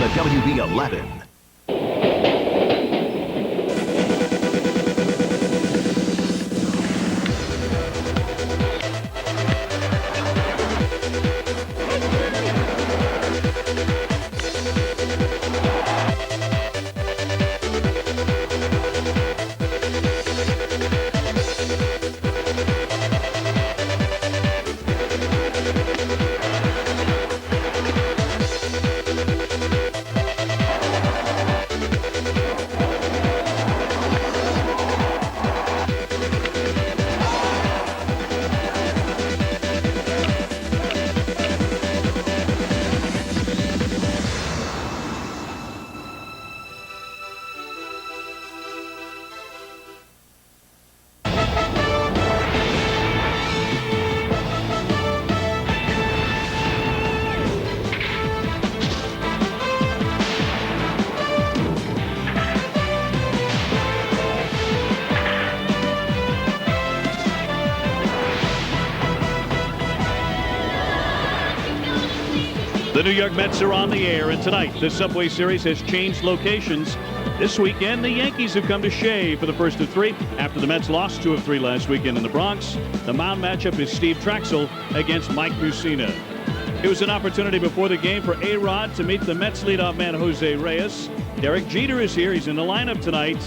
on the WB11. The New York Mets are on the air, and tonight the Subway Series has changed locations. This weekend, the Yankees have come to Shea for the first of three after the Mets lost 2 of 3 last weekend in the Bronx. The mound matchup is Steve Traxel against Mike Mussina. It was an opportunity before the game for A-Rod to meet the Mets leadoff man Jose Reyes. Derek Jeter is here. He's in the lineup tonight.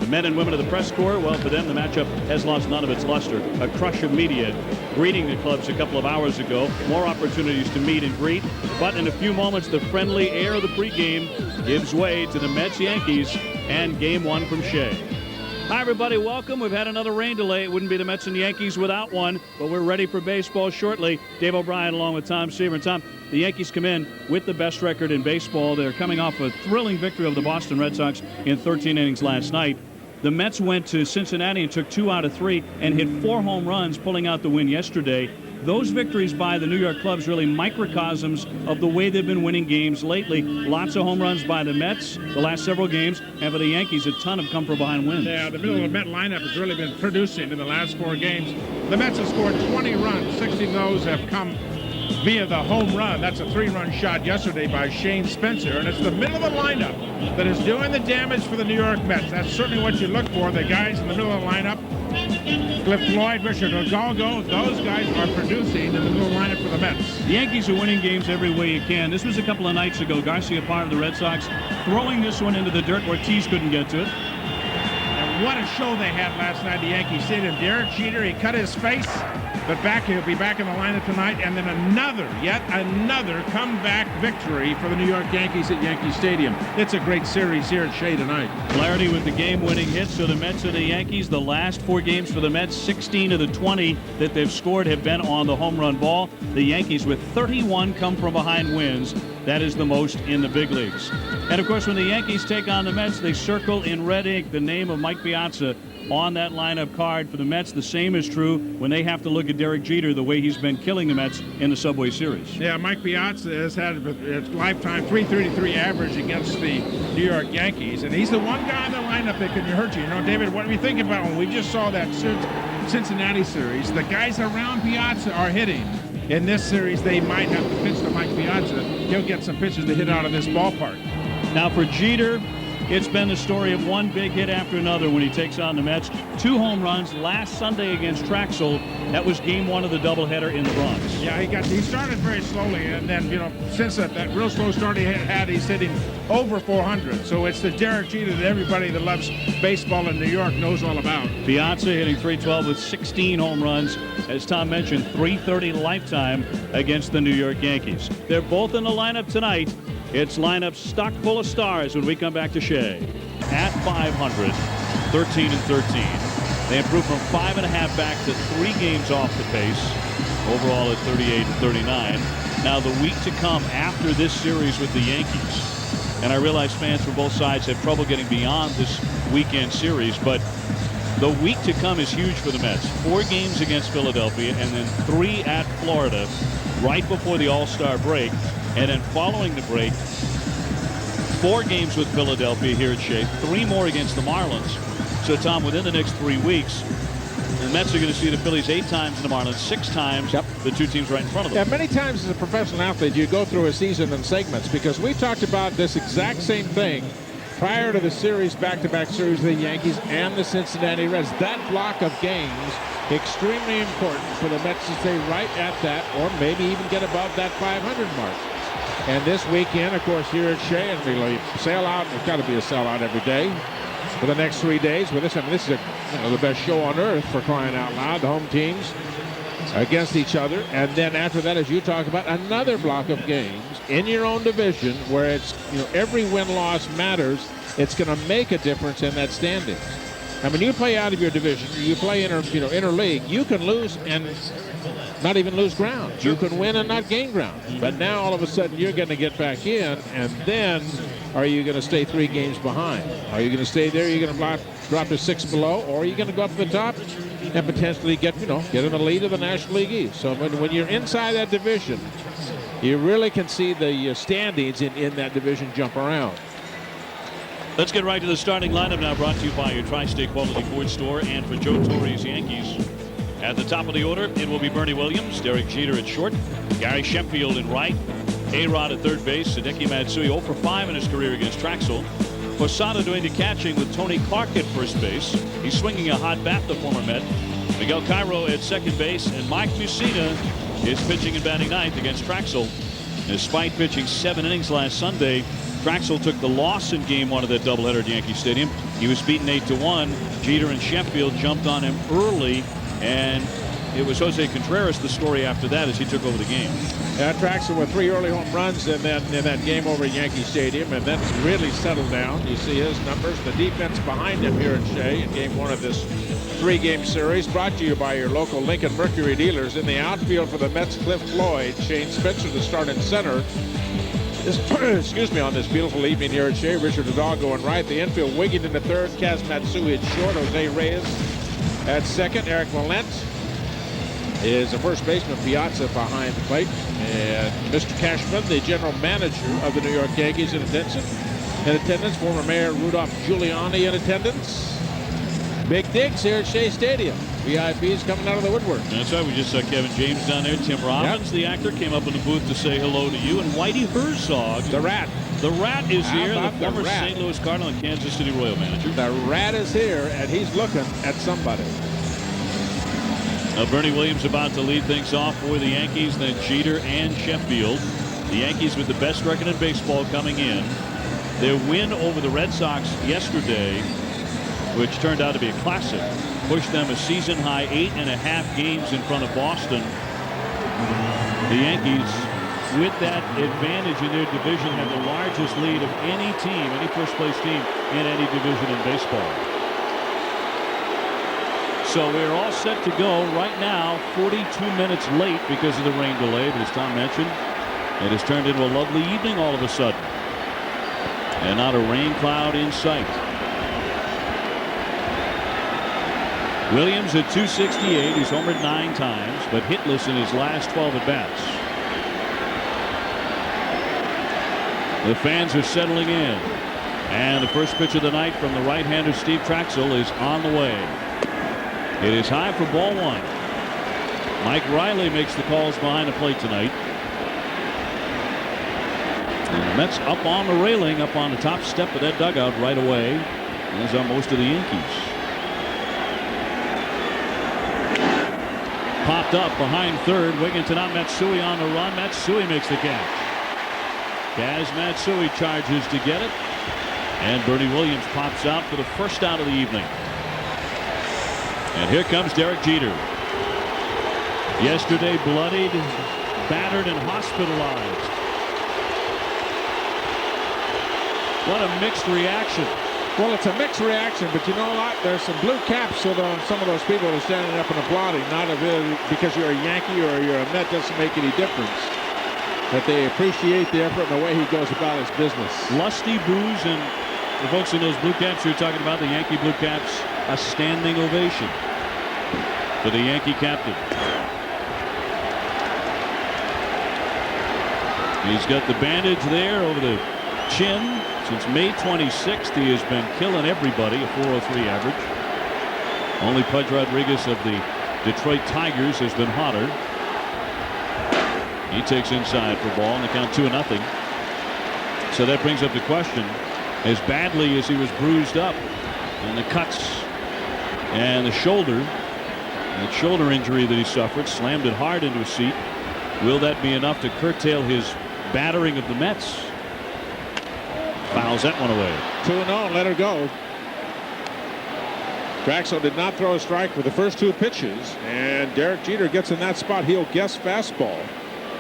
The men and women of the press corps, well, for them, the matchup has lost none of its luster. A crush of media greeting the clubs a couple of hours ago. More opportunities to meet and greet. But in a few moments, the friendly air of the pregame gives way to the Mets-Yankees and Game 1 from Shea. Hi, everybody. Welcome. We've had another rain delay. It wouldn't be the Mets and Yankees without one, but we're ready for baseball shortly. Dave O'Brien along with Tom Seaver. And Tom, the Yankees come in with the best record in baseball. They're coming off a thrilling victory over the Boston Red Sox in 13 innings last night. The Mets went to Cincinnati and took 2 out of 3 and hit 4 home runs, pulling out the win yesterday. Those victories by the New York clubs really microcosms of the way they've been winning games lately. Lots of home runs by the Mets the last several games, and for the Yankees, a ton have come from behind wins. Yeah, the middle of the Met lineup has really been producing in the last 4 games. The Mets have scored 20 runs. 60 of those have come via the home run. That's a 3-run shot yesterday by Shane Spencer, and it's the middle of the lineup that is doing the damage for the New York Mets. That's certainly what you look for, the guys in the middle of the lineup. Cliff Floyd, Richard Ogalgo, those guys are producing in the middle of the lineup for the Mets. The Yankees are winning games every way you can. This was a couple of nights ago. Garcia Parra of the Red Sox throwing this one into the dirt. Ortiz couldn't get to it. And what a show they had last night, the Yankees did. And Derek Jeter, he cut his face, but he'll be back in the lineup tonight. And then yet another comeback victory for the New York Yankees at Yankee Stadium. It's a great series here at Shea tonight. Flaherty with the game-winning hits for the Mets and the Yankees. The last 4 games for the Mets, 16 of the 20 that they've scored have been on the home run ball. The Yankees with 31 come-from-behind wins. That is the most in the big leagues. And, of course, when the Yankees take on the Mets, they circle in red ink the name of Mike Piazza on that lineup card for the Mets. The same is true when they have to look at Derek Jeter, the way he's been killing the Mets in the Subway Series. Yeah, Mike Piazza has had a lifetime .333 average against the New York Yankees, and he's the one guy in the lineup that can hurt you. You know, David, what do you think about when we just saw that Cincinnati series? The guys around Piazza are hitting. In this series, they might have to pitch to Mike Piazza. He'll get some pitches to hit out of this ballpark. Now for Jeter, it's been the story of one big hit after another when he takes on the Mets. 2 home runs last Sunday against Traxel. That was game 1 of the doubleheader in the Bronx. Yeah, he started very slowly, and then, you know, since that real slow start he had, he's hitting over 400. So it's the Derek Jeter that everybody that loves baseball in New York knows all about. Piazza hitting .312 with 16 home runs. As Tom mentioned, .330 lifetime against the New York Yankees. They're both in the lineup tonight. It's lineup stock full of stars when we come back to Shea. At 500, 13-13. They improved from 5.5 back to 3 games off the pace. Overall at 38-39. Now the week to come after this series with the Yankees. And I realize fans from both sides have trouble getting beyond this weekend series, but the week to come is huge for the Mets. 4 games against Philadelphia and then 3 at Florida right before the All-Star break. And then following the break, 4 games with Philadelphia here at Shea, 3 more against the Marlins. So, Tom, within the next 3 weeks, The Mets are going to see the Phillies 8 times and the Marlins 6 times. Yep. The two teams right in front of them. Yeah, many times as a professional athlete, you go through a season in segments because we talked about this exact same thing prior to the series, back-to-back series of the Yankees and the Cincinnati Reds. That block of games, extremely important for the Mets to stay right at that or maybe even get above that 500 mark. And this weekend, of course, here at Shea, and we'll sail out. It's got to be a sellout every day for the next 3 days. With this, I mean, this is the best show on earth, for crying out loud. The home teams against each other, and then after that, as you talk about, another block of games in your own division where it's every win-loss matters. It's going to make a difference in that standings. I mean, you play out of your division, you play interleague, you can lose and not even lose ground. You can win and not gain ground. But now all of a sudden you're going to get back in, and then are you going to stay 3 games behind? Are you going to stay there? You're going to drop to 6 below, or are you going to go up to the top and potentially get in the lead of the National League East? So when you're inside that division, you really can see the standings in that division jump around. Let's get right to the starting lineup now, brought to you by your Tri-State Quality Ford Store and for Joe Torre's Yankees. At the top of the order, it will be Bernie Williams, Derek Jeter at short, Gary Sheffield in right, A-Rod at third base, Hideki Matsui 0 for 5 in his career against Traxel. Posada doing the catching with Tony Clark at first base. He's swinging a hot bat, the former Met. Miguel Cairo at second base, and Mike Mussina is pitching and batting ninth against Traxel. Despite pitching 7 innings last Sunday, Traxel took the loss in Game 1 of that doubleheader at Yankee Stadium. He was beaten 8-1. Jeter and Sheffield jumped on him early, and it was Jose Contreras the story after that as he took over the game. Yeah, Traxel with 3 early home runs in that game over at Yankee Stadium, and then really settled down. You see his numbers, the defense behind him here at Shea in Game 1 of this 3-game series. Brought to you by your local Lincoln Mercury dealers. In the outfield for the Mets, Cliff Floyd, Shane Spencer to start in center. Excuse me, on this beautiful evening here at Shea. Richard Nadal going right. The infield, Wigington at third, Kaz Matsui at short, Jose Reyes at second. Eric Valent is the first baseman, Piazza behind the plate. And Mr. Cashman, the general manager of the New York Yankees, in attendance. Former Mayor Rudolph Giuliani in attendance. Big digs here at Shea Stadium. VIPs coming out of the woodwork. That's right. We just saw Kevin James down there. Tim Robbins, the actor, came up in the booth to say hello to you. And Whitey Herzog, the Rat. The Rat is here, the former Rat? St. Louis Cardinal and Kansas City Royal manager. The Rat is here, and he's looking at somebody. Bernie Williams about to lead things off for the Yankees, then Jeter and Sheffield. The Yankees with the best record in baseball coming in. Their win over the Red Sox yesterday, which turned out to be a classic, pushed them a season-high 8.5 games in front of Boston. The Yankees, with that advantage in their division, have the largest lead of any team, any first-place team in any division in baseball. So we're all set to go right now, 42 minutes late because of the rain delay. But as Tom mentioned, it has turned into a lovely evening all of a sudden. And not a rain cloud in sight. Williams at .268. He's homered 9 times, but hitless in his last 12 at-bats. The fans are settling in. And the first pitch of the night from the right-hander Steve Traxel is on the way. It is high for ball 1. Mike Riley makes the calls behind the plate tonight. And the Mets up on the railing, up on the top step of that dugout right away, as are most of the Yankees. Popped up behind third. Wigington on Matsui on the run. Matsui makes the catch. Kaz Matsui charges to get it. And Bernie Williams pops out for the first out of the evening. And here comes Derek Jeter. Yesterday bloodied, battered, and hospitalized. What a mixed reaction. Well, it's a mixed reaction, but you know what? There's some blue caps on some of those people that are standing up and applauding. Not because you're a Yankee or you're a Met doesn't make any difference. But they appreciate the effort and the way he goes about his business. Lusty boos, and the folks in those blue caps you're talking about, the Yankee blue caps, a standing ovation for the Yankee captain. He's got the bandage there over the chin. Since May 26th, he has been killing everybody, a .403 average. Only Pudge Rodriguez of the Detroit Tigers has been hotter. He takes inside for ball, and the count 2-0. So that brings up the question, as badly as he was bruised up, and the cuts and the shoulder, that shoulder injury that he suffered, slammed it hard into his seat. Will that be enough to curtail his battering of the Mets? Fouls that one away. 2-0, let her go. Traxel did not throw a strike for the first 2 pitches, and Derek Jeter gets in that spot. He'll guess fastball,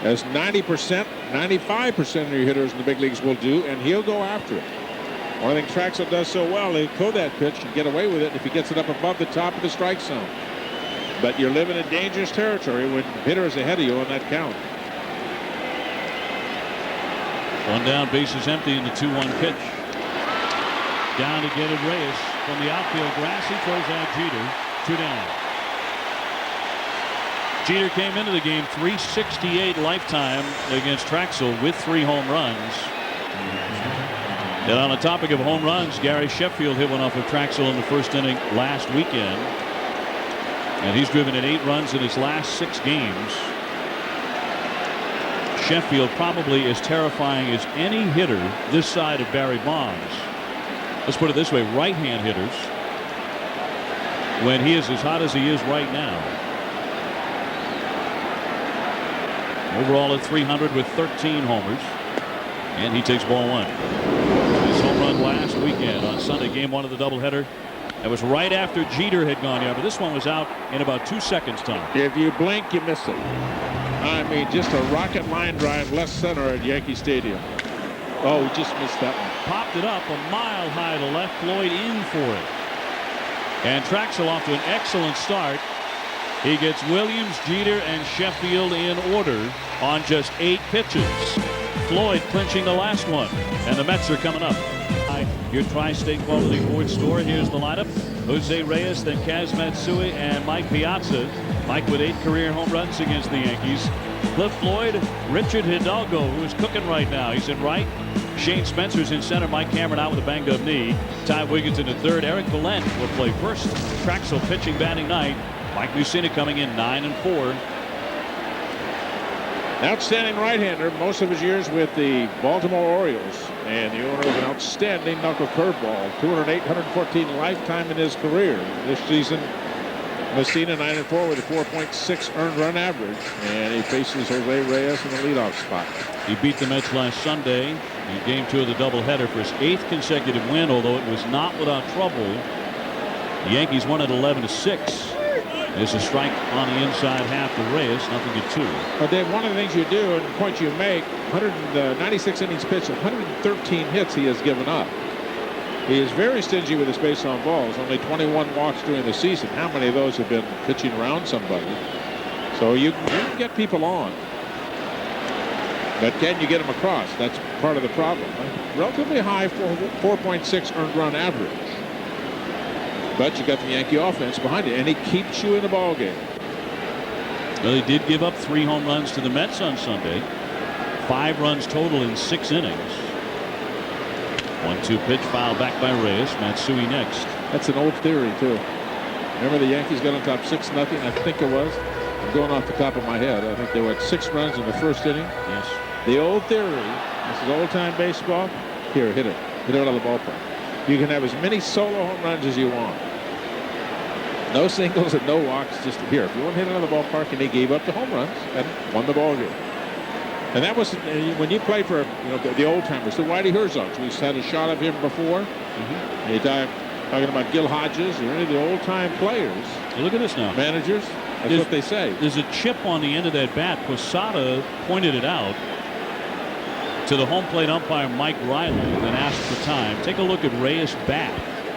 as 90%, 95% of your hitters in the big leagues will do, and he'll go after it. One of the things Traxel does so well, he'll throw that pitch and get away with it if he gets it up above the top of the strike zone. But you're living in dangerous territory when the hitter is ahead of you on that count. 1 down, bases empty in the 2-1 pitch. Down to get it, Reyes from the outfield grass. He throws out Jeter. 2 down. Jeter came into the game .368 lifetime against Traxel with 3 home runs. And on the topic of home runs, Gary Sheffield hit one off of Traxel in the first inning last weekend. And he's driven in 8 runs in his last 6 games. Sheffield probably as terrifying as any hitter this side of Barry Bonds. Let's put it this way, right-hand hitters, when he is as hot as he is right now. Overall at .300 with 13 homers. And he takes ball 1. His home run last weekend on Sunday, game 1 of the doubleheader. That was right after Jeter had gone out, but this one was out in about 2 seconds time. If you blink, you miss it. I mean, just a rocket line drive left center at Yankee Stadium. Oh, he just missed that one. Popped it up a mile high to left. Floyd in for it. And Traxel off to an excellent start. He gets Williams, Jeter, and Sheffield in order on just 8 pitches. Floyd clinching the last one, and the Mets are coming up. Your Tri-State Quality Ford store. Here's the lineup. Jose Reyes, then Kaz Matsui, and Mike Piazza. Mike with 8 career home runs against the Yankees. Cliff Floyd, Richard Hidalgo, who is cooking right now. He's in right. Shane Spencer's in center. Mike Cameron out with a banged up knee. Ty Wiggins in the third. Eric Valent will play first. Traxel pitching batting ninth. Mike Mussina coming in 9-4. Outstanding right-hander, most of his years with the Baltimore Orioles, and the owner of an outstanding knuckle curveball. 208, 114 lifetime in his career. This season, Mussina 9-4 with a 4.6 earned run average, and he faces Jose Reyes in the leadoff spot. He beat the Mets last Sunday in game 2 of the doubleheader for his 8th consecutive win, although it was not without trouble. The Yankees won at 11-6. There's a strike on the inside half to Reyes, nothing at 2. Well, Dave, one of the things you do and the point you make, 196 innings pitched, 113 hits he has given up. He is very stingy with his base on balls. Only 21 walks during the season. How many of those have been pitching around somebody? So you can get people on. But can you get them across? That's part of the problem. Relatively high 4.6 earned run average. But you got the Yankee offense behind it, and he keeps you in the ball game. Well, he did give up 3 home runs to the Mets on Sunday. 5 runs total in 6 innings. 1-2 pitch, fouled back by Reyes. Matsui next. That's an old theory, too. Remember the Yankees got on top 6-0, I think it was. I'm going off the top of my head. I think they were at 6 runs in the first inning. Yes. The old theory, this is old-time baseball. Here, hit it. Hit it out of the ballpark. You can have as many solo home runs as you want. No singles and no walks, just here. If you want to hit another ballpark, and they gave up the home runs and won the ball game. And that was when you played for the old timers, the Whitey Herzogs. We had a shot of him before. Anytime talking about Gil Hodges or any of the old time players. Hey, look at this now. Managers. That's what they say. There's a chip on the end of that bat. Posada pointed it out to the home plate umpire Mike Riley and then asked for time. Take a look at Reyes' bat.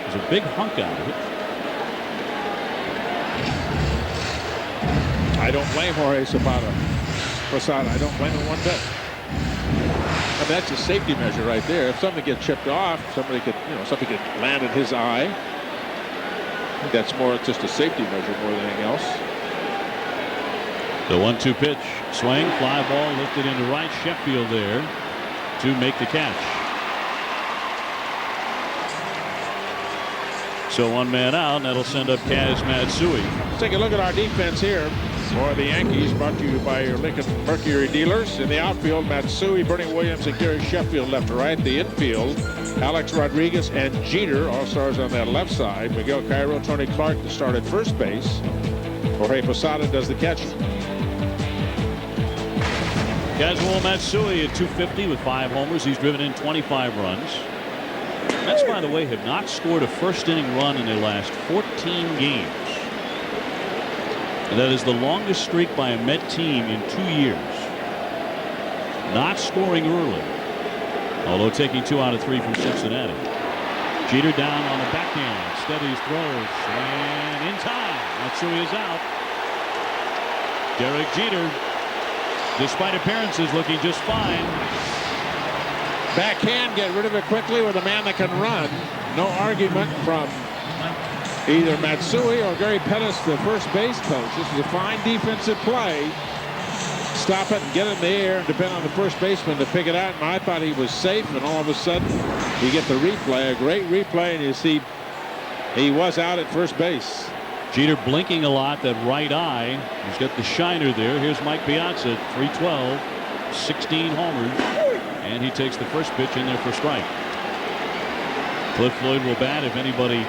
There's a big hunk out of it. I don't blame Jorge Posada. I don't blame him one bit. And that's a safety measure right there. If something gets chipped off, something could land in his eye. I think that's more just a safety measure more than anything else. The 1-2 pitch, swing, fly ball lifted into right. Sheffield there to make the catch. So one man out, and that'll send up Kaz Matsui. Let's take a look at our defense here for the Yankees, brought to you by your Lincoln Mercury dealers. In the outfield, Matsui, Bernie Williams, and Gary Sheffield left to right. The infield, Alex Rodriguez and Jeter, all stars on that left side. Miguel Cairo, Tony Clark to start at first base. Jorge Posada does the catching. Kazuo Matsui at 250 with 5 homers. He's driven in 25 runs. Mets, by the way, have not scored a first inning run in their last 14 games. And that is the longest streak by a Met team in 2 years. Not scoring early, although taking 2 out of 3 from Cincinnati. Jeter down on the backhand, steadies throws, and in time, Matsui is out. Derek Jeter, despite appearances, looking just fine. Backhand, get rid of it quickly with a man that can run. No argument from either Matsui or Gary Pettis, the first base coach. This is a fine defensive play. Stop it and get it in the air and depend on the first baseman to pick it out. And I thought he was safe, and all of a sudden you get the replay, a great replay, and you see he was out at first base. Jeter blinking a lot, that right eye. He's got the shiner there. Here's Mike Piazza, 312, 16 homers. And he takes the first pitch in there for strike. Cliff Floyd will bat if anybody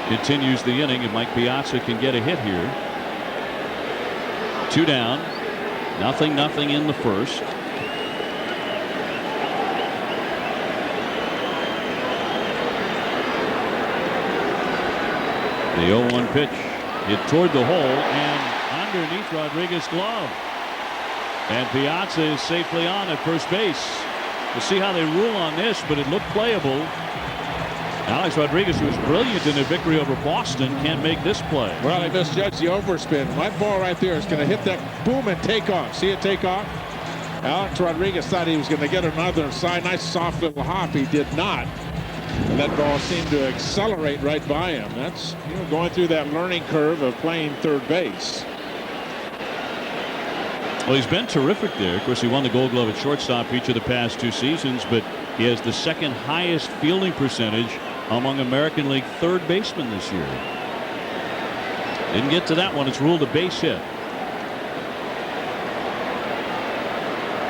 continues the inning, and Mike Piazza can get a hit here. 2 down, nothing in the first. The 0-1 pitch hit toward the hole and underneath Rodriguez's glove. And Piazza is safely on at first base. We'll see how they rule on this, but it looked playable. Alex Rodriguez, who was brilliant in their victory over Boston, can't make this play. Well, he misjudged the overspin. That ball right there is going to hit that boom and take off. See it take off? Alex Rodriguez thought he was going to get another side. Nice soft little hop. He did not. And that ball seemed to accelerate right by him. That's, you know, going through that learning curve of playing third base. Well, he's been terrific there. Of course, he won the Gold Glove at shortstop each of the past 2 seasons, but he has the second highest fielding percentage among American League third basemen this year. Didn't get to that one. It's ruled a base hit.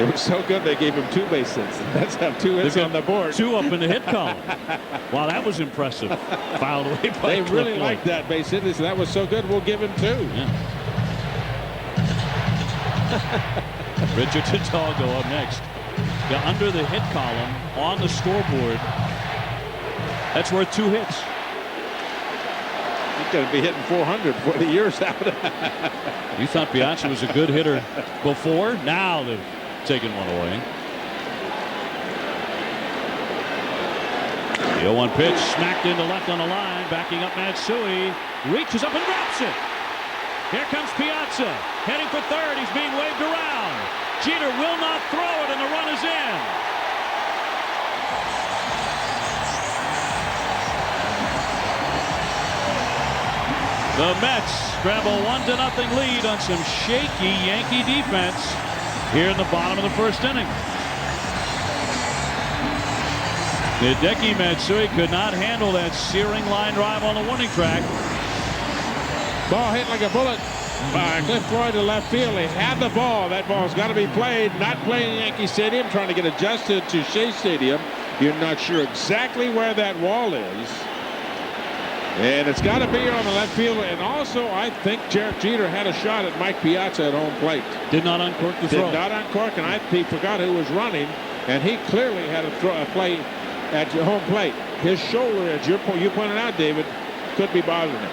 It was so good they gave him 2 base hits. That's have 2 hits on the board. 2 up in the hit column. Wow, that was impressive. Fouled away by They really liked that base hit. They said that was so good, we'll give him 2. Yeah. Richard Hidalgo up next. Yeah, under the hit column on the scoreboard. That's worth 2 hits. He's going to be hitting 400 before the year's out. You thought Piazza was a good hitter before? Now they've taken one away. The 0-1 pitch smacked into left on the line. Backing up Matsui. Reaches up and grabs it. Here comes Piazza, heading for third. He's being waved around. Jeter will not throw it, and the run is in. The Mets grab a 1-0 lead on some shaky Yankee defense here in the bottom of the first inning. Hideki Matsui could not handle that searing line drive on the warning track. Ball hit like a bullet by Cliff Floyd to left field. He had the ball. That ball's got to be played. Not playing in Yankee Stadium, trying to get adjusted to Shea Stadium. You're not sure exactly where that wall is. And it's got to be on the left field. And also, I think Jeter had a shot at Mike Piazza at home plate. Did not uncork the throw. Did not uncork, and he forgot who was running. And he clearly had a play at your home plate. His shoulder, as you pointed out, David, could be bothering him.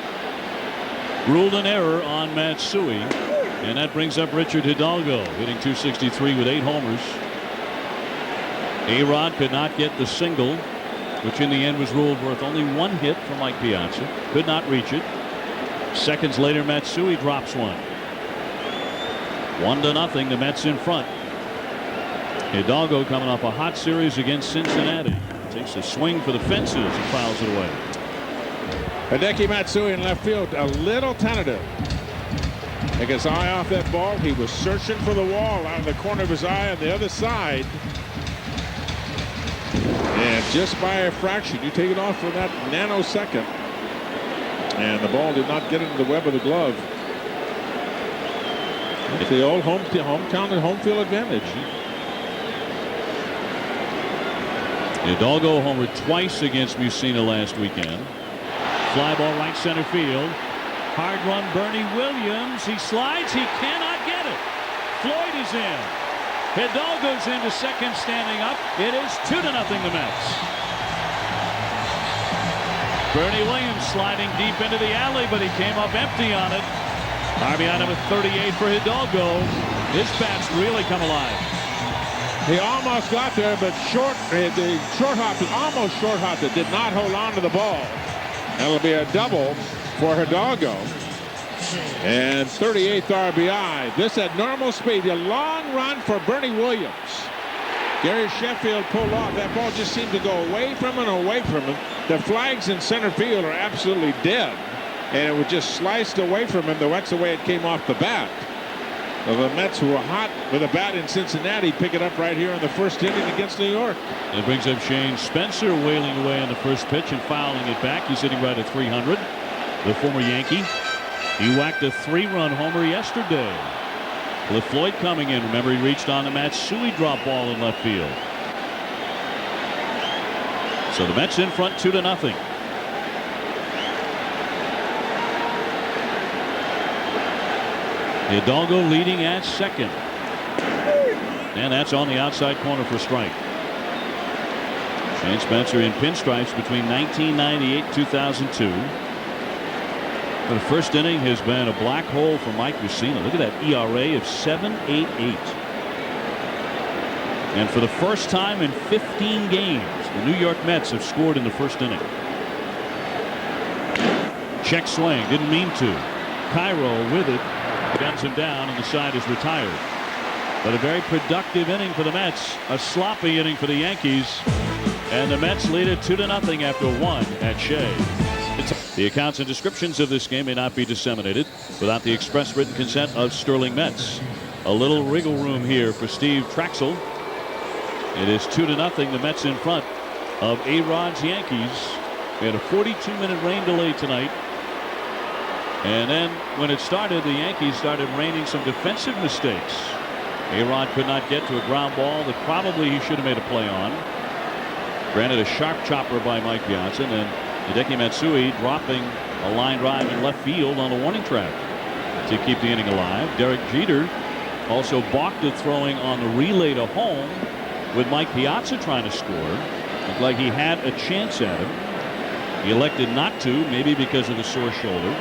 Ruled an error on Matsui, and that brings up Richard Hidalgo, hitting .263 with 8 homers. A-Rod could not get the single, which in the end was ruled worth only 1 hit for Mike Piazza. Could not reach it. Seconds later, Matsui drops one. 1-0, the Mets in front. Hidalgo coming off a hot series against Cincinnati. Takes a swing for the fences and fouls it away. Hideki Matsui in left field, a little tentative. Took his eye off that ball. He was searching for the wall out of the corner of his eye on the other side. And just by a fraction, you take it off for that nanosecond. and the ball did not get into the web of the glove. It's the old hometown and home field advantage. Hidalgo homered twice against Mussina last weekend. Fly ball right center field. Hard run, Bernie Williams. He slides. He cannot get it. Floyd is in. Hidalgo's into second, standing up. It is 2-0 the Mets. Bernie Williams sliding deep into the alley, but he came up empty on it. RBI number 38 for Hidalgo. His bats really come alive. He almost got there, but the short-hopped it, almost short-hopped it, did not hold on to the ball. That'll be a double for Hidalgo. And 38th RBI. This at normal speed. A long run for Bernie Williams. Gary Sheffield pulled off. That ball just seemed to go away from him and away from him. The flags in center field are absolutely dead. And it was just sliced away from him. That's the way it came off the bat. Well, the Mets, who were hot with a bat in Cincinnati, pick it up right here in the first inning against New York. It brings up Shane Spencer, wailing away on the first pitch and fouling it back. He's hitting right at 300. The former Yankee. He whacked a 3-run homer yesterday. With Floyd coming in, remember he reached on the Matsui drop ball in left field. So the Mets in front 2-0. Hidalgo leading at second. And that's on the outside corner for strike. Shane Spencer in pinstripes between 1998 and 2002. The first inning has been a black hole for Mike Mussina. Look at that ERA of 7.88. And for the first time in 15 games, the New York Mets have scored in the first inning. Check swing, didn't mean to. Cairo with it, guns him down, and the side is retired. But a very productive inning for the Mets. A sloppy inning for the Yankees. And the Mets lead it 2-0 after 1 at Shea. The accounts and descriptions of this game may not be disseminated without the express written consent of Sterling Mets. A little wriggle room here for Steve Traxel. It is 2-0. The Mets in front of A-Rod's Yankees. We had a 42-minute rain delay tonight. And then when it started, the Yankees started raining some defensive mistakes. A-Rod could not get to a ground ball that probably he should have made a play on. Granted, a sharp chopper by Mike Piazza, and then Hideki Matsui dropping a line drive in left field on the warning track to keep the inning alive. Derek Jeter also balked at throwing on the relay to home with Mike Piazza trying to score. Looked like he had a chance at him. He elected not to, maybe because of the sore shoulder.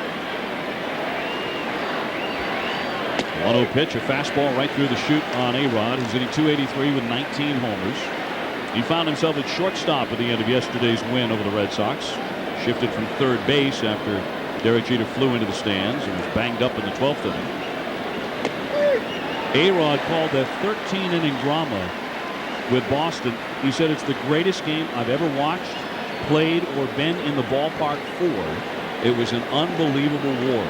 1-0 pitch, a fastball right through the chute on A-Rod, who's hitting .283 with 19 homers. He found himself at shortstop at the end of yesterday's win over the Red Sox. Shifted from third base after Derek Jeter flew into the stands and was banged up in the 12th inning. A-Rod called that 13-inning drama with Boston. He said it's the greatest game I've ever watched, played, or been in the ballpark for. It was an unbelievable war.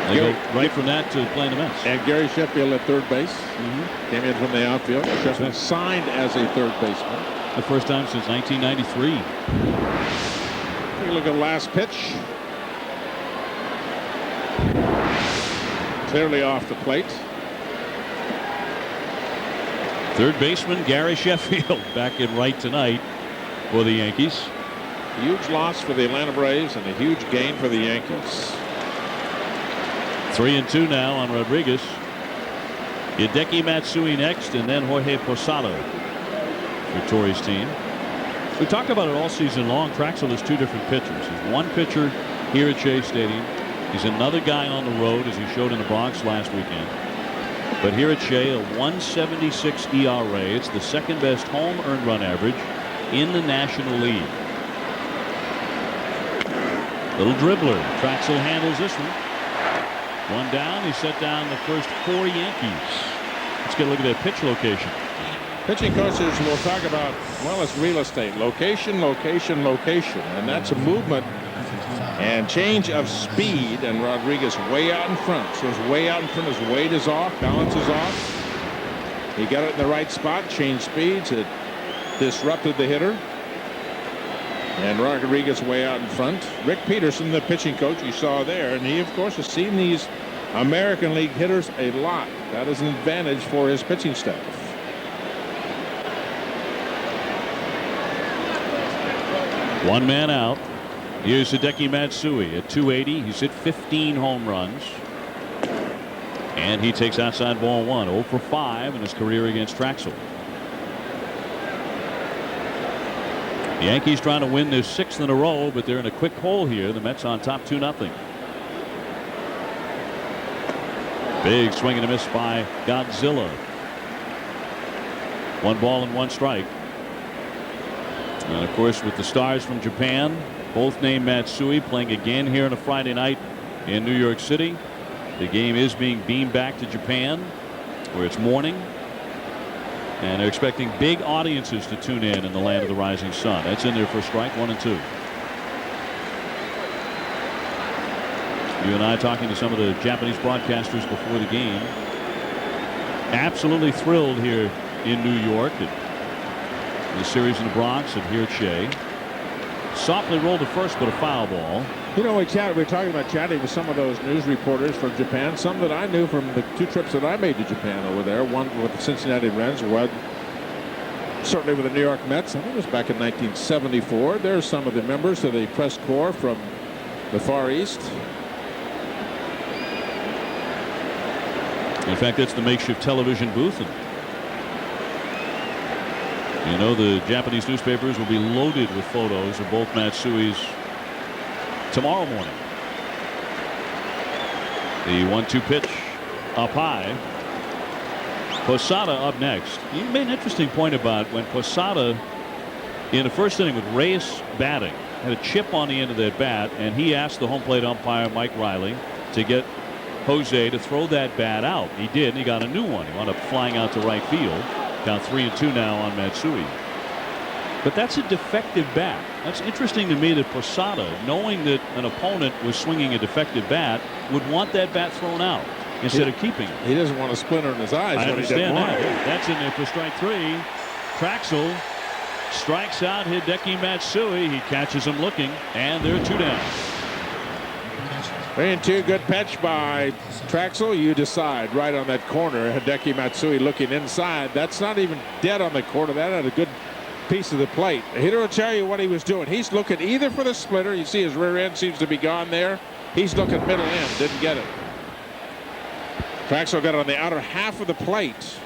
They go right from that to playing the Mets. And Gary Sheffield at third base. Came in from the outfield. Sheffield signed as a third baseman. The first time since 1993. Take a look at the last pitch. Clearly off the plate. Third baseman Gary Sheffield back in right tonight for the Yankees. Huge loss for the Atlanta Braves and a huge gain for the Yankees. 3-2 now on Rodriguez. Hideki Matsui next, and then Jorge Posada for Torrey's team. We talked about it all season long. Traxel has two different pitchers. He's one pitcher here at Shea Stadium. He's another guy on the road, as he showed in the Bronx last weekend. But here at Shea, a 1.76 ERA. It's the second best home earned run average in the National League. Little dribbler. Traxel handles this one. One down. He set down the first 4 Yankees. Let's get a look at that pitch location. Pitching coaches will talk about, well, it's real estate. Location, location, location. And that's a movement and change of speed. And Rodriguez way out in front. So his way out in front, his weight is off, balance is off. He got it in the right spot, changed speeds. It disrupted the hitter. And Rodriguez way out in front. Rick Peterson, the pitching coach you saw there, and he, of course, has seen these American League hitters a lot. That is an advantage for his pitching staff. One man out. Here's Hideki Matsui at 280. He's hit 15 home runs. And he takes outside ball one. 0 for 5 in his career against Traxel. The Yankees trying to win their 6th in a row, but they're in a quick hole here. The Mets on top 2-0. Big swing and a miss by Godzilla. 1 ball and 1 strike. And of course, with the stars from Japan, both named Matsui, playing again here on a Friday night in New York City. The game is being beamed back to Japan, where it's morning. And they're expecting big audiences to tune in the land of the rising sun. That's in there for strike 1 and 2. You and I talking to some of the Japanese broadcasters before the game. Absolutely thrilled here in New York at the series in the Bronx and here at Shea. Softly rolled to first, but a foul ball. You know, we were talking about chatting with some of those news reporters from Japan, some that I knew from the 2 trips that I made to Japan over there, one with the Cincinnati Reds, one certainly with the New York Mets. I think it was back in 1974. There's some of the members of the press corps from the Far East. In fact, that's the makeshift television booth. And you know, the Japanese newspapers will be loaded with photos of both Matsui's tomorrow morning. The 1-2 pitch up high. Posada up next. You made an interesting point about when Posada in the first inning with Reyes batting had a chip on the end of that bat, and he asked the home plate umpire Mike Riley to get Jose to throw that bat out. He did, and he got a new one. He wound up flying out to right field. Count 3-2 now on Matsui. But that's a defective bat. That's interesting to me that Posada, knowing that an opponent was swinging a defective bat, would want that bat thrown out instead of keeping it. He doesn't want a splinter in his eyes. I understand that. That's in there for strike 3. Traxel strikes out Hideki Matsui. He catches him looking, and they're 2 down. 3-2, good pitch by Traxel. You decide right on that corner. Hideki Matsui looking inside. That's not even dead on the corner. That had a good piece of the plate. The hitter will tell you what he was doing. He's looking either for the splitter. You see his rear end seems to be gone there. He's looking middle end. Didn't get it. Traxel got it on the outer half of the plate.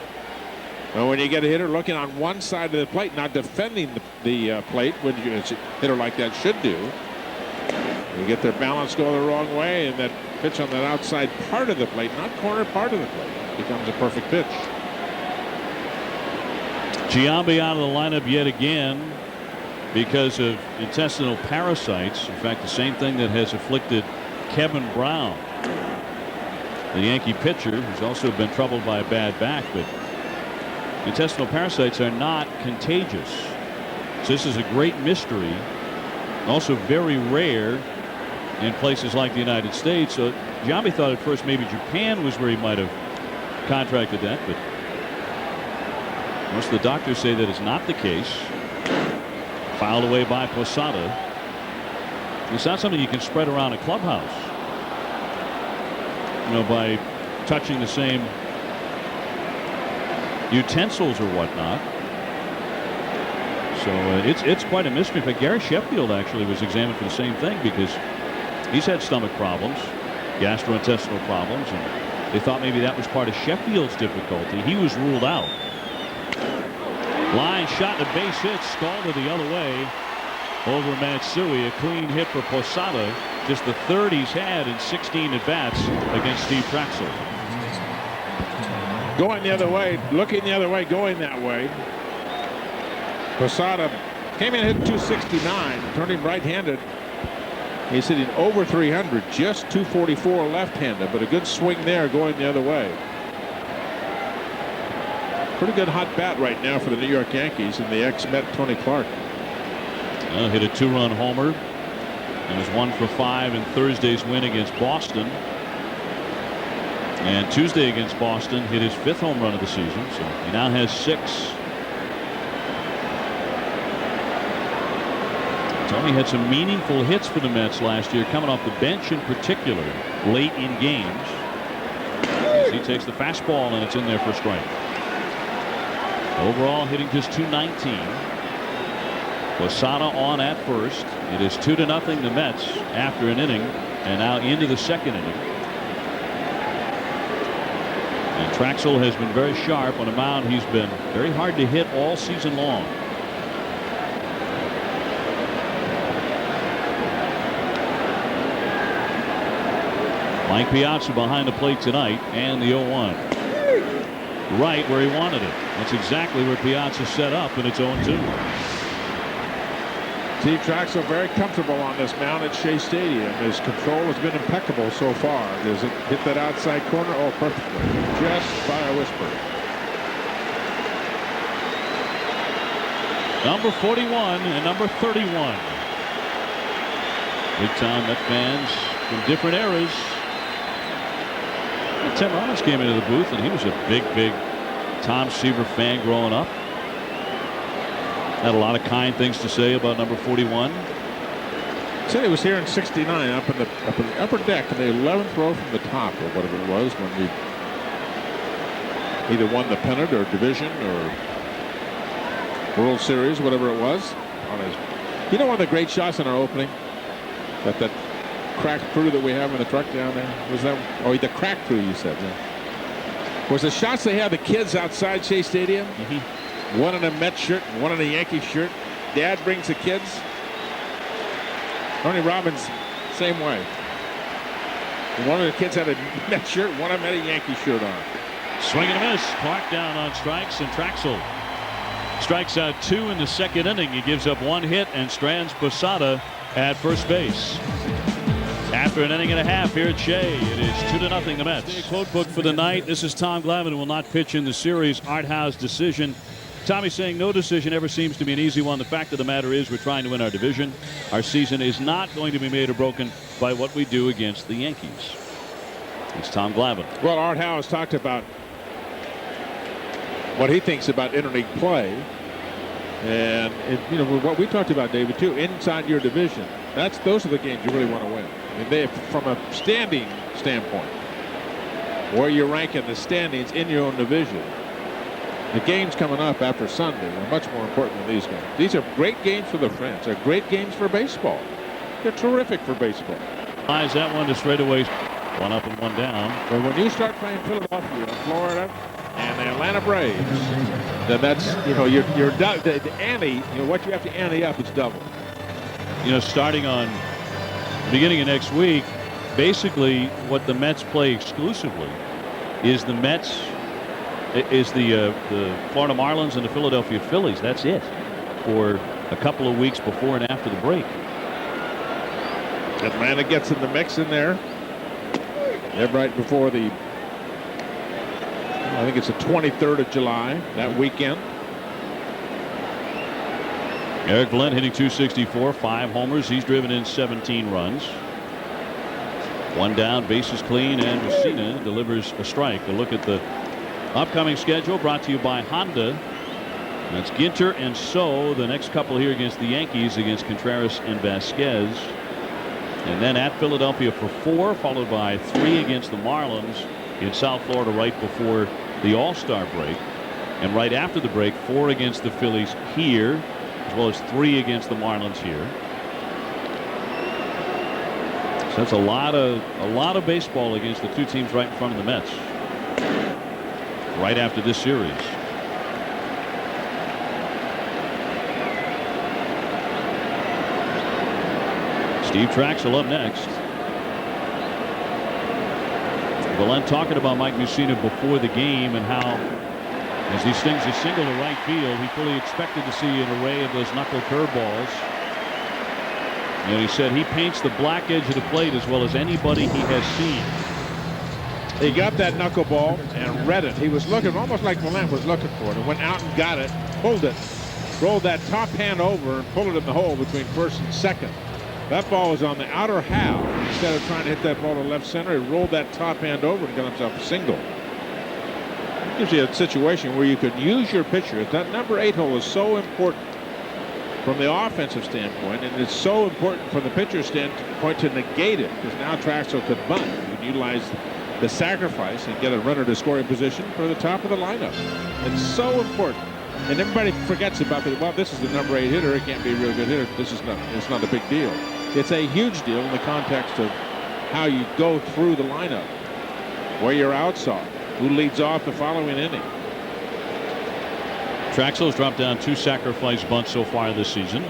Well, when you get a hitter looking on one side of the plate, not defending the plate, when a hitter like that should do, you get their balance going the wrong way, and that pitch on that outside part of the plate, not corner part of the plate, becomes a perfect pitch. Giambi out of the lineup yet again because of intestinal parasites. In fact, the same thing that has afflicted Kevin Brown, the Yankee pitcher, who's also been troubled by a bad back. But intestinal parasites are not contagious. So this is a great mystery. Also very rare in places like the United States. So Giambi thought at first maybe Japan was where he might have contracted that, but most of the doctors say that is not the case. Fouled away by Posada. It's not something you can spread around a clubhouse, you know, by touching the same utensils or whatnot. So it's quite a mystery. But Gary Sheffield actually was examined for the same thing because he's had stomach problems, gastrointestinal problems, and they thought maybe that was part of Sheffield's difficulty. He was ruled out. Line shot and a base hit, scalded the other way over Matsui. A clean hit for Posada. Just the third he's had in 16 at-bats against Steve Traxel. Going the other way, looking the other way, going that way. Posada came in and hit 269, turning right-handed. He's hitting over 300, just 244 left-handed, but a good swing there going the other way. Pretty good hot bat right now for the New York Yankees and the ex-Met Tony Clark. Hit a 2-run homer and was 1 for 5 in Thursday's win against Boston. And Tuesday against Boston hit his 5th home run of the season, so he now has 6. Tony had some meaningful hits for the Mets last year, coming off the bench in particular, late in games. He takes the fastball, and it's in there for a strike. Overall, hitting just .219. Posada on at first. It is 2-0 the Mets after an inning, and now into the second inning. And Traxel has been very sharp on a mound. He's been very hard to hit all season long. Mike Piazza behind the plate tonight, and the 0-1. Right where he wanted it. That's exactly where Piazza set up, and it's 0-2. Steve Traxel very comfortable on this mound at Shea Stadium. His control has been impeccable so far. Does it hit that outside corner? Oh, perfectly. Just by a whisper. Number 41 and number 31. Big time Met fans from different eras. Tim Robbins came into the booth, and he was a big Tom Seaver fan growing up. Had a lot of kind things to say about number 41. Said he was here in '69 up in the upper deck in the 11th row from the top, or whatever it was, when we either won the pennant or division or World Series, whatever it was. You know, one of the great shots in our opening, that crack crew that we have in the truck down there, was that? Oh, the crack crew, you said. Yeah. Was the shots they had the kids outside Shea Stadium? One in a Met shirt, one in a Yankee shirt. Dad brings the kids. Tony Robbins, same way. One of the kids had a Met shirt, one of them had a Yankee shirt on. Swing and a miss. Clark down on strikes, and Traxel strikes out 2 in the second inning. He gives up 1 hit and strands Posada at first base. After an inning and a half here at Shea, it is 2-0 the Mets. The quote book for the night. This is Tom Glavine will not pitch in the series. Art Howe's decision. Tommy saying no decision ever seems to be an easy one. The fact of the matter is we're trying to win our division. Our season is not going to be made or broken by what we do against the Yankees. It's Tom Glavine. Well, Art Howe has talked about what he thinks about interleague play. And you know what we talked about, David, too, inside your division. Those are the games you really want to win. I mean, from a standing standpoint, where you rank in the standings in your own division, the games coming up after Sunday are much more important than these games. These are great games for the Friends. They're great games for baseball. They're terrific for baseball. Eyes that one to straightaways. 1 up and 1 down. But when you start playing Philadelphia, Florida, and the Atlanta Braves, then that's, you know, the ante, you know, what you have to ante up is double. You know, starting on the beginning of next week, basically what the Mets play exclusively is the Florida Marlins and the Philadelphia Phillies. That's it for a couple of weeks before and after the break. Atlanta gets in the mix in there. They're right before I think it's the 23rd of July, that weekend. Eric Glenn hitting .264, 5 homers. He's driven in 17 runs. 1 down, bases clean, and Messina delivers a strike. A look at the upcoming schedule brought to you by Honda. That's Ginter and So. The next couple here against the Yankees, against Contreras and Vasquez. And then at Philadelphia for 4, followed by 3 against the Marlins in South Florida right before the All-Star break. And right after the break, 4 against the Phillies here, as well as 3 against the Marlins here. So that's a lot of baseball against the 2 teams right in front of the Mets right after this series. Steve Traxel up next. Valent talking about Mike Mussina before the game and how, as he stings a single to right field, he fully expected to see an array of those knuckle curveballs. And he said he paints the black edge of the plate as well as anybody he has seen. He got that knuckleball and read it. He was looking almost like Valent was looking for it, and went out and got it, pulled it, rolled that top hand over and pulled it in the hole between first and second. That ball was on the outer half. Instead of trying to hit that ball to left center, he rolled that top hand over and got himself a single. It gives you a situation where you can use your pitcher. That number 8 hole is so important. from the offensive standpoint, and it's so important from the pitcher's standpoint to negate it, because now Traxel could bunt. You can utilize the sacrifice and get a runner to scoring position for the top of the lineup. It's so important. And everybody forgets about it. Well, this is the number 8 hitter. It can't be a real good hitter. It's not a big deal. It's a huge deal in the context of how you go through the lineup, where your outs are, who leads off the following inning. Traxel's dropped down 2 sacrifice bunts so far this season.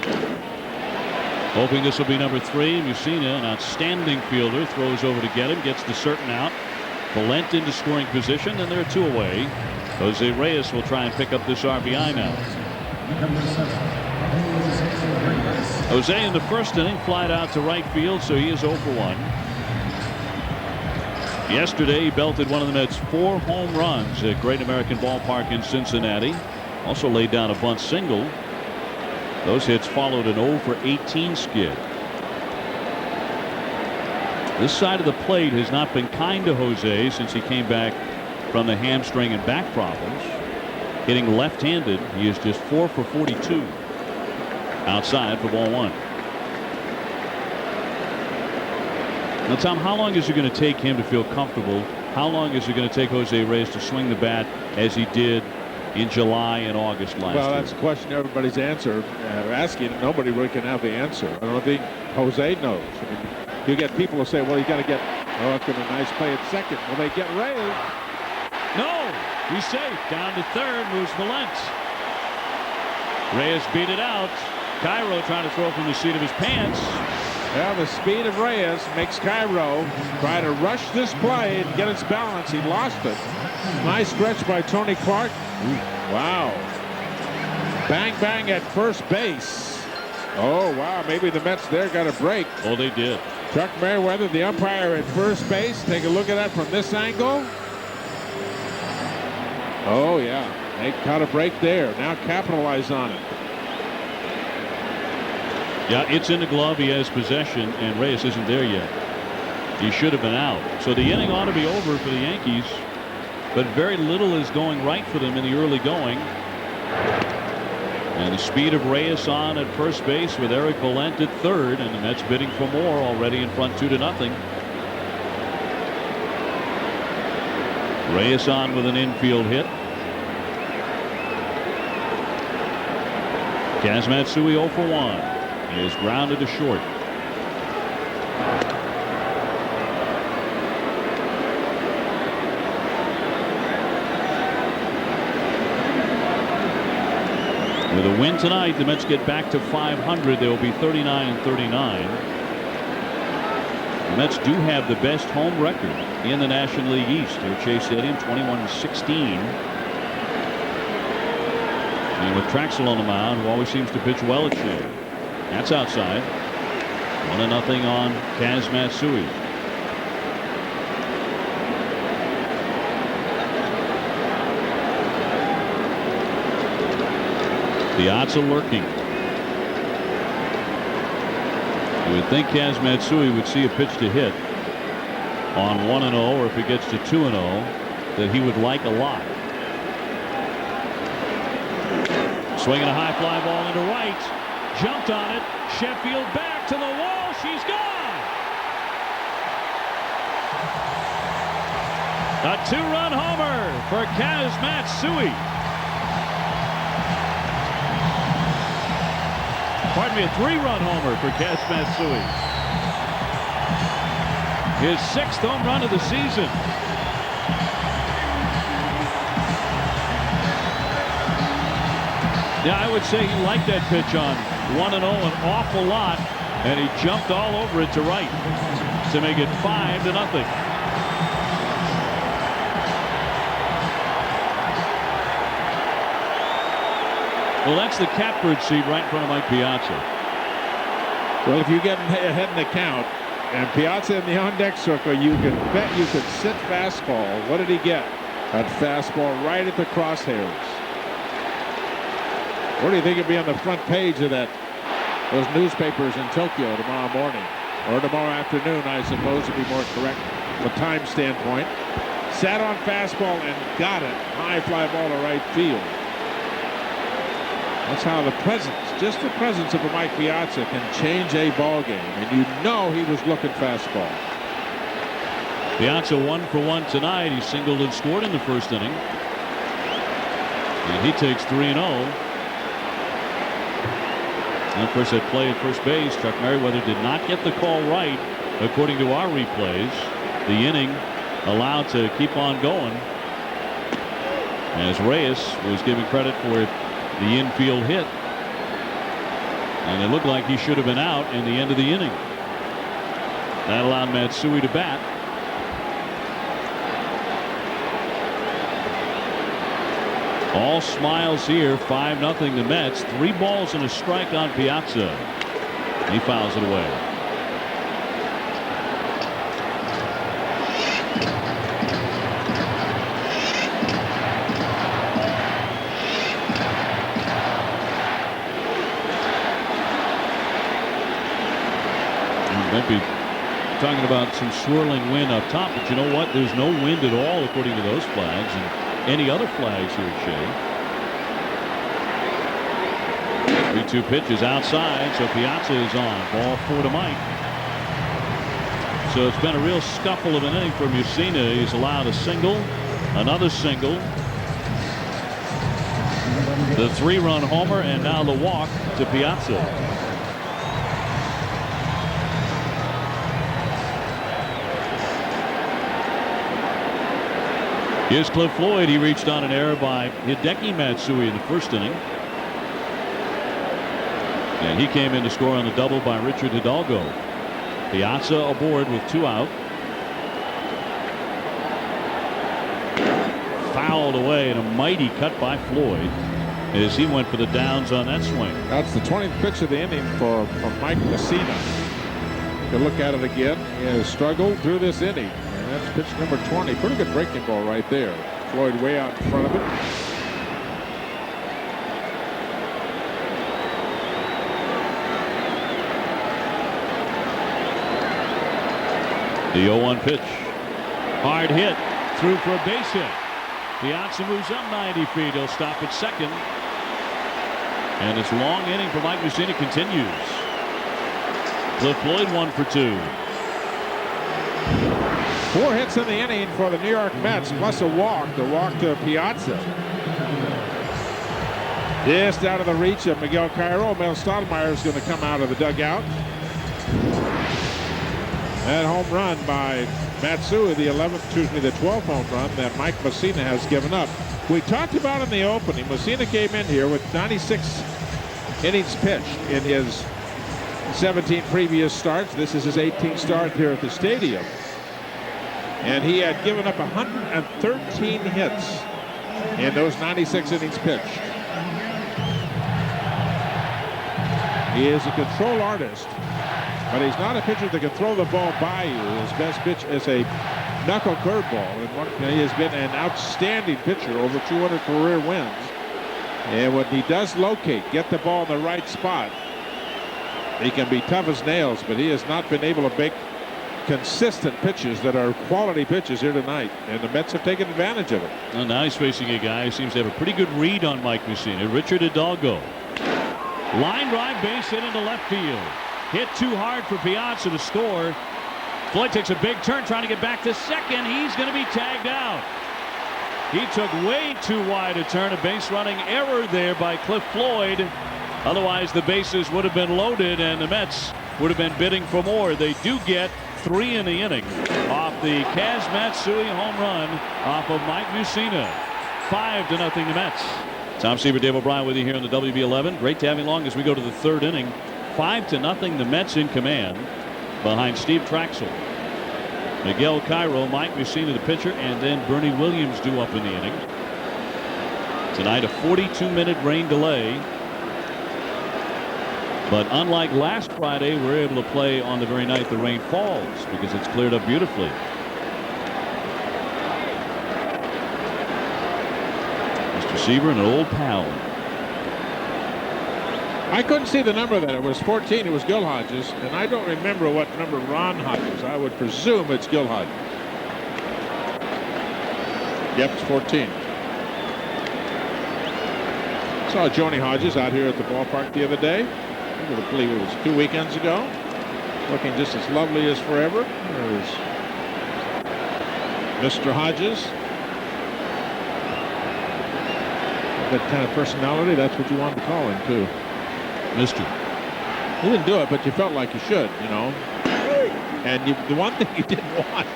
Hoping this will be number 3. Mussina, an outstanding fielder, throws over to get him, gets the certain out. Valent into scoring position, and they're 2 away. Jose Reyes will try and pick up this RBI now. Jose in the first inning flied out to right field, so he is 0 for 1. Yesterday, he belted one of the Mets' 4 home runs at Great American Ballpark in Cincinnati. Also laid down a bunt single. Those hits followed an 0 for 18 skid. This side of the plate has not been kind to Jose since he came back from the hamstring and back problems. Hitting left-handed, he is just 4 for 42 outside for ball 1. Now, Tom, how long is it going to take him to feel comfortable? How long is it going to take Jose Reyes to swing the bat as he did in July and August last year? Well, that's a question everybody's asking. Nobody really can have the answer. I don't think Jose knows. I mean, you get people who say, well, you got to get, oh, it's going to be a nice play at second. Well, they get Reyes. No, he's safe. Down to third, moves Valent. Reyes beat it out. Cairo trying to throw from the seat of his pants. Well, the speed of Reyes makes Cairo try to rush this play and get its balance. He lost it. Nice stretch by Tony Clark. Wow. Bang, bang at first base. Oh, wow. Maybe the Mets there got a break. Oh, they did. Chuck Merriweather, the umpire at first base. Take a look at that from this angle. Oh, yeah. They caught a break there. Now capitalize on it. Yeah, it's in the glove. He has possession, and Reyes isn't there yet. He should have been out. So the inning ought to be over for the Yankees, but very little is going right for them in the early going. And the speed of Reyes on at first base with Eric Valent at third, and the Mets bidding for more, already in front 2-0. Reyes on with an infield hit. Kaz Matsui 0 for 1. He is grounded to short. With a win tonight, the Mets get back to 500. They will be 39-39. The Mets do have the best home record in the National League East here at Chase Stadium, 21-16. And with Traxel on the mound, who always seems to pitch well at Shea. That's outside. 1-0 on Kaz Matsui. The odds are lurking. You would think Kaz Matsui would see a pitch to hit on 1-0, or if it gets to 2-0, that he would like a lot. Swinging a high fly ball into right. Jumped on it. Sheffield back to the wall. She's gone. A 2-run homer for Kaz Matsui. Pardon me, a 3-run homer for Kaz Matsui. His 6th home run of the season. Yeah, I would say he liked that pitch on 1-0 an awful lot, and he jumped all over it to right to make it 5-0. Well, that's the catbird seat right in front of Mike Piazza. Well, if you get ahead in the count and Piazza in the on-deck circle, you can bet you could sit fastball. What did he get? A fastball right at the crosshairs. What do you think will be on the front page of those newspapers in Tokyo tomorrow morning? Or tomorrow afternoon, I suppose, to be more correct from a time standpoint. Sat on fastball and got it. High fly ball to right field. That's how the presence, just the presence of a Mike Piazza can change a ball game. And you know he was looking fastball. Piazza 1 for 1 tonight. He singled and scored in the first inning. And he takes 3-0. And of course, that play at first base, Chuck Merriweather did not get the call right, according to our replays. The inning allowed to keep on going, as Reyes was giving credit for the infield hit. And it looked like he should have been out in the end of the inning. That allowed Matsui to bat. All smiles here. 5-0 the Mets. 3 balls and a strike on Piazza. He fouls it away. Might be talking about some swirling wind up top, but you know what? There's no wind at all according to those flags and any other flags here at Shea. 3-2 pitches outside, so Piazza is on. Ball 4 to Mike. So it's been a real scuffle of an inning for Mussina. He's allowed a single, another single, the 3-run homer, and now the walk to Piazza. Here's Cliff Floyd. He reached on an error by Hideki Matsui in the first inning. And he came in to score on the double by Richard Hidalgo. Piazza aboard with 2 out. Fouled away, and a mighty cut by Floyd as he went for the downs on that swing. That's the 20th pitch of the inning for Mike Mussina. You look at it again. He has struggled through this inning. That's pitch number 20. Pretty good breaking ball right there. Floyd way out in front of it. The 0-1 pitch. Hard hit. Through for a base hit. Piazza moves up 90 feet. He'll stop at second. And this long inning for Mike Mussina continues. Cliff Floyd 1 for 2. 4 hits in the inning for the New York Mets, plus a walk. The walk to Piazza. Just out of the reach of Miguel Cairo. Mel Stoudemire is going to come out of the dugout. That home run by Matsui, the 12th home run that Mike Mussina has given up. We talked about in the opening, Mussina came in here with 96 innings pitched in his 17 previous starts. This is his 18th start here at the stadium. And he had given up 113 hits in those 96 innings pitched. He is a control artist, but he's not a pitcher that can throw the ball by you. His best pitch is a knuckle curveball. And he has been an outstanding pitcher, over 200 career wins. And when he does locate, get the ball in the right spot, he can be tough as nails, but he has not been able to make consistent pitches that are quality pitches here tonight, and the Mets have taken advantage of it. Well, now he's facing a guy who seems to have a pretty good read on Mike Mussina, Richard Hidalgo. Line drive, base hit into left field. Hit too hard for Piazza to score. Floyd takes a big turn trying to get back to second. He's going to be tagged out. He took way too wide a turn. A base running error there by Cliff Floyd. Otherwise, the bases would have been loaded, and the Mets would have been bidding for more. They do get 3 in the inning off the Kaz Matsui home run off of Mike Mussina. 5-0 the Mets. Tom Seaver, Dave O'Brien with you here on the WB11. Great to have you along as we go to the 3rd inning. 5-0 the Mets in command behind Steve Traxel. Miguel Cairo, Mike Mussina the pitcher, and then Bernie Williams due up in the inning. Tonight a 42-minute rain delay. But unlike last Friday, we're able to play on the very night the rain falls because it's cleared up beautifully. Mr. Seaver and an old pal. I couldn't see the number then. It was 14. It was Gil Hodges, and I don't remember what number Ron Hodges. I would presume it's Gil Hodges. Yep, it's 14. Saw Joni Hodges out here at the ballpark the other day. I believe it was 2 weekends ago. Looking just as lovely as forever. There's Mr. Hodges. That kind of personality, that's what you wanted to call him, too. Mr. You didn't do it, but you felt like you should, you know. And the one thing you didn't want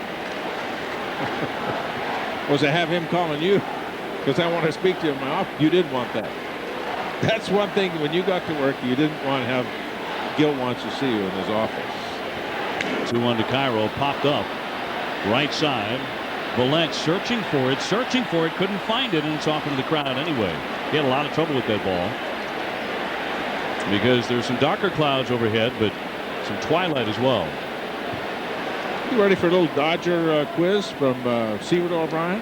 was to have him calling you, because I want to speak to you in my office. You didn't want that. That's one thing when you got to work, you didn't want to have Gil wants to see you in his office. 2-1 to Cairo, popped up right side. Vallette searching for it, couldn't find it, and it's off into the crowd anyway. He had a lot of trouble with that ball because there's some darker clouds overhead, but some twilight as well. You ready for a little Dodger quiz from Seward O'Brien?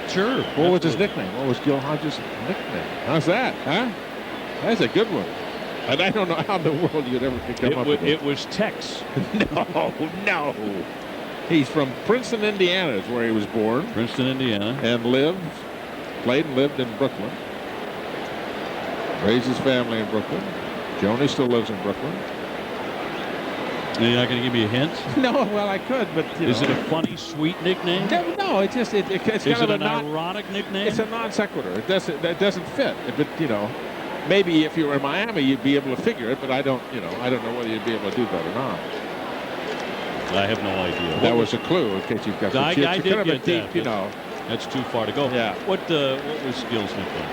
Sure. What was his nickname? What was Gil Hodges' nickname? How's that, huh? That's a good one. And I don't know how in the world you'd ever come up with it. It was Tex. No. He's from Princeton, Indiana is where he was born. Princeton, Indiana. And played and lived in Brooklyn. Raised his family in Brooklyn. Joni still lives in Brooklyn. You're not going to give me a hint? No, well, I could, but Is it a funny, sweet nickname? No, it's just it's kind Is of it an ironic nickname? It's a non sequitur. That doesn't fit. If it, maybe if you were in Miami, you'd be able to figure it, but I don't know whether you'd be able to do that or not. I have no idea. That was a clue in case you've got I did kind of get a deep, that, That's too far to go. Yeah. What was Gil's nickname?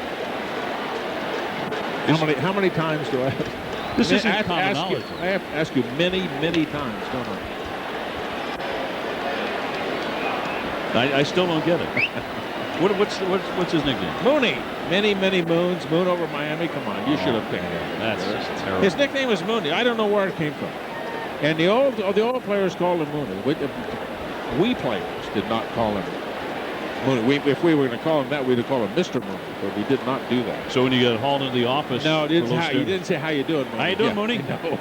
How many times do I have? This isn't common knowledge. I have to ask you many times, don't I still don't get it. What's his nickname? Mooney. Many moons. Moon over Miami. Come on, you should have picked him. That's terrible. His nickname was Mooney. I don't know where it came from. And the old players called him Mooney. We players did not call him Mooney. If we were going to call him that, we'd have called him Mr. Mooney, but we did not do that. So when you got hauled into the office, no, you didn't say how you doing, Mooney. How you doing, Mooney? No.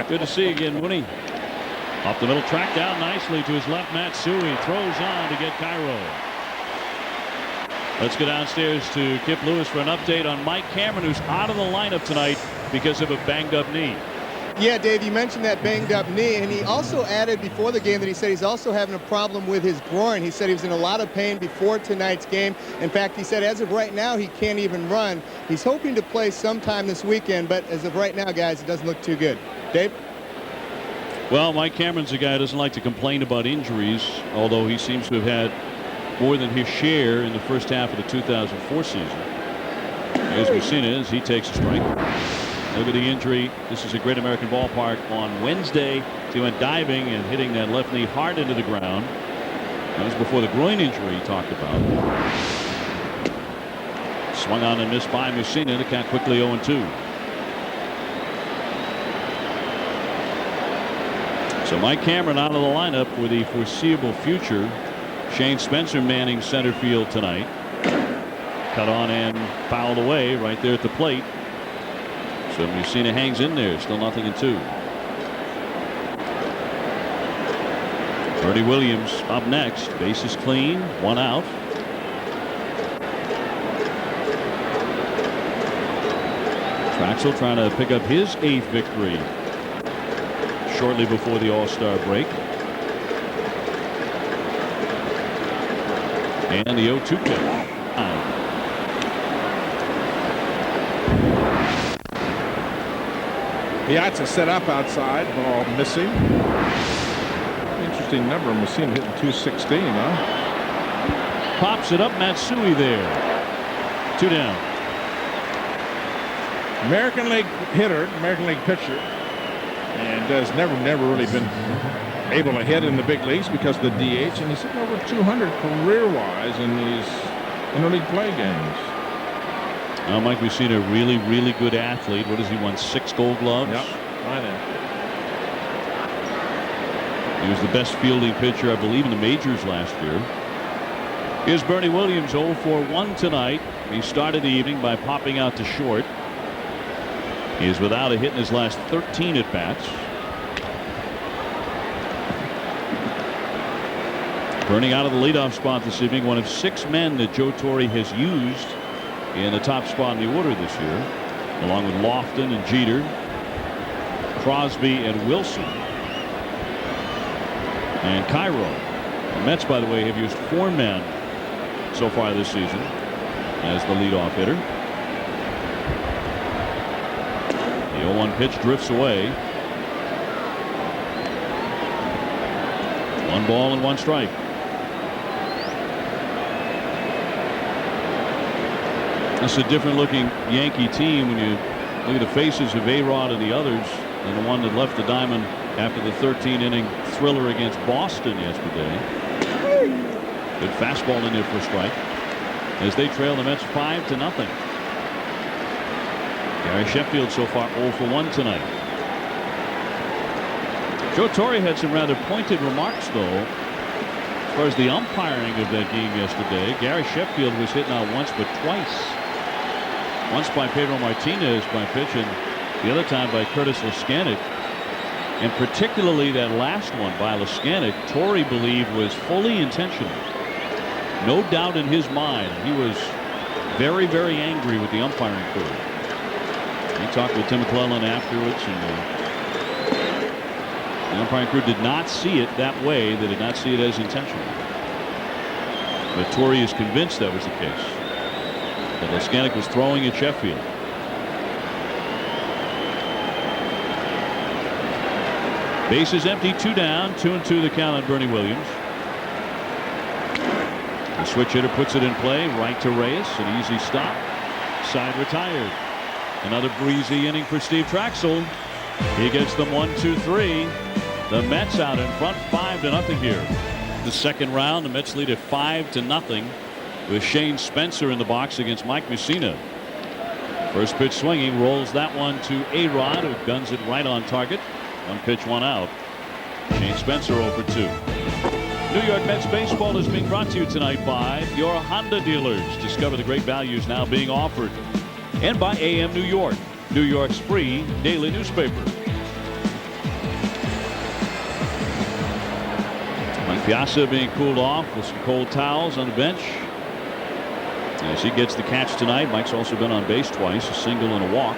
Good to see you again, Mooney. Off the middle, track down nicely to his left. Matsui throws on to get Cairo. Let's go downstairs to Kip Lewis for an update on Mike Cameron, who's out of the lineup tonight because of a banged-up knee. Yeah, Dave, you mentioned that banged-up knee, and he also added before the game that he said he's also having a problem with his groin. He said he was in a lot of pain before tonight's game. In fact, he said as of right now, he can't even run. He's hoping to play sometime this weekend, but as of right now, guys, it doesn't look too good. Dave? Well, Mike Cameron's a guy who doesn't like to complain about injuries, although he seems to have had more than his share in the first half of the 2004 season. As we've seen as he takes a strike. Look at the injury. This is a Great American Ballpark on Wednesday. He went diving and hitting that left knee hard into the ground. That was before the groin injury he talked about. Swung on and missed by Mussina. The count quickly 0-2. So Mike Cameron out of the lineup for the foreseeable future. Shane Spencer manning center field tonight. Cut on and fouled away right there at the plate. So Mussina hangs in there. Still 0-2. Bernie Williams up next. Bases clean. 1 out. Traxel trying to pick up his 8th victory shortly before the All-Star break. And the 0-2 pitch. Piazza set up outside, ball missing. Interesting number. Mussina hitting 216, huh? Pops it up. Matsui there. 2 down. American League hitter, American League pitcher, and has never really been able to hit in the big leagues because of the DH, and he's hitting over 200 career-wise in these interleague play games. Well, Mike, we've seen a really good athlete. What has he won? 6 Gold Gloves? Yep, right there. He was the best fielding pitcher, I believe, in the majors last year. Here's Bernie Williams, 0 for 1 tonight. He started the evening by popping out to short. He is without a hit in his last 13 at bats. Bernie out of the leadoff spot this evening, one of 6 men that Joe Torre has used in the top spot in the order this year, along with Lofton and Jeter, Crosby and Wilson, and Cairo. The Mets, by the way, have used 4 men so far this season as the leadoff hitter. The 0-1 pitch drifts away. 1 ball and 1 strike. It's a different looking Yankee team when you look at the faces of A-Rod and the others than the one that left the diamond after the 13-inning thriller against Boston yesterday. Good fastball in there for a strike as they trail the Mets 5-0. Gary Sheffield so far 0 for 1 tonight. Joe Torre had some rather pointed remarks, though, as far as the umpiring of that game yesterday. Gary Sheffield was hit not once but twice. Once by Pedro Martinez by pitch, and the other time by Curtis Leskanic. And particularly that last one by Leskanic, Torre believed was fully intentional. No doubt in his mind. He was very, very angry with the umpiring crew. He talked with Tim McClellan afterwards, and the umpiring crew did not see it that way. They did not see it as intentional. But Torre is convinced that was the case. That Leskanic was throwing at Sheffield. Bases empty, 2 down, 2-2 the count on Bernie Williams. The switch hitter puts it in play, right to Reyes, an easy stop. Side retired. Another breezy inning for Steve Traxel. He gets them 1-2-3. The Mets out in front 5-0 here. The second round, the Mets lead at 5-0 with Shane Spencer in the box against Mike Mussina. First pitch swinging, rolls that one to A-Rod, who guns it right on target. 1 pitch, 1 out. Shane Spencer 0 for 2. New York Mets baseball is being brought to you tonight by your Honda dealers. Discover the great values now being offered. And by AM New York, New York's free daily newspaper. Mike Piazza being cooled off with some cold towels on the bench. As he gets the catch tonight, Mike's also been on base twice, a single and a walk.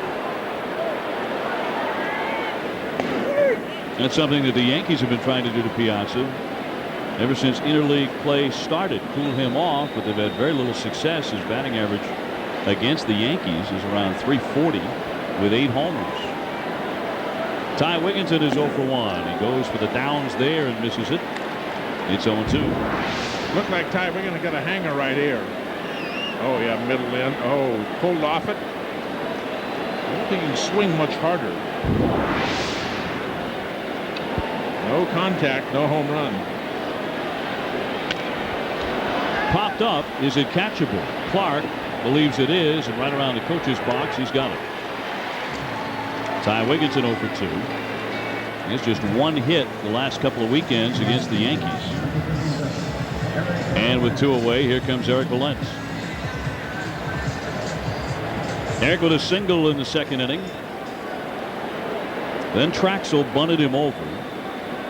That's something that the Yankees have been trying to do to Piazza ever since interleague play started. Cool him off, but they've had very little success. His batting average against the Yankees is around .340 with 8 homers. Ty Wigginton is 0 for 1. He goes for the downs there and misses it. It's 0-2. Looked like Ty Wigginton got a hanger right here. Oh, yeah, middle in. Oh, pulled off it. I don't think he can swing much harder. No contact, no home run. Popped up. Is it catchable? Clark believes it is, and right around the coach's box, he's got it. Ty Wigginton 0 for 2. He has just 1 hit the last couple of weekends against the Yankees. And with 2 away, here comes Eric Valence. Eric with a single in the second inning. Then Traxel bunted him over.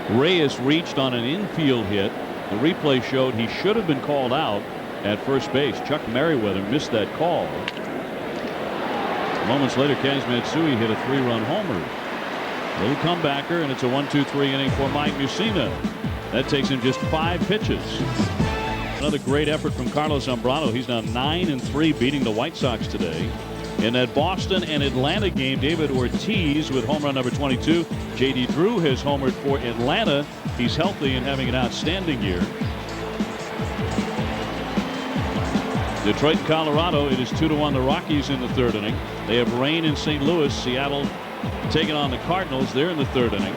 Reyes reached on an infield hit. The replay showed he should have been called out at first base. Chuck Merriweather missed that call. Moments later, Kaz Matsui hit a 3-run homer. Little comebacker, and it's a 1-2-3 inning for Mike Mussina. That takes him just 5 pitches. Another great effort from Carlos Zambrano. He's now 9-3, beating the White Sox today. In that Boston and Atlanta game, David Ortiz with home run number 22. J.D. Drew has homered for Atlanta. He's healthy and having an outstanding year. Detroit and Colorado, it is 2-1 the Rockies in the 3rd inning. They have rain in St. Louis. Seattle taking on the Cardinals. They're in the 3rd inning.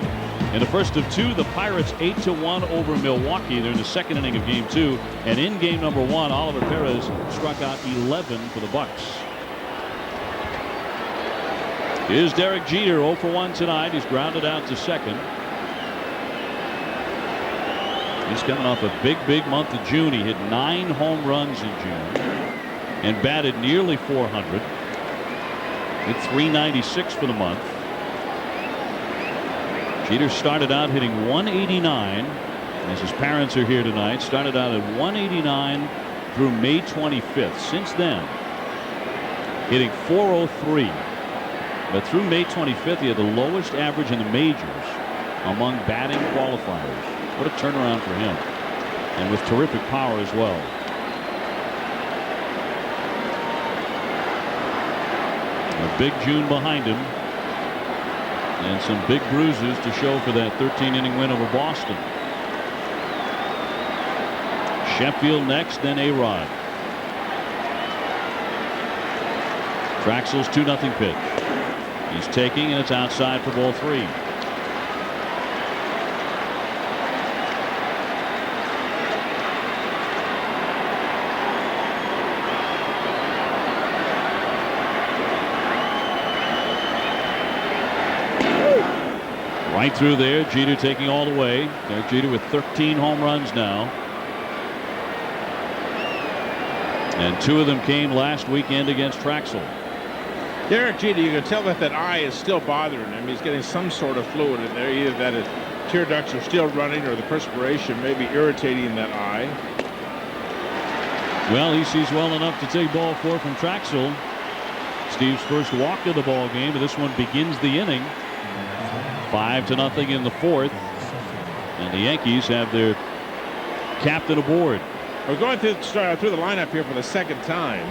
In the first of 2, the Pirates 8-1 over Milwaukee. They're in the 2nd inning of game 2. And in game number 1, Oliver Perez struck out 11 for the Bucks. Here's Derek Jeter 0 for 1 tonight. He's grounded out to second. He's coming off a big month of June. He hit 9 home runs in June and batted nearly 400. Hit .396 for the month. Jeter started out hitting 189, as his parents are here tonight. Started out at 189 through May 25th. Since then, hitting .403. But through May 25th, he had the lowest average in the majors among batting qualifiers. What a turnaround for him. And with terrific power as well. A big June behind him. And some big bruises to show for that 13-inning win over Boston. Sheffield next, then A-Rod. Traxel's 2-0 pitch. He's taking, and it's outside for ball 3. Right through there. Jeter taking all the way. Derek Jeter with 13 home runs now. And 2 of them came last weekend against Traxel. Derek Jeter, you can tell that that eye is still bothering him. He's getting some sort of fluid in there. Either that his tear ducts are still running or the perspiration may be irritating that eye. Well, he sees well enough to take ball 4 from Traxel. Steve's first walk of the ball game, and this one begins the inning. 5-0 in the 4th. And the Yankees have their captain aboard. We're going through the lineup here for the second time.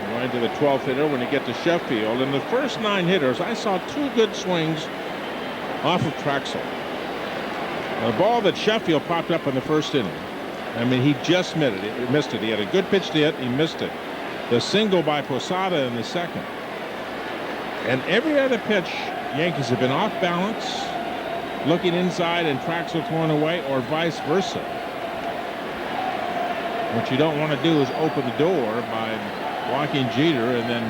We're going to the 12th hitter when you get to Sheffield. In the first 9 hitters, I saw 2 good swings off of Traxel. The ball that Sheffield popped up in the first inning, I mean, he just missed it. He had a good pitch to hit. He missed it. The single by Posada in the second. And every other pitch, Yankees have been off balance, looking inside and Traxel thrown away, or vice versa. What you don't want to do is open the door by walking Jeter and then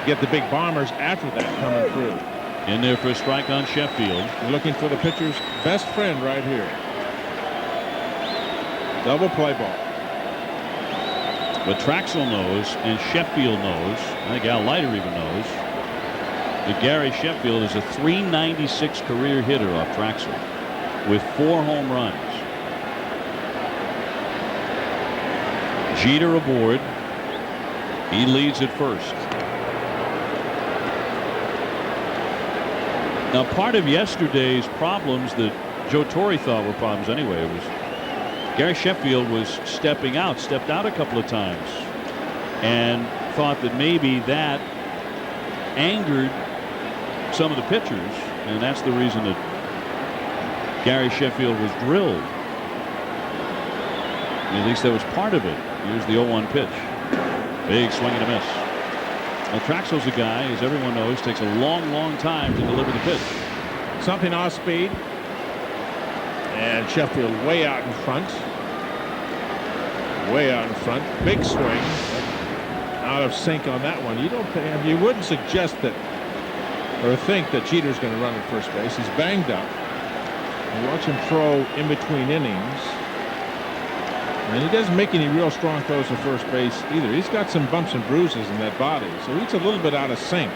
get the big bombers after that coming through. In there for a strike on Sheffield. You're looking for the pitcher's best friend right here. Double play ball. But Traxel knows, and Sheffield knows, I think Al Leiter even knows, that Gary Sheffield is a .396 career hitter off Traxel with 4 home runs. Jeter aboard. He leads at first. Now, part of yesterday's problems that Joe Torre thought were problems anyway was Gary Sheffield was stepped out a couple of times, and thought that maybe that angered some of the pitchers, and that's the reason that Gary Sheffield was drilled. At least that was part of it. Here's the 0-1 pitch. Big swing and a miss. Now, Traxel's a guy, as everyone knows, takes a long time to deliver the pitch. Something off speed. And Sheffield way out in front. Way out in front. Big swing. Out of sync on that one. You wouldn't suggest that or think that Jeter's going to run at first base. He's banged up. You watch him throw in between innings. And he doesn't make any real strong throws to first base either. He's got some bumps and bruises in that body, so he's a little bit out of sync.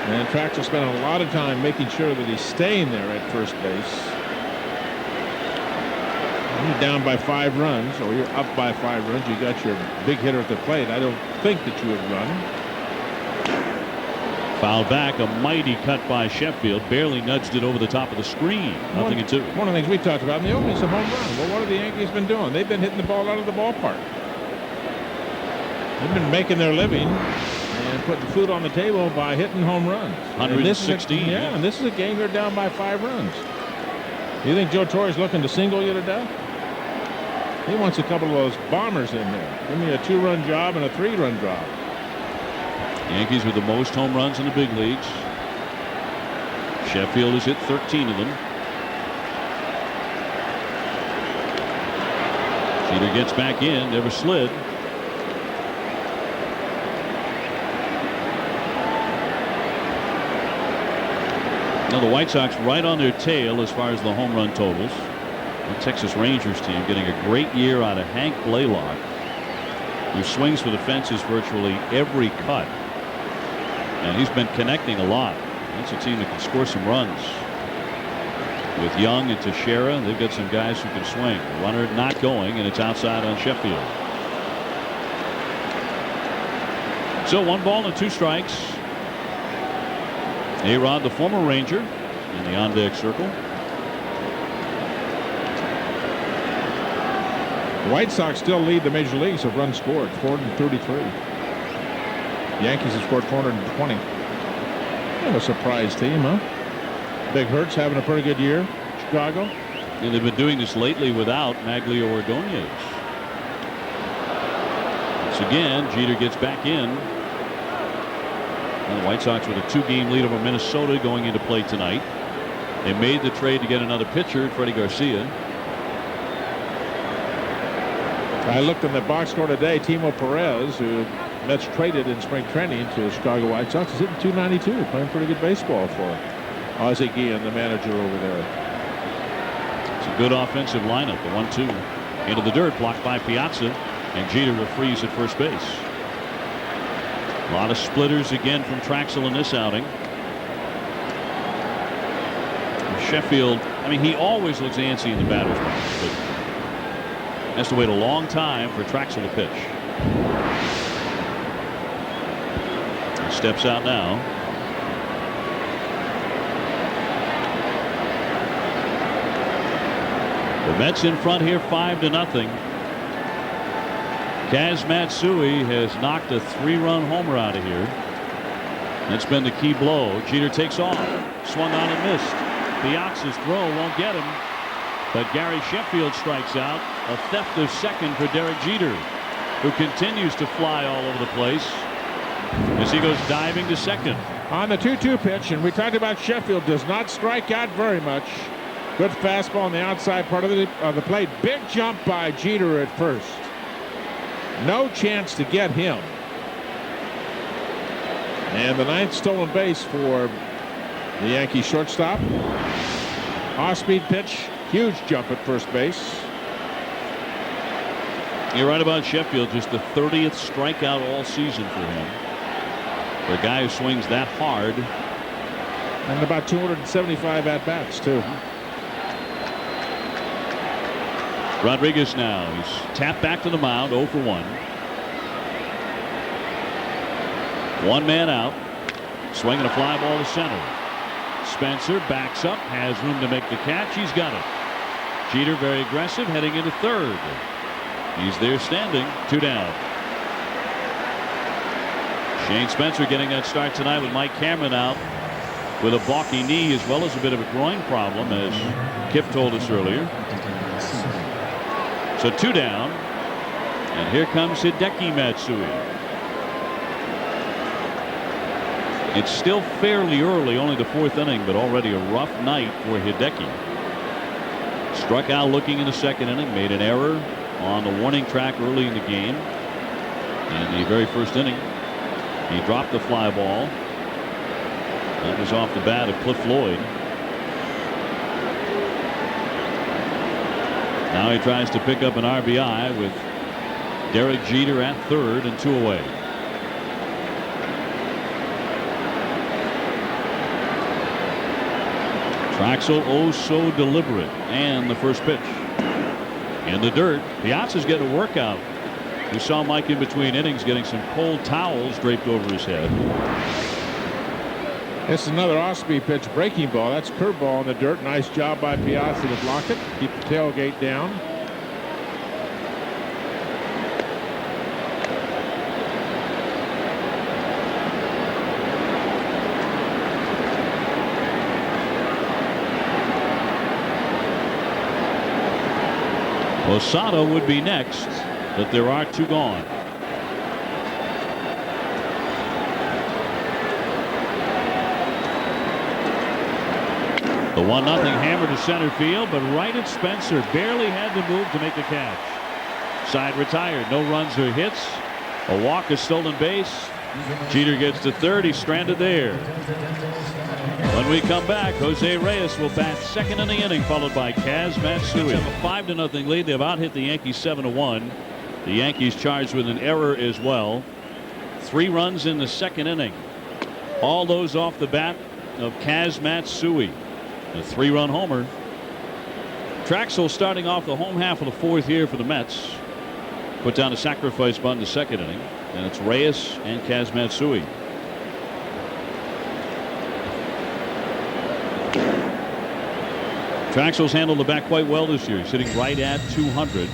And Traxel spent a lot of time making sure that he's staying there at first base. When you're down by 5 runs, or you're up by 5 runs, you got your big hitter at the plate. I don't think that you would run. Foul back, a mighty cut by Sheffield, barely nudged it over the top of the screen. 0-2. One of the things we talked about in the opening is a home run. Well, what have the Yankees been doing? They've been hitting the ball out of the ballpark. They've been making their living and putting food on the table by hitting home runs. 116. And this is a game they're down by 5 runs. You think Joe Torre's looking to single you to death? He wants a couple of those bombers in there. Give me a 2-run job and a 3-run job. Yankees with the most home runs in the big leagues. Sheffield has hit 13 of them. Jeter gets back in, never slid. Now the White Sox right on their tail as far as the home run totals. The Texas Rangers team getting a great year out of Hank Blaylock, who swings for the fences virtually every cut. And he's been connecting a lot. That's a team that can score some runs. With Young and Teixeira, they've got some guys who can swing. Runner not going, and it's outside on Sheffield. So 1 ball and 2 strikes. A-Rod, the former Ranger, in the on-deck circle. The White Sox still lead the major leagues of runs scored, 433. The Yankees have scored 420. Kind of a surprise team, huh? Big Hurts having a pretty good year. Chicago. And they've been doing this lately without Magglio Ordonez. Once again, Jeter gets back in. And the White Sox with a 2-game lead over Minnesota going into play tonight. They made the trade to get another pitcher, Freddie Garcia. I looked in the box score today. Timo Perez, who Mets traded in spring training to the Chicago White Sox, is hitting .292, playing pretty good baseball for Ozzie Guillen, the manager over there. It's a good offensive lineup. The 1-2 into the dirt, blocked by Piazza, and Jeter will freeze at first base. A lot of splitters again from Traxel in this outing. Sheffield, I mean, he always looks antsy in the batter's box, but has to wait a long time for Traxel to pitch. He steps out now. The Mets in front here 5-0. Kaz Matsui has knocked a 3-run homer out of here. That's been the key blow. Jeter takes off. Swung on and missed. Piazza's throw won't get him. But Gary Sheffield strikes out. A theft of second for Derek Jeter, who continues to fly all over the place as he goes diving to second. On the 2-2 pitch, and we talked about Sheffield does not strike out very much. Good fastball on the outside part of the plate. Big jump by Jeter at first. No chance to get him. And the 9th stolen base for the Yankee shortstop. Off-speed pitch. Huge jump at first base. You're right about Sheffield. Just the 30th strikeout all season for him. For a guy who swings that hard. And about 275 at-bats, too. Rodriguez now. He's tapped back to the mound, 0 for 1. 1 man out. Swinging a fly ball to center. Spencer backs up, has room to make the catch. He's got it. Jeter very aggressive, heading into third. He's there standing, 2 down. Shane Spencer getting that start tonight with Mike Cameron out with a balky knee as well as a bit of a groin problem, as Kip told us earlier. So 2 down, and here comes Hideki Matsui. It's still fairly early, only the 4th inning, but already a rough night for Hideki. Struck out looking in the 2nd inning, made an error on the warning track early in the game. In the very first inning, he dropped the fly ball. That was off the bat of Cliff Floyd. Now he tries to pick up an RBI with Derek Jeter at third and 2 away. Traxel, oh so deliberate, and the first pitch. In the dirt, Piazza's getting a workout. We saw Mike in between innings getting some cold towels draped over his head. It's another off-speed pitch, breaking ball. That's curveball in the dirt. Nice job by Piazza to block it. Keep the tailgate down. Posada would be next, but there are 2 gone. The 1-0 hammer to center field, but right at Spencer. Barely had to move to make the catch. Side retired. No runs or hits. A walk, a stolen base. Jeter gets to third. He's stranded there. When we come back, Jose Reyes will bat second in the inning, followed by Kaz Matsui. A 5-0 lead. They've out hit the Yankees 7-1. The Yankees charged with an error as well. 3 runs in the 2nd inning. All those off the bat of Kaz Matsui. A 3-run homer. Traxel starting off the home half of the 4th here for the Mets. Put down a sacrifice bunt in the 2nd inning. And it's Reyes and Kaz Matsui. Traxel's handled the bat quite well this year. He's hitting right at 200.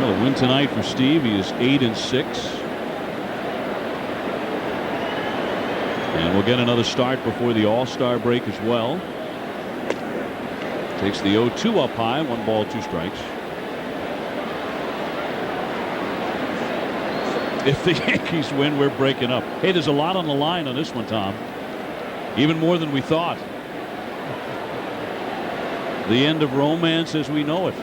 Well, a win tonight for Steve. He is 8-6. And we'll get another start before the All-Star break as well. Takes the 0-2 up high. 1 ball, 2 strikes. If the Yankees win, we're breaking up. Hey, there's a lot on the line on this one, Tom. Even more than we thought. The end of romance as we know it.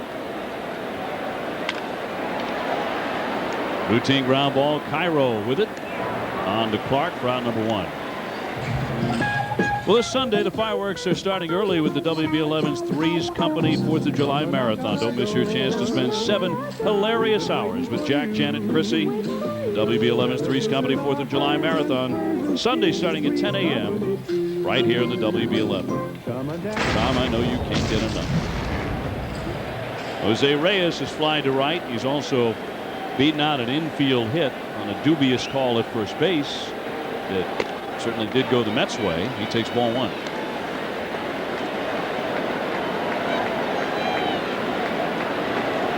Routine ground ball. Cairo with it. On to Clark for out number 1. Well, this Sunday, the fireworks are starting early with the WB11's Threes Company 4th of July Marathon. Don't miss your chance to spend 7 hilarious hours with Jack, Janet, Chrissy. The WB11's Threes Company 4th of July Marathon. Sunday starting at 10 a.m. right here in the WB11. Tom, I know you can't get enough. Jose Reyes is flying to right. He's also beaten out an infield hit on a dubious call at first base that certainly did go the Mets' way. He takes ball 1.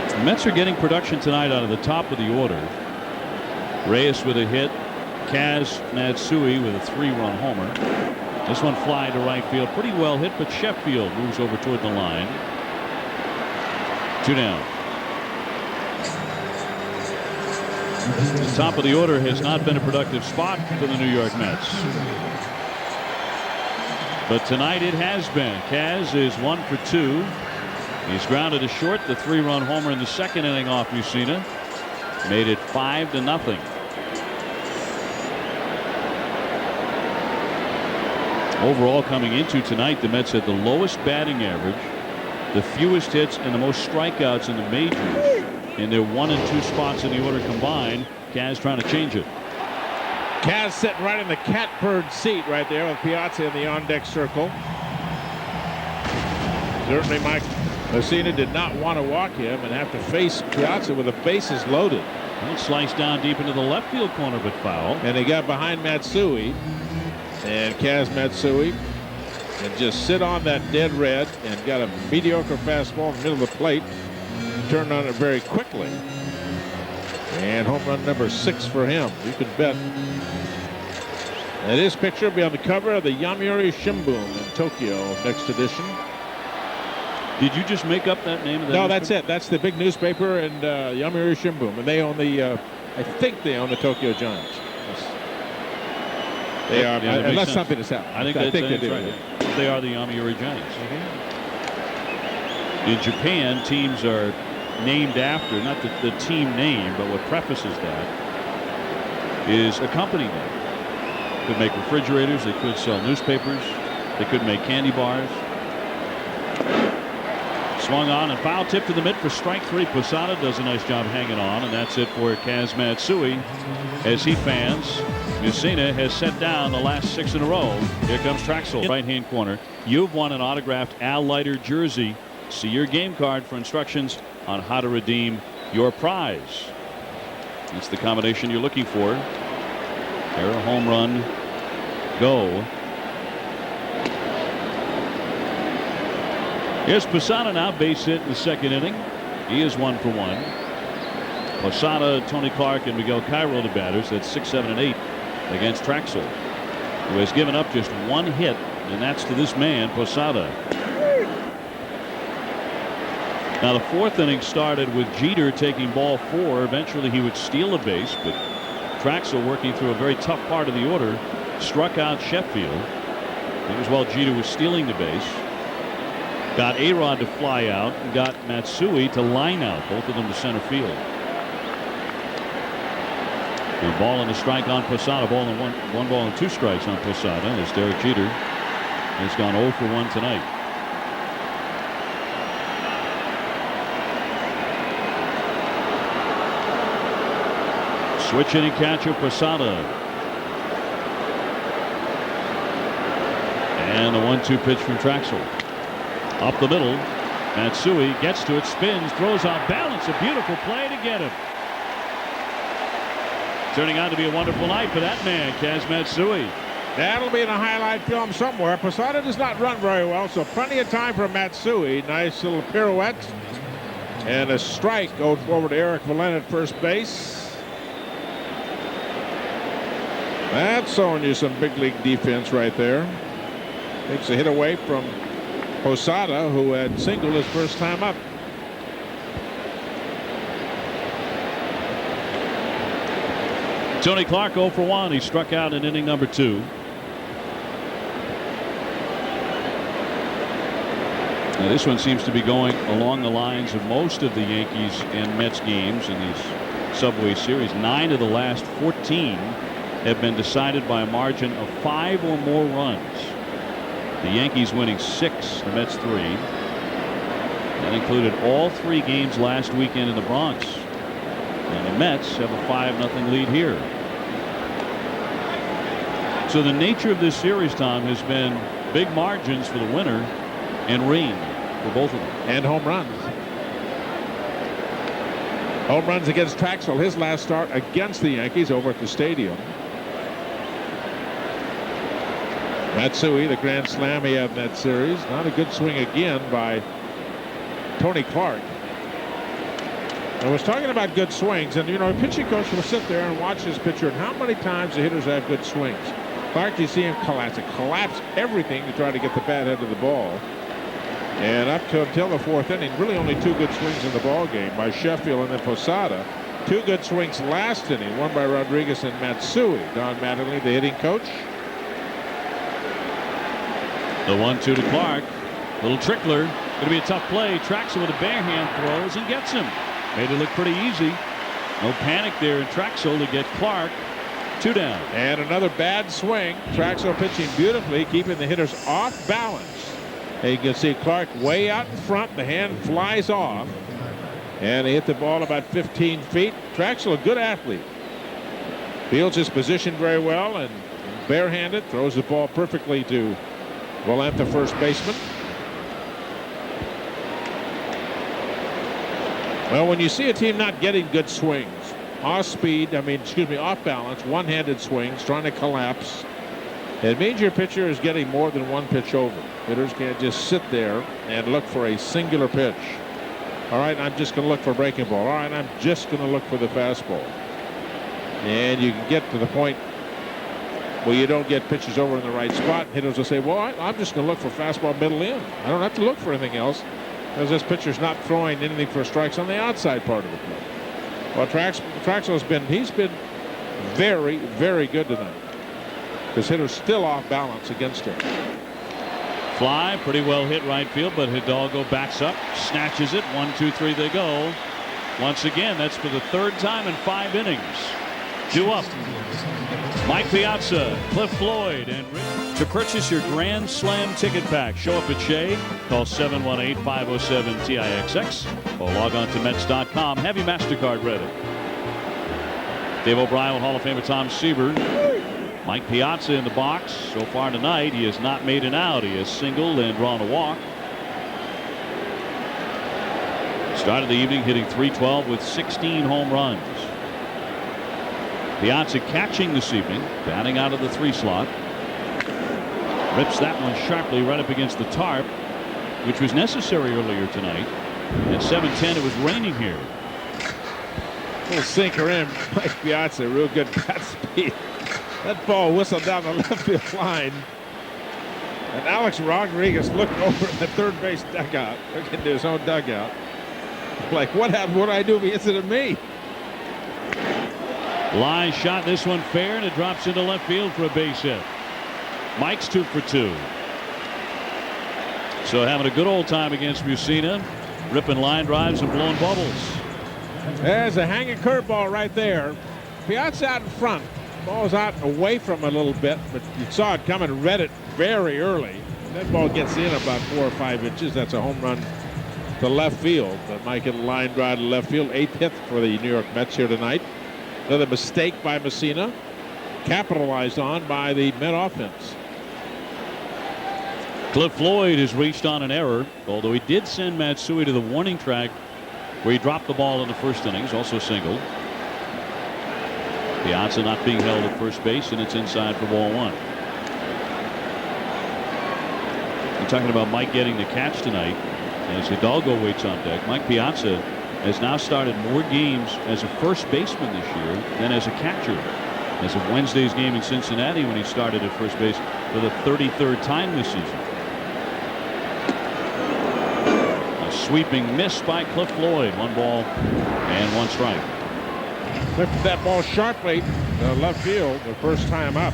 The Mets are getting production tonight out of the top of the order. Reyes with a hit. Kaz Matsui with a 3-run homer. This one fly to right field. Pretty well hit, but Sheffield moves over toward the line. 2 down. The top of the order has not been a productive spot for the New York Mets. But tonight it has been. Kaz is 1 for 2. He's grounded to short. The 3-run homer in the second inning off Mussina made it 5-0. Overall, coming into tonight, the Mets had the lowest batting average, the fewest hits, and the most strikeouts in the majors. In their 1 and 2 spots in the order combined. Kaz trying to change it. Kaz sitting right in the catbird seat right there with Piazza in the on-deck circle. Certainly Mike Mussina did not want to walk him and have to face Piazza with the bases loaded. Well, sliced down deep into the left field corner, but foul. And they got behind Matsui. And Kaz Matsui and just sit on that dead red and got a mediocre fastball in the middle of the plate. Turned on it very quickly. And home run number 6 for him. You can bet. And this picture will be on the cover of the Yomiuri Shimbun in Tokyo next edition. Did you just make up that name of that? No, that's it. That's the big newspaper and Yomiuri Shimbun. And they own the, I think they own the Tokyo Giants. Yes. They are, yeah, unless sense. something has happened. I think they do. Right. They are the Yomiuri Giants. In Japan, teams are named after, not the team name, but what prefaces that is a company name. Could make refrigerators, they could sell newspapers, they could make candy bars. Swung on and foul tip to the mid for strike 3. Posada does a nice job hanging on, and that's it for Kaz Matsui as he fans. Mussina has set down the last 6 in a row. Here comes Traxel, right hand corner. You've won an autographed Al Leiter jersey. See your game card for instructions on how to redeem your prize. That's the combination you're looking for. There, a home run. Go. Here's Posada now, base hit in the second inning. He is 1 for 1. Posada, Tony Clark, and Miguel Cairo the batters. That's 6, 7, and 8 against Traxel, who has given up just 1 hit, and that's to this man, Posada. Now the 4th inning started with Jeter taking ball 4. Eventually he would steal a base, but Traxel, working through a very tough part of the order, struck out Sheffield. It was while Jeter was stealing the base. Got A-Rod to fly out and got Matsui to line out, both of them to center field. A ball and a strike on Posada. One ball and 2 strikes on Posada as Derek Jeter has gone 0 for 1 tonight. Switch hitting catcher Posada. And the 1-2 pitch from Traxel. Up the middle. Matsui gets to it, spins, throws off balance. A beautiful play to get him. Turning out to be a wonderful night for that man, Kaz Matsui. That'll be in a highlight film somewhere. Posada does not run very well, so plenty of time for Matsui. Nice little pirouette. And a strike goes forward to Eric Valent at first base. That's showing you some big league defense right there. Takes a hit away from Posada, who had singled his first time up. Tony Clark 0 for 1. He struck out in inning number 2. Now this one seems to be going along the lines of most of the Yankees and Mets games in these Subway Series. 9 of the last 14 have been decided by a margin of 5 or more runs. The Yankees winning 6, the Mets 3. That included all 3 games last weekend in the Bronx. And the Mets have a 5-0 lead here. So the nature of this series, Tom, has been big margins for the winner and rain for both of them. And home runs. Home runs against Traxel, his last start against the Yankees over at the stadium. Matsui, the grand slam he had in that series. Not a good swing again by Tony Clark. I was talking about good swings, and you know, a pitching coach will sit there and watch his pitcher, and how many times the hitters have good swings. Clark, you see him collapse everything to try to get the bat head of the ball. And up to until the 4th inning, really only 2 good swings in the ball game by Sheffield and then Posada. 2 good swings last inning, one by Rodriguez and Matsui. Don Mattingly, the hitting coach. The 1-2 to Clark. Little trickler. Going to be a tough play. Traxel with a bare hand throws and gets him. Made it look pretty easy. No panic there in Traxel to get Clark. 2 down. And another bad swing. Traxel pitching beautifully, keeping the hitters off balance. And you can see Clark way out in front. The hand flies off. And he hit the ball about 15 feet. Traxel, a good athlete. Fields his position very well and barehanded. Throws the ball perfectly to Valent, the first baseman. Well, when you see a team not getting good swings, off balance, one-handed swings, trying to collapse, it means your pitcher is getting more than one pitch over. Hitters can't just sit there and look for a singular pitch. All right, I'm just going to look for a breaking ball. All right, I'm just going to look for the fastball. And you can get to the point where you don't get pitches over in the right spot. Hitters will say, well, I'm just going to look for fastball middle in. I don't have to look for anything else because this pitcher's not throwing anything for strikes on the outside part of the plate. Well, Traxel's been very, very good tonight. His hitter's still off balance against him. Fly, pretty well hit right field, but Hidalgo backs up, snatches it. 1, 2, 3, they go. Once again, that's for the 3rd time in 5 innings. 2 up. Mike Piazza, Cliff Floyd, and Rick. To purchase your Grand Slam ticket pack, show up at Shea, call 718-507-TIXX, or log on to Mets.com. Have your MasterCard ready. Dave O'Brien with Hall of Famer Tom Seaver. Mike Piazza in the box. So far tonight, he has not made an out. He has singled and drawn a walk. Started the evening hitting .312 with 16 home runs. Piazza catching this evening, batting out of the 3 slot. Rips that one sharply right up against the tarp, which was necessary earlier tonight. At 7:10, it was raining here. Little sinker in. Mike Piazza, real good bat speed. That ball whistled down the left field line. And Alex Rodriguez looked over at the third base dugout, looked into his own dugout. Like, what happened? What did I do if he hits it at me? Line shot, this one fair, and it drops into left field for a base hit. Mike's 2 for 2. So having a good old time against Mussina, ripping line drives and blowing bubbles. There's a hanging curveball right there. Piazza out in front. Ball's out away from a little bit, but you saw it coming, read it very early. That ball gets in about 4 or 5 inches. That's a home run to left field. But Mike hit a line drive to left field. 8th hit for the New York Mets here tonight. Another mistake by Mussina, capitalized on by the Met offense. Cliff Floyd has reached on an error, although he did send Matsui to the warning track where he dropped the ball in the first innings, also singled. Piazza not being held at first base, and it's inside for ball one. We're talking about Mike getting the catch tonight as Hidalgo waits on deck. Mike Piazza has now started more games as a first baseman this year than as a catcher. As of Wednesday's game in Cincinnati, when he started at first base for the 33rd time this season. A sweeping miss by Cliff Floyd. 1 ball and 1 strike. Lifted that ball sharply to left field the first time up.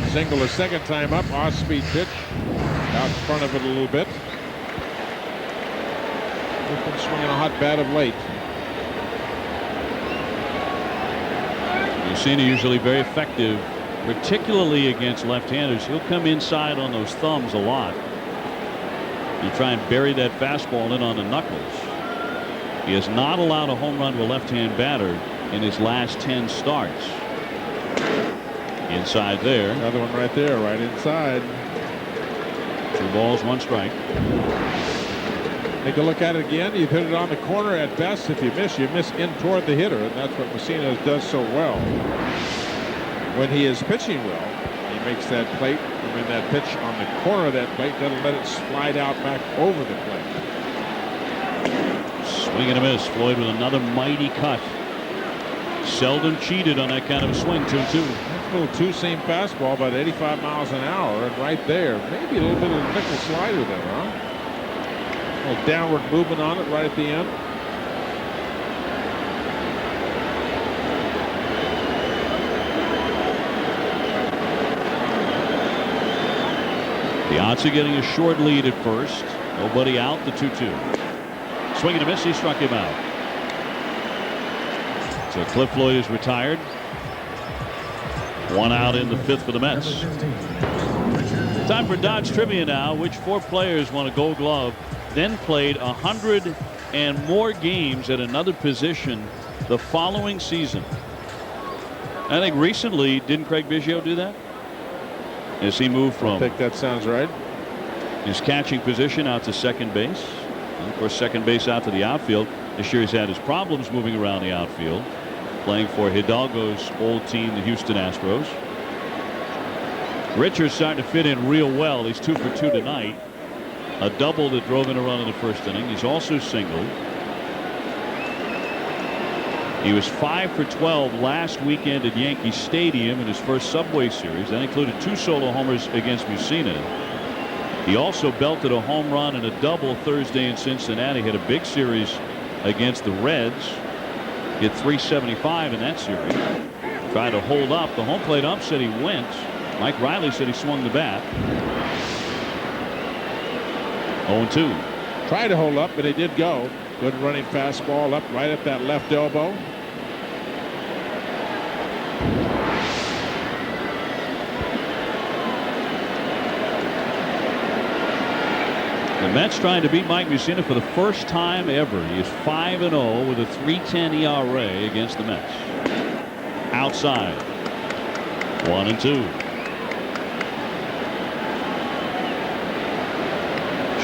Single the second time up. Off-speed pitch out in front of it a little bit. He's been swinging a hot bat of late. Mussina usually very effective, particularly against left-handers. He'll come inside on those thumbs a lot. You try and bury that fastball in on the knuckles. He has not allowed a home run to a left-hand batter in his last 10 starts. Inside there. Another one right there, right inside. 2 balls, 1 strike. Take a look at it again. You've hit it on the corner at best. If you miss, in toward the hitter, and that's what Mussina does so well. When he is pitching well, he makes that plate. I mean, that pitch on the corner of that plate doesn't let it slide out back over the plate. Swing and a miss. Floyd with another mighty cut. Seldom cheated on that kind of a swing. 2-2. That's a little two-seam fastball, about 85 miles an hour, and right there, maybe a little bit of a nickel slider there, huh? A little downward movement on it right at the end. Piazza getting a short lead at first. Nobody out. The 2-2. Swing and a miss. He struck him out. So Cliff Floyd is retired. 1 out in the 5th for the Mets. Time for Dodge trivia now. Which 4 players won a Gold Glove, then played 100 and more games at another position the following season? I think recently, didn't Craig Biggio do that? As he moved from, I think that sounds right, his catching position out to second base. And of course, second base out to the outfield. This year he's had his problems moving around the outfield, playing for Hidalgo's old team, the Houston Astros. Richards starting to fit in real well. He's 2 for 2 tonight. A double that drove in a run in the first inning. He's also singled. He was 5 for 12 last weekend at Yankee Stadium in his first Subway Series. That included 2 solo homers against Mussina. He also belted a home run and a double Thursday in Cincinnati. Had a big series against the Reds. Hit .375 in that series. Tried to hold up. The home plate ump said he went. Mike Riley said he swung the bat. 0-2. tried to hold up, but he did go. Good running fastball up right at that left elbow. The Mets trying to beat Mike Mussina for the first time ever. He is 5-0 with a .310 ERA against the Mets. Outside. 1-2.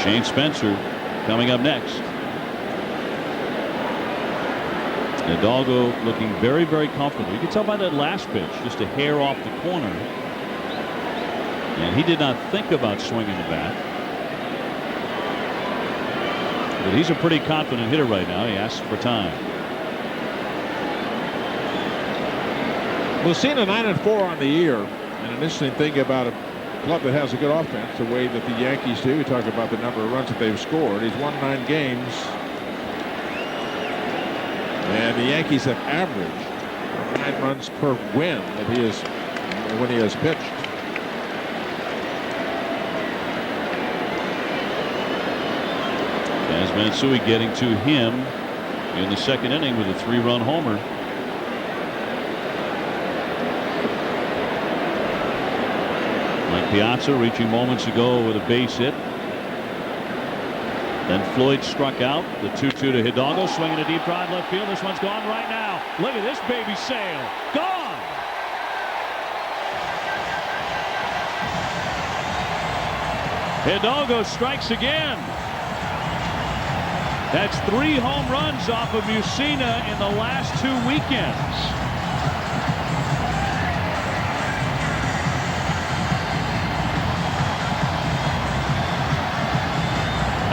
Shane Spencer coming up next. Hidalgo looking very, very comfortable. You can tell by that last pitch, just a hair off the corner. And he did not think about swinging the bat. But he's a pretty confident hitter right now. He asks for time. Mussina 9-4 on the year. And an interesting thing about a club that has a good offense, the way that the Yankees do. We talk about the number of runs that they've scored. He's won 9 games. And the Yankees have averaged 9 runs per win that he has when he has pitched. As Matsui getting to him in the second inning with a 3-run homer. Mike Piazza reaching moments ago with a base hit. Then Floyd struck out. The 2-2 to Hidalgo, swinging a deep drive left field. This one's gone right now. Look at this baby sail. Gone. Hidalgo strikes again. That's 3 home runs off of Mussina in the last 2 weekends.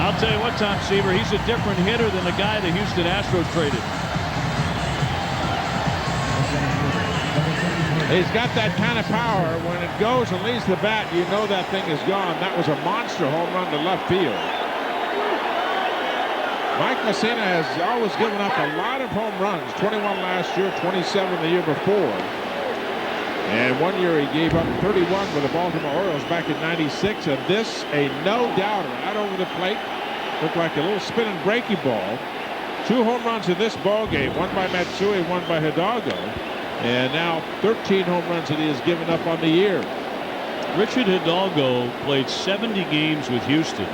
I'll tell you what, Tom Seaver, he's a different hitter than the guy the Houston Astros traded. He's got that kind of power. When it goes and leaves the bat, you know that thing is gone. That was a monster home run to left field. Mike Mussina has always given up a lot of home runs. 21 last year, 27 the year before. And one year he gave up 31 with the Baltimore Orioles back in '96. And this, a no-doubter out over the plate. Looked like a little spinning breaky ball. 2 home runs in this ball game. One by Matsui, one by Hidalgo. And now 13 home runs that he has given up on the year. Richard Hidalgo played 70 games with Houston.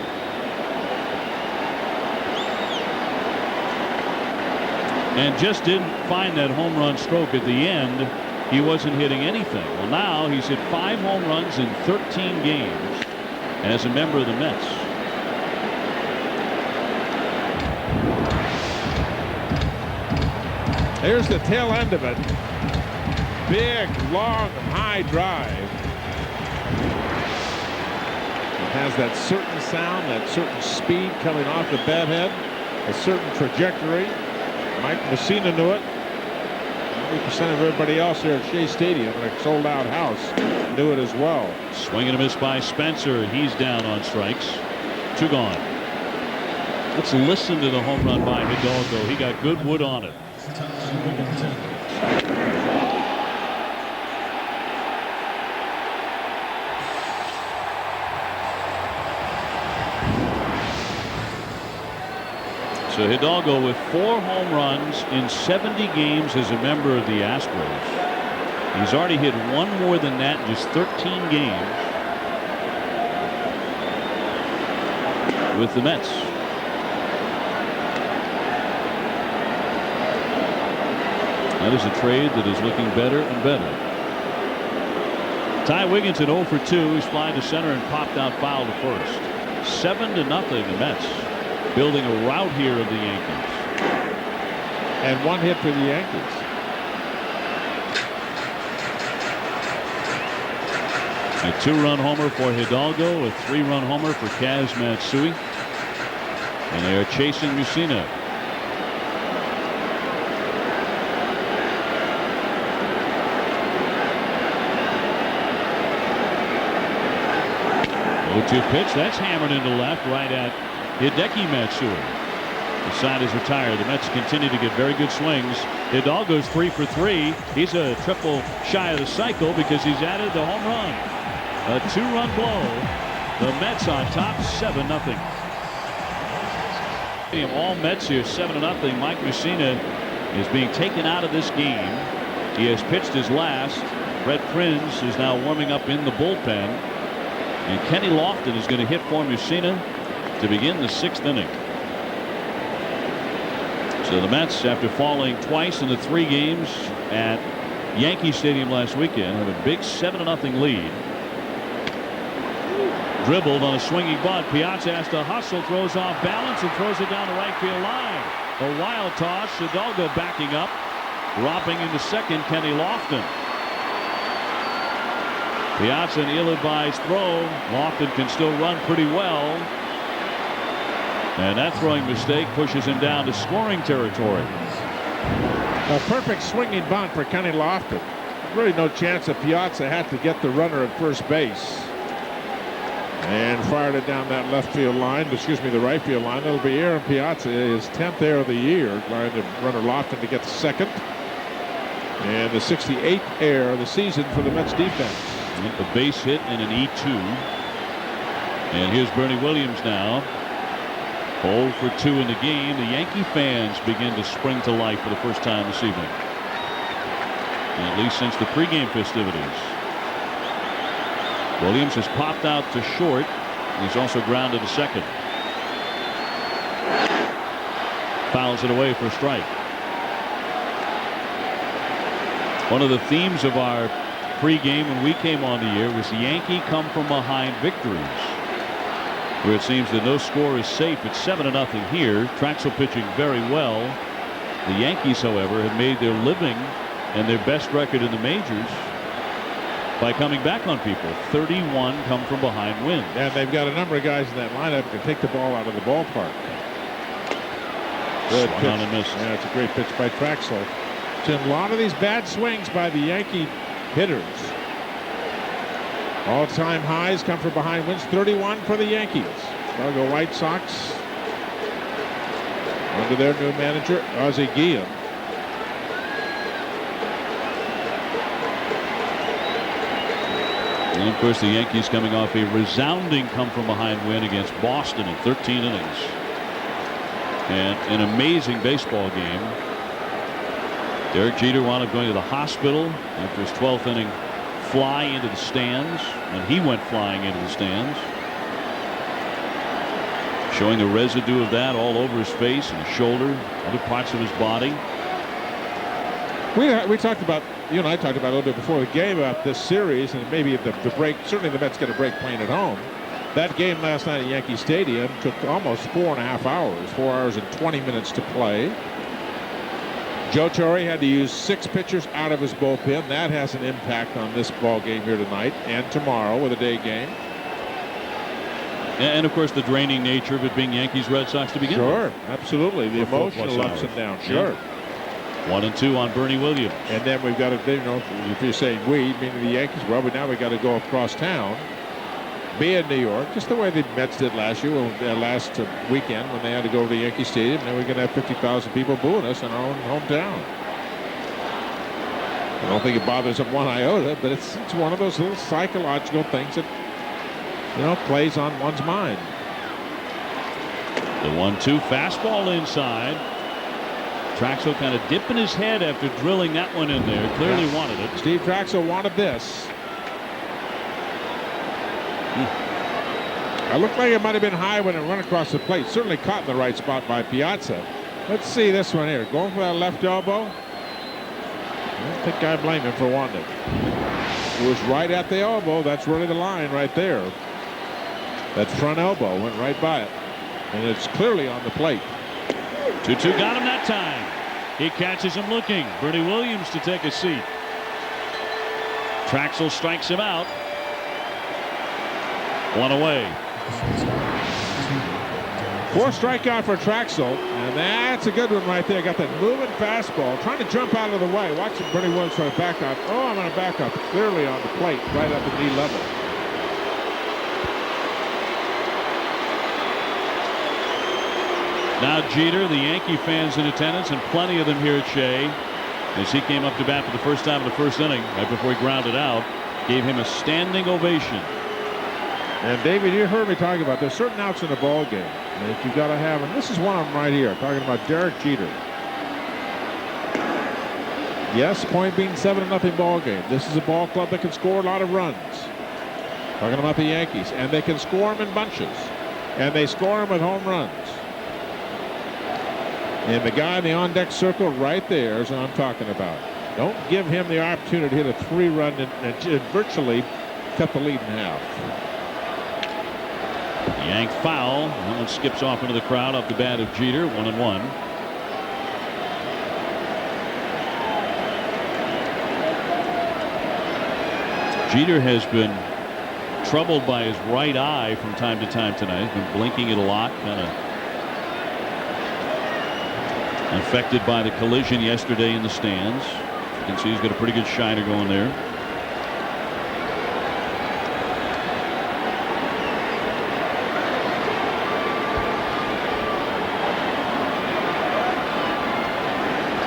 And just didn't find that home run stroke at the end. He wasn't hitting anything. Well, now he's hit 5 home runs in 13 games as a member of the Mets. Here's the tail end of it. Big, long, high drive. It has that certain sound, that certain speed coming off the bat head, a certain trajectory. Mike Mussina knew it. 90% of everybody else here at Shea Stadium in a sold-out house knew it as well. Swing and a miss by Spencer. He's down on strikes. 2 gone. Let's listen to the home run by Hidalgo. He got good wood on it. So Hidalgo with 4 home runs in 70 games as a member of the Astros. He's already hit 1 more than that in just 13 games with the Mets. That is a trade that is looking better and better. Ty Wigginton 0 for 2. He's flying to center and popped out foul to first. 7-0 the Mets. Building a rout here of the Yankees. And 1 hit for the Yankees. A 2-run homer for Hidalgo, a 3-run homer for Kaz Matsui. And they are chasing Mussina. Oh, 2 pitch. That's hammered into left right at Hideki Matsui. The side is retired. The Mets continue to get very good swings. Hidalgo's 3 for 3. He's a triple shy of the cycle because he's added the home run. A 2-run blow. The Mets on top 7-0. All Mets here 7-0. Mike Mussina is being taken out of this game. He has pitched his last. Brett Prinz is now warming up in the bullpen. And Kenny Lofton is going to hit for Mussina to begin the 6th inning. So the Mets, after falling twice in the 3 games at Yankee Stadium last weekend, have a big 7-0 lead. Dribbled on a swinging bunt. Piazza has to hustle, throws off balance, and throws it down the right field line. A wild toss. Hidalgo backing up. Dropping into second, Kenny Lofton. Piazza, an ill-advised throw. Lofton can still run pretty well. And that throwing mistake pushes him down to scoring territory. A perfect swinging bunt for Kenny Lofton. Really no chance that Piazza had to get the runner at first base. And fired it down that left field line, the right field line. It'll be Aaron Piazza, his 10th error of the year, trying to runner Lofton to get the second. And the 68th error of the season for the Mets defense. A base hit and an E2. And here's Bernie Williams now. 0 for 2 in the game. The Yankee fans begin to spring to life for the first time this evening. At least since the pregame festivities. Williams has popped out to short. He's also grounded to second. Fouls it away for a strike. One of the themes of our pregame when we came on the air was Yankee come from behind victories. where it seems that no score is safe. It's 7-0 here. Traxel pitching very well. The Yankees, however, have made their living and their best record in the majors by coming back on people. 31 come from behind wins. And they've got a number of guys in that lineup who can take the ball out of the ballpark. Good pitch. On and miss. Yeah, it's a great pitch by Traxel. A lot of these bad swings by the Yankee hitters. All-time highs come from behind wins. 31 for the Yankees. Chicago White Sox under their new manager, Ozzie Guillen. And of course, the Yankees coming off a resounding come-from-behind win against Boston in 13 innings. And an amazing baseball game. Derek Jeter wound up going to the hospital after his 12th inning fly into the stands, and he went flying into the stands, showing the residue of that all over his face and his shoulder, other parts of his body. We talked about, you and I talked about a little bit before the game about this series, and maybe the break. Certainly the Mets get a break playing at home. That game last night at Yankee Stadium took almost 4.5 hours, 4 hours and 20 minutes to play. Joe Torre had to use 6 pitchers out of his bullpen. That has an impact on this ball game here tonight and tomorrow with a day game. And of course, the draining nature of it being Yankees Red Sox to begin with. Sure, absolutely. The emotional ups and downs. Sure. 1-2 on Bernie Williams. And then we've got to, you know, if you're saying we, meaning the Yankees, well, now we got to go across town, be in New York, just the way the Mets did last year, last weekend when they had to go to the Yankee Stadium. Now we're going to have 50,000 people booing us in our own hometown. I don't think it bothers them one iota, but it's one of those little psychological things that, you know, plays on one's mind. The 1-2 fastball inside. Traxel kind of dipping his head after drilling that one in there. Clearly wanted it. Steve Traxel wanted this. It looked like it might have been high when it run across the plate. Certainly caught in the right spot by Piazza. Let's see this one here. Going for that left elbow. I don't think I blame him for wanting it. It was right at the elbow. That's really the line right there. That front elbow went right by it. And it's clearly on the plate. 2-2 got him that time. He catches him looking. Bernie Williams to take a seat. Traxel strikes him out. 1 away. 4 strikeout for Traxel, and that's a good one right there. Got that moving fastball, trying to jump out of the way. Watch Bernie Williams try to back up. Oh, I'm going to back up. Clearly on the plate, right up at knee level. Now Jeter, the Yankee fans in attendance, and plenty of them here at Shea, as he came up to bat for the first time in the first inning, right before he grounded out, gave him a standing ovation. And David, you heard me talking about there's certain outs in a ball game that you've got to have, and this is one of them right here. Talking about Derek Jeter. Yes, point being 7-0 ball game. This is a ball club that can score a lot of runs. Talking about the Yankees, and they can score them in bunches, and they score them with home runs. And the guy in the on-deck circle right there is what I'm talking about. Don't give him the opportunity to hit a 3-run and virtually cut the lead in half. Yank foul. That one skips off into the crowd off the bat of Jeter. 1-1. Jeter has been troubled by his right eye from time to time tonight. He's been blinking it a lot, kind of affected by the collision yesterday in the stands. You can see he's got a pretty good shiner going there.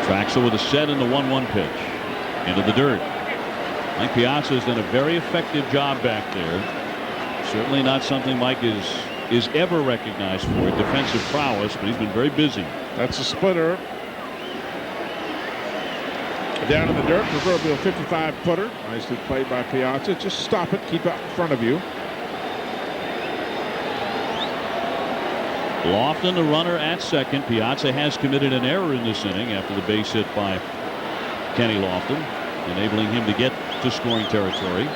Traxel with a set in the 1-1 pitch into the dirt. Mike Piazza has done a very effective job back there. Certainly not something Mike is ever recognized for, defensive prowess, but he's been very busy. That's a splitter. Down in the dirt, proverbial 55-footer. Nicely played by Piazza. Just stop it, keep out in front of you. Lofton, the runner at second. Piazza has committed an error in this inning after the base hit by Kenny Lofton, enabling him to get to scoring territory.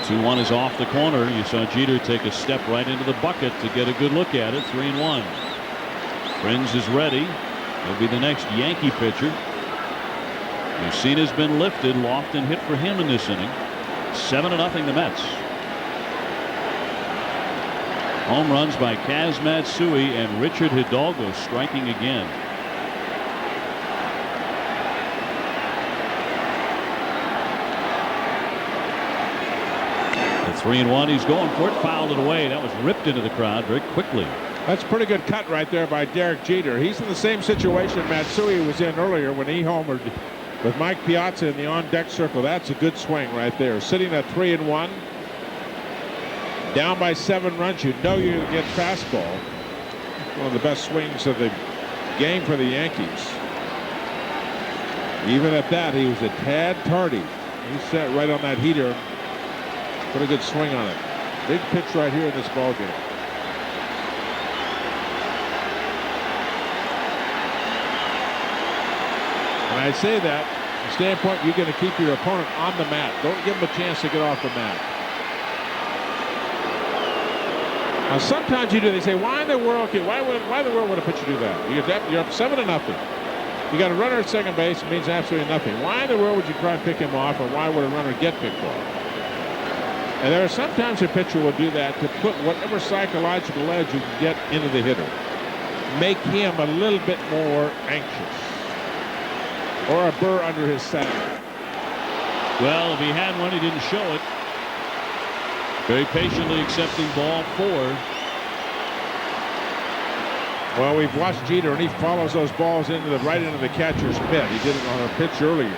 2-1 is off the corner. You saw Jeter take a step right into the bucket to get a good look at it. 3-1. Prinz is ready. He'll be the next Yankee pitcher. Mussina's been lifted. Lofton hit for him in this inning. 7-0 the Mets. Home runs by Kaz Matsui and Richard Hidalgo striking again. The 3-1. He's going for it. Fouled it away. That was ripped into the crowd very quickly. That's a pretty good cut right there by Derek Jeter. He's in the same situation Matsui was in earlier when he homered with Mike Piazza in the on-deck circle. That's a good swing right there. Sitting at 3-1. Down by 7 runs. You know you're going to get fastball. One of the best swings of the game for the Yankees. Even at that, he was a tad tardy. He sat right on that heater. Put a good swing on it. Big pitch right here in this ball game. When I say that, from the standpoint, you're going to keep your opponent on the mat. Don't give him a chance to get off the mat. Now, sometimes you do. They say, "Why in the world? Why in the world would a pitcher do that? You're up 7-0. You got a runner at second base. It means absolutely nothing. Why in the world would you try and pick him off, or why would a runner get picked off?" And there are sometimes a pitcher will do that to put whatever psychological edge you can get into the hitter, make him a little bit more anxious, or a burr under his saddle. Well, if he had one, he didn't show it. Very patiently accepting ball 4. Well, we've watched Jeter, and he follows those balls right into the catcher's mitt. He did it on a pitch earlier.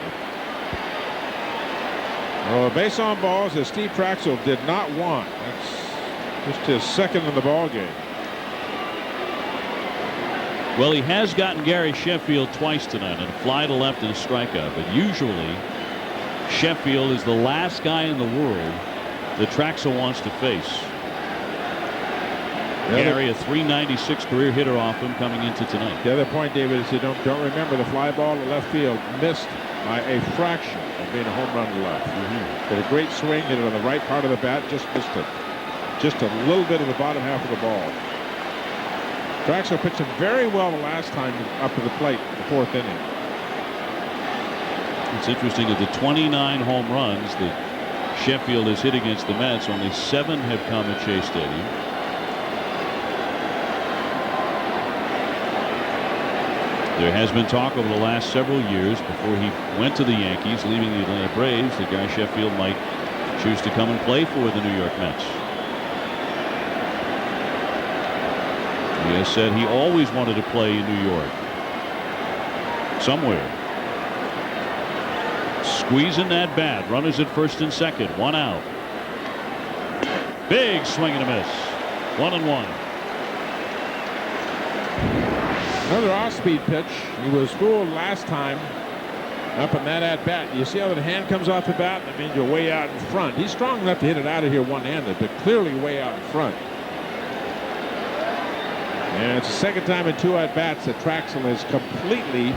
Well, base on balls that Steve Traxel did not want. That's just his second in the ball game. Well, he has gotten Gary Sheffield twice tonight, and a fly to left and a strikeout. But usually, Sheffield is the last guy in the world that Traxel wants to face. Gary, a .396 career hitter off him coming into tonight. The other point, David, is you don't remember the fly ball to left field missed by a fraction of being a home run to left. Did a great swing, hit it on the right part of the bat, just missed it. Just a little bit of the bottom half of the ball. Traxel pitched him very well the last time up to the plate in the 4th inning. It's interesting that the 29 home runs that Sheffield has hit against the Mets, only 7 have come at Shea Stadium. There has been talk over the last several years before he went to the Yankees, leaving the Atlanta Braves, that Guy Sheffield might choose to come and play for the New York Mets. He has said he always wanted to play in New York. Somewhere. Squeezing that bat. Runners at first and second. 1 out. Big swing and a miss. 1-1. Another off-speed pitch. He was fooled last time up in that at-bat. You see how the hand comes off the bat? That means you're way out in front. He's strong enough to hit it out of here one-handed, but clearly way out in front. And it's the second time in 2 at-bats that Traxel has completely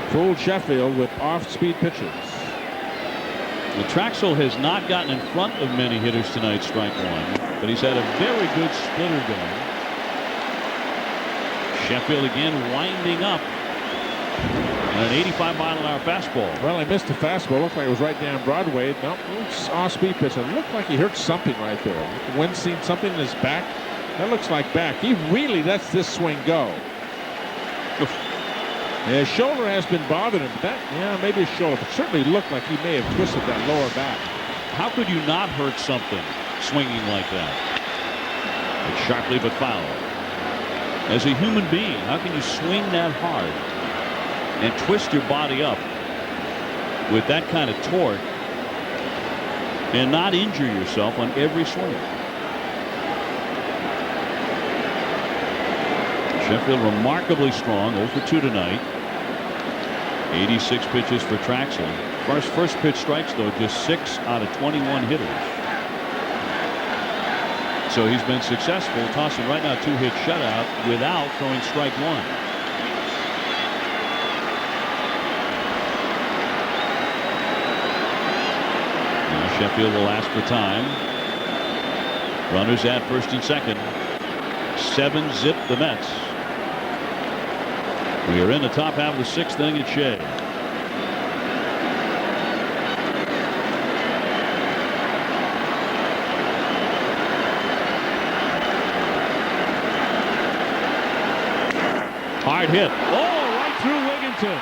fooled Sheffield with off-speed pitches. The Traxel has not gotten in front of many hitters tonight, strike 1, but he's had a very good splitter going. Sheffield again winding up and an 85-mile-an-hour fastball. Well, he missed the fastball. Looked like it was right down Broadway. No, it's off-speed pitch. It looked like he hurt something right there. Wynn seen something in his back. That looks like back. He really lets this swing go. His shoulder has been bothering him. Maybe his shoulder, but certainly looked like he may have twisted that lower back. How could you not hurt something swinging like that? It's sharply but foul. As a human being, how can you swing that hard and twist your body up with that kind of torque and not injure yourself on every swing? Sheffield remarkably strong, 0 for 2 tonight. 86 pitches for Traxel. First pitch strikes, though, just 6 out of 21 hitters. So he's been successful tossing right now 2-hit shutout without throwing strike 1. Now Sheffield will ask for time. Runners at first and second. 7-zip the Mets. We are in the top half of the sixth inning at Shea. Hard hit. Oh, right through Wigginton.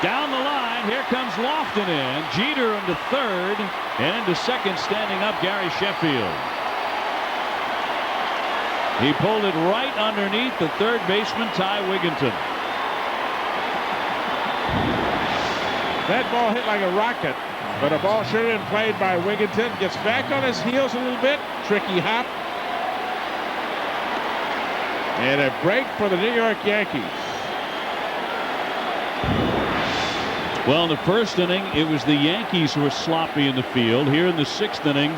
Down the line, here comes Lofton in. Jeter into third, and into second, standing up, Gary Sheffield. He pulled it right underneath the third baseman, Ty Wigginton. That ball hit like a rocket, but a ball should have been played by Wigginton. Gets back on his heels a little bit. Tricky hop. And a break for the New York Yankees. Well, in the first inning, it was the Yankees who were sloppy in the field. Here in the sixth inning,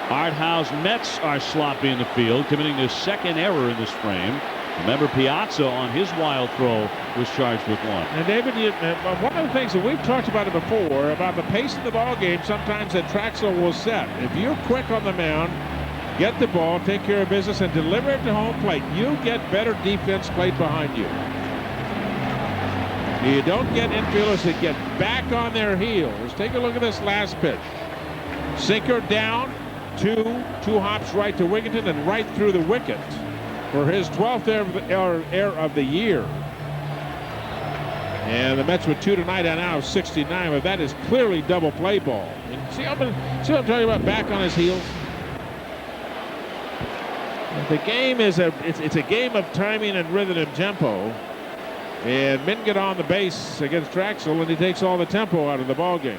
Art Howe's Mets are sloppy in the field, committing their second error in this frame. Remember, Piazza on his wild throw was charged with one. And David, one of the things that we've talked about it before, about the pace of the ball game, sometimes that Traxler will set. If you're quick on the mound, get the ball, take care of business, and deliver it to home plate, you get better defense played behind you. You don't get infielders that get back on their heels. Take a look at this last pitch. Sinker down, two hops right to Wigginton and right through the wicket for his 12th error of the year. And the Mets with 2 tonight on out of 69, but that is clearly double play ball. And see what I'm talking about, back on his heels? The game is it's a game of timing and rhythm and tempo. And men get on the base against Traxel, and he takes all the tempo out of the ball game.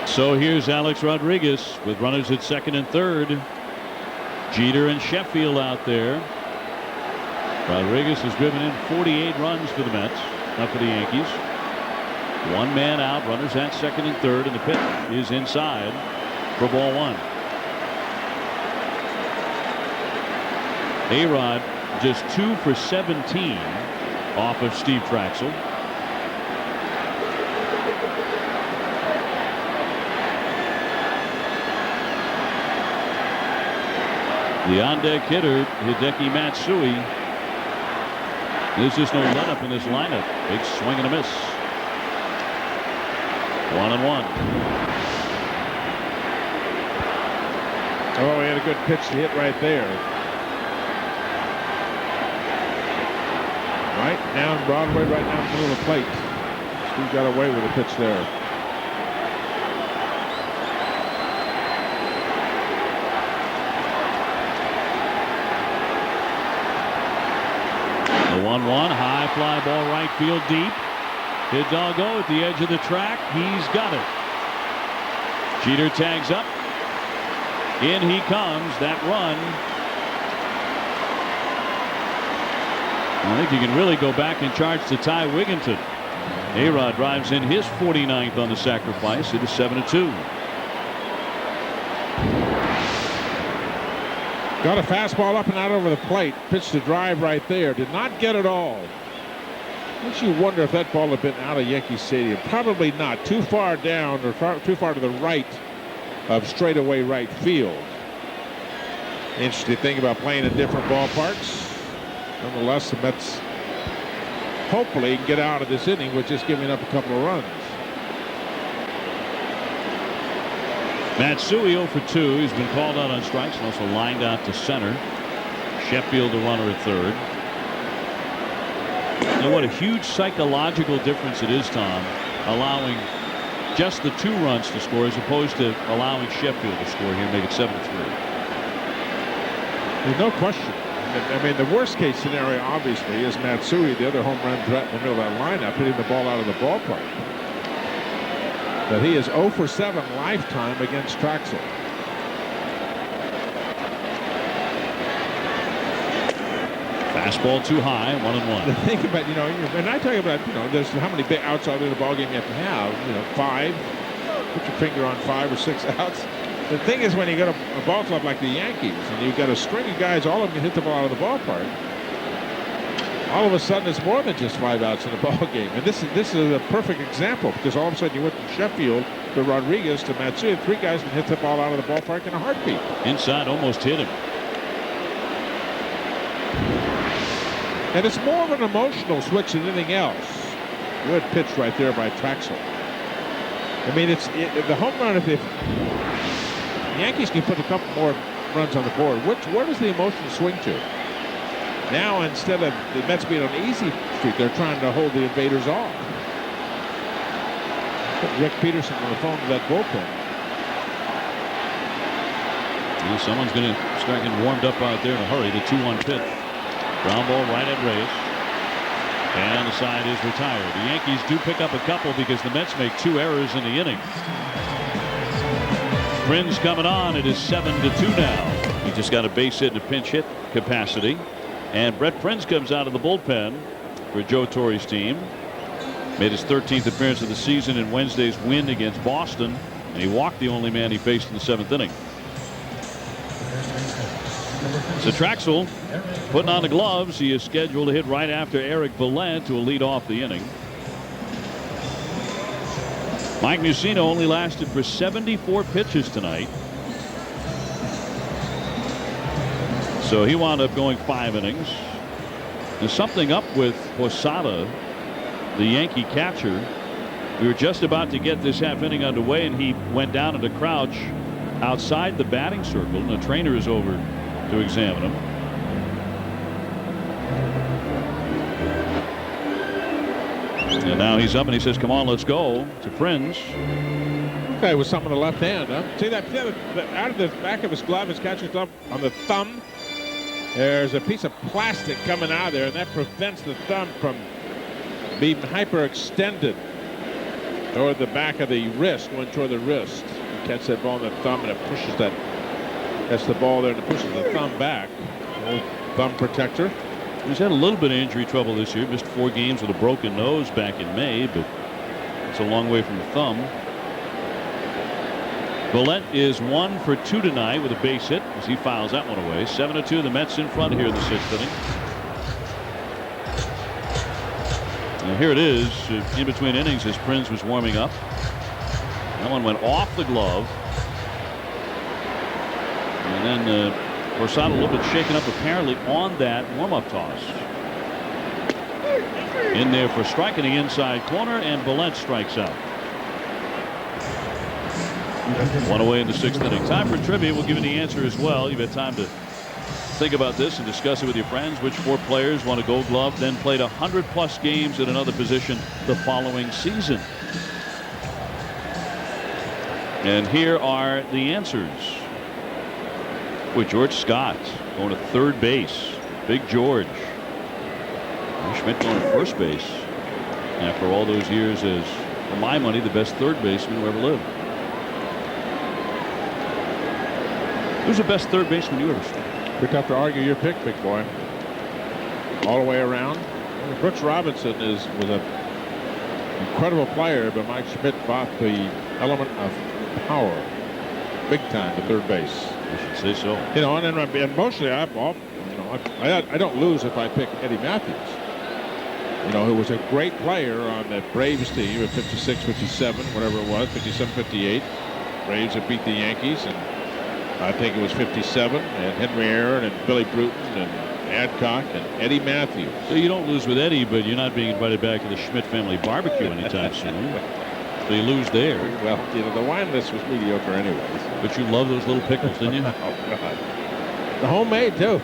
So here's Alex Rodriguez with runners at second and third. Jeter and Sheffield out there. Rodriguez has driven in 48 runs for the Mets, not for the Yankees. One man out, runners at second and third, and the pitch is inside for ball one. A-Rod just 2 for 17 off of Steve Traxel. The on-deck hitter, Hideki Matsui. There's just no let-up in this lineup. Big swing and a miss. 1-1. Oh, he had a good pitch to hit right there. Right down Broadway, right down the middle of the plate. Steve got away with a pitch there. The 1-1, high fly ball right field deep. Hidalgo at the edge of the track. He's got it. Jeter tags up. In he comes. That run. I think you can really go back and charge to Ty Wigginton. A-Rod drives in his 49th on the sacrifice. It is 7-2. Got a fastball up and out over the plate. Pitched a drive right there. Did not get it all. Makes you wonder if that ball had been out of Yankee Stadium. Probably not. Too far down or too far to the right of straightaway right field. Interesting thing about playing in different ballparks. Nonetheless, the Mets hopefully can get out of this inning with just giving up a couple of runs. Matsui 0 for 2. He's been called out on strikes and also lined out to center. Sheffield the runner at third. And what a huge psychological difference it is, Tom, allowing just the 2 runs to score as opposed to allowing Sheffield to score here and make it 7-3. There's no question. I mean, the worst case scenario, obviously, is Matsui, the other home run threat in the middle of that lineup, hitting the ball out of the ballpark. But he is 0 for 7 lifetime against Traxel. Fastball too high, 1-1. The thing about, and I talk about, there's how many big outs out in the ball game you have to have, 5. Put your finger on 5 or 6 outs. The thing is, when you got a ball club like the Yankees, and you've got a string of guys, all of them can hit the ball out of the ballpark, all of a sudden it's more than just 5 outs in a ball game. And this is a perfect example, because all of a sudden you went from Sheffield to Rodriguez to Matsuya. 3 guys can hit the ball out of the ballpark in a heartbeat. Inside, almost hit him. And it's more of an emotional switch than anything else. Good pitch right there by Traxel. I mean, the home run. If the Yankees can put a couple more runs on the board, where does the emotion swing to? Now, instead of the Mets being on easy street, they're trying to hold the invaders off. Put Rick Peterson on the phone to that bullpen. Well, someone's going to start getting warmed up out there in a hurry. The 2-1 pitch. Ground ball right at Reyes. And the side is retired. The Yankees do pick up a couple because the Mets make 2 errors in the inning. Prince coming on. It is 7-2 now. He just got a base hit in a pinch hit capacity. And Brett Prince comes out of the bullpen for Joe Torre's team. Made his 13th appearance of the season in Wednesday's win against Boston. And he walked the only man he faced in the 7th inning. So Traxel putting on the gloves. He is scheduled to hit right after Eric Valette to lead off the inning. Mike Mussina only lasted for 74 pitches tonight. So he wound up going 5 innings. There's something up with Posada, the Yankee catcher. We were just about to get this half inning underway, and he went down into crouch outside the batting circle, and the trainer is over to examine him. And now he's up and he says, "Come on, let's go," to Prince. Okay, with something in the left hand, huh? See that out of the back of his glove, his catcher's glove, on the thumb, there's a piece of plastic coming out of there, and that prevents the thumb from being hyperextended toward the back of the wrist, going toward the wrist. You catch that ball in the thumb, and it pushes that's the ball there, and it pushes the thumb back. Old thumb protector. He's had a little bit of injury trouble this year. Missed 4 games with a broken nose back in May, but it's a long way from the thumb. Valette is 1 for 2 tonight with a base hit as he fouls that one away. 7-2. The Mets in front here in the 6th inning. And here it is in between innings as Prince was warming up. That one went off the glove. And then Posada a little bit shaken up apparently on that warm-up toss. In there for strike in the inside corner, and Valette strikes out. 1 away in the 6th inning. Time for trivia. We'll give you the answer as well. You've had time to think about this and discuss it with your friends. Which 4 players won a Gold Glove, then played 100+ games at another position the following season? And here are the answers. With George Scott going to 3rd base. Big George. Schmidt going to 1st base. After all those years as, for my money, the best 3rd baseman who ever lived. Who's the best 3rd baseman you ever saw? Pretty tough to argue your pick, big boy. All the way around. Brooks Robinson was an incredible player, but Mike Schmidt bought the element of power big time to 3rd base. I should say so. You know, and mostly I don't lose if I pick Eddie Matthews. You know, who was a great player on the Braves team at 56, 57, whatever it was, 57, 58. Braves that beat the Yankees, and I think it was 57, and Henry Aaron and Billy Bruton and Adcock and Eddie Matthews. So you don't lose with Eddie, but you're not being invited back to the Schmidt family barbecue anytime soon. So you lose there. Well, you know, the wine list was mediocre anyways. But you love those little pickles, didn't you? Oh, God. The homemade, too.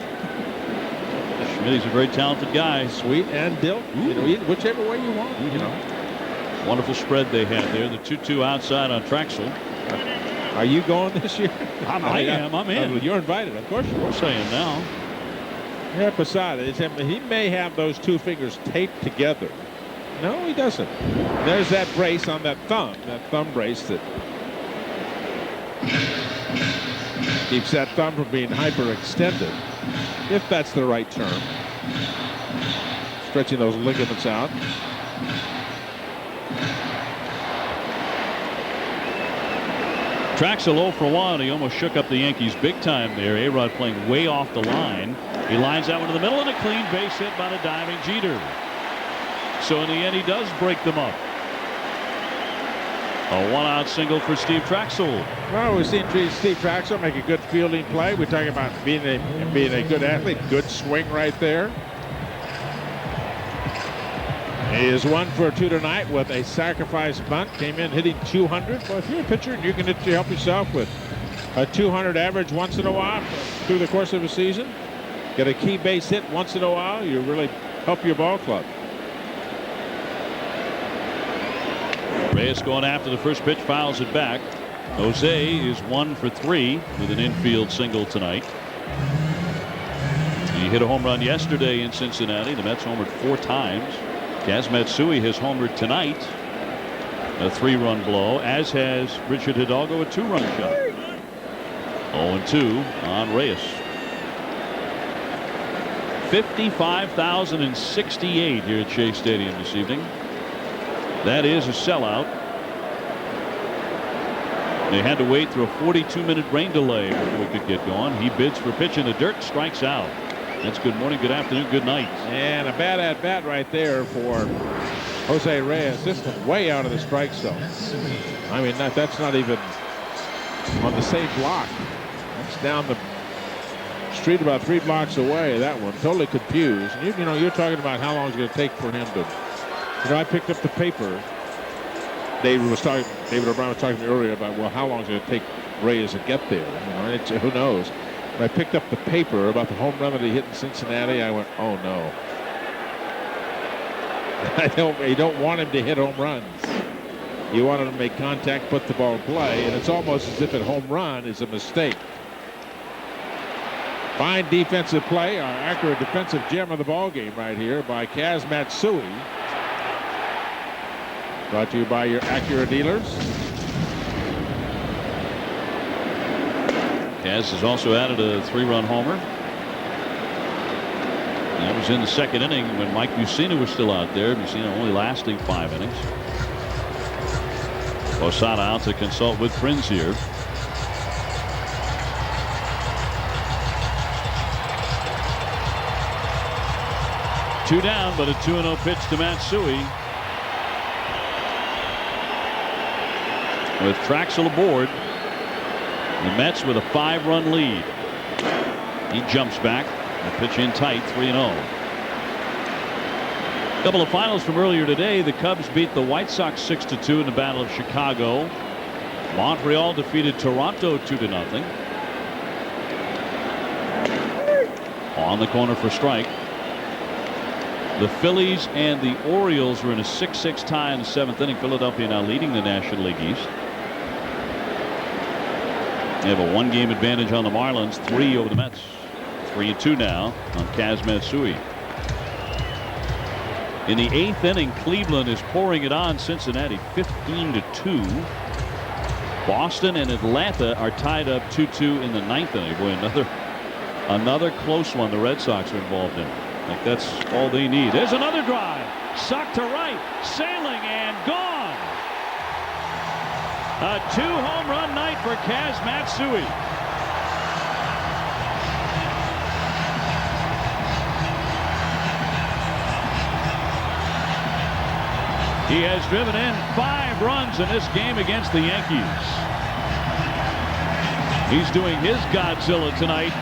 Schmidt, he's a very talented guy. Sweet and dill. You know, eat whichever way you want. You know. Wonderful spread they had there. The 2-2 outside on Traxel. Are you going this year? I am. I'm in. You're invited. Of course you are. I'm saying now. Yeah, Posada. He may have those 2 fingers taped together. No, he doesn't. There's that brace on that thumb brace that keeps that thumb from being hyperextended, if that's the right term. Stretching those ligaments out. Traxel 0 for 1. He almost shook up the Yankees big time there. A-Rod playing way off the line. He lines that one to the middle and a clean base hit by the diving Jeter. So in the end, he does break them up. A one-out single for Steve Traxel. Well, we've seen Steve Traxel make a good fielding play. We're talking about being a good athlete. Good swing right there. He is 1 for 2 tonight with a sacrifice bunt. Came in hitting 200. Well, if you're a pitcher and you can help yourself with a 200 average once in a while through the course of a season, get a key base hit once in a while, you really help your ball club. Reyes going after the first pitch, fouls it back. Jose is 1 for 3 with an infield single tonight. He hit a home run yesterday in Cincinnati. The Mets homered 4 times. Kaz Matsui has homered tonight, a 3-run blow, as has Richard Hidalgo, a 2-run shot. 0-2 on Reyes. 55,068 here at Shea Stadium this evening. That is a sellout. They had to wait through a 42-minute rain delay before we could get going. He bids for pitch in the dirt, strikes out. That's good morning, good afternoon, good night. And a bad at bat right there for Jose Reyes. This is way out of the strike zone. I mean, that's not even on the same block. That's down the street about 3 blocks away. That one totally confused. And you know, you're talking about how long it's going to take for him to. You know, I picked up the paper. David O'Brien was talking to me earlier about, well, how long is it going to take Reyes to get there? You know, who knows? When I picked up the paper about the home run that he hit in Cincinnati, I went, oh no. You don't want him to hit home runs. You want him to make contact, put the ball in play, and it's almost as if a home run is a mistake. Fine defensive play, our accurate defensive gem of the ball game right here by Kaz Matsui. Brought to you by your Acura dealers. Kaz has also added a 3-run homer. That was in the second inning when Mike Mussina was still out there. Mussina only lasting 5 innings. Posada out to consult with Prinz here. Two down, but a 2-0 pitch to Matsui. With Traxel aboard, the Mets with a 5-run lead. He jumps back. The pitch in tight, 3-0. A couple of finals from earlier today. The Cubs beat the White Sox 6-2 in the Battle of Chicago. Montreal defeated Toronto 2-0. On the corner for strike. The Phillies and the Orioles were in a 6-6 tie in the 7th inning. Philadelphia now leading the National League East. They have a 1-game advantage on the Marlins, 3 over the Mets. 3-2 now on Kaz Matsui. In the 8th inning, Cleveland is pouring it on Cincinnati 15-2. Boston and Atlanta are tied up 2-2 in the 9th inning. Boy, another close one the Red Sox are involved in. Like that's all they need. There's another drive. Sucked to right. Sailing and gone. A 2-home run night for Kaz Matsui. He has driven in 5 runs in this game against the Yankees. He's doing his Godzilla tonight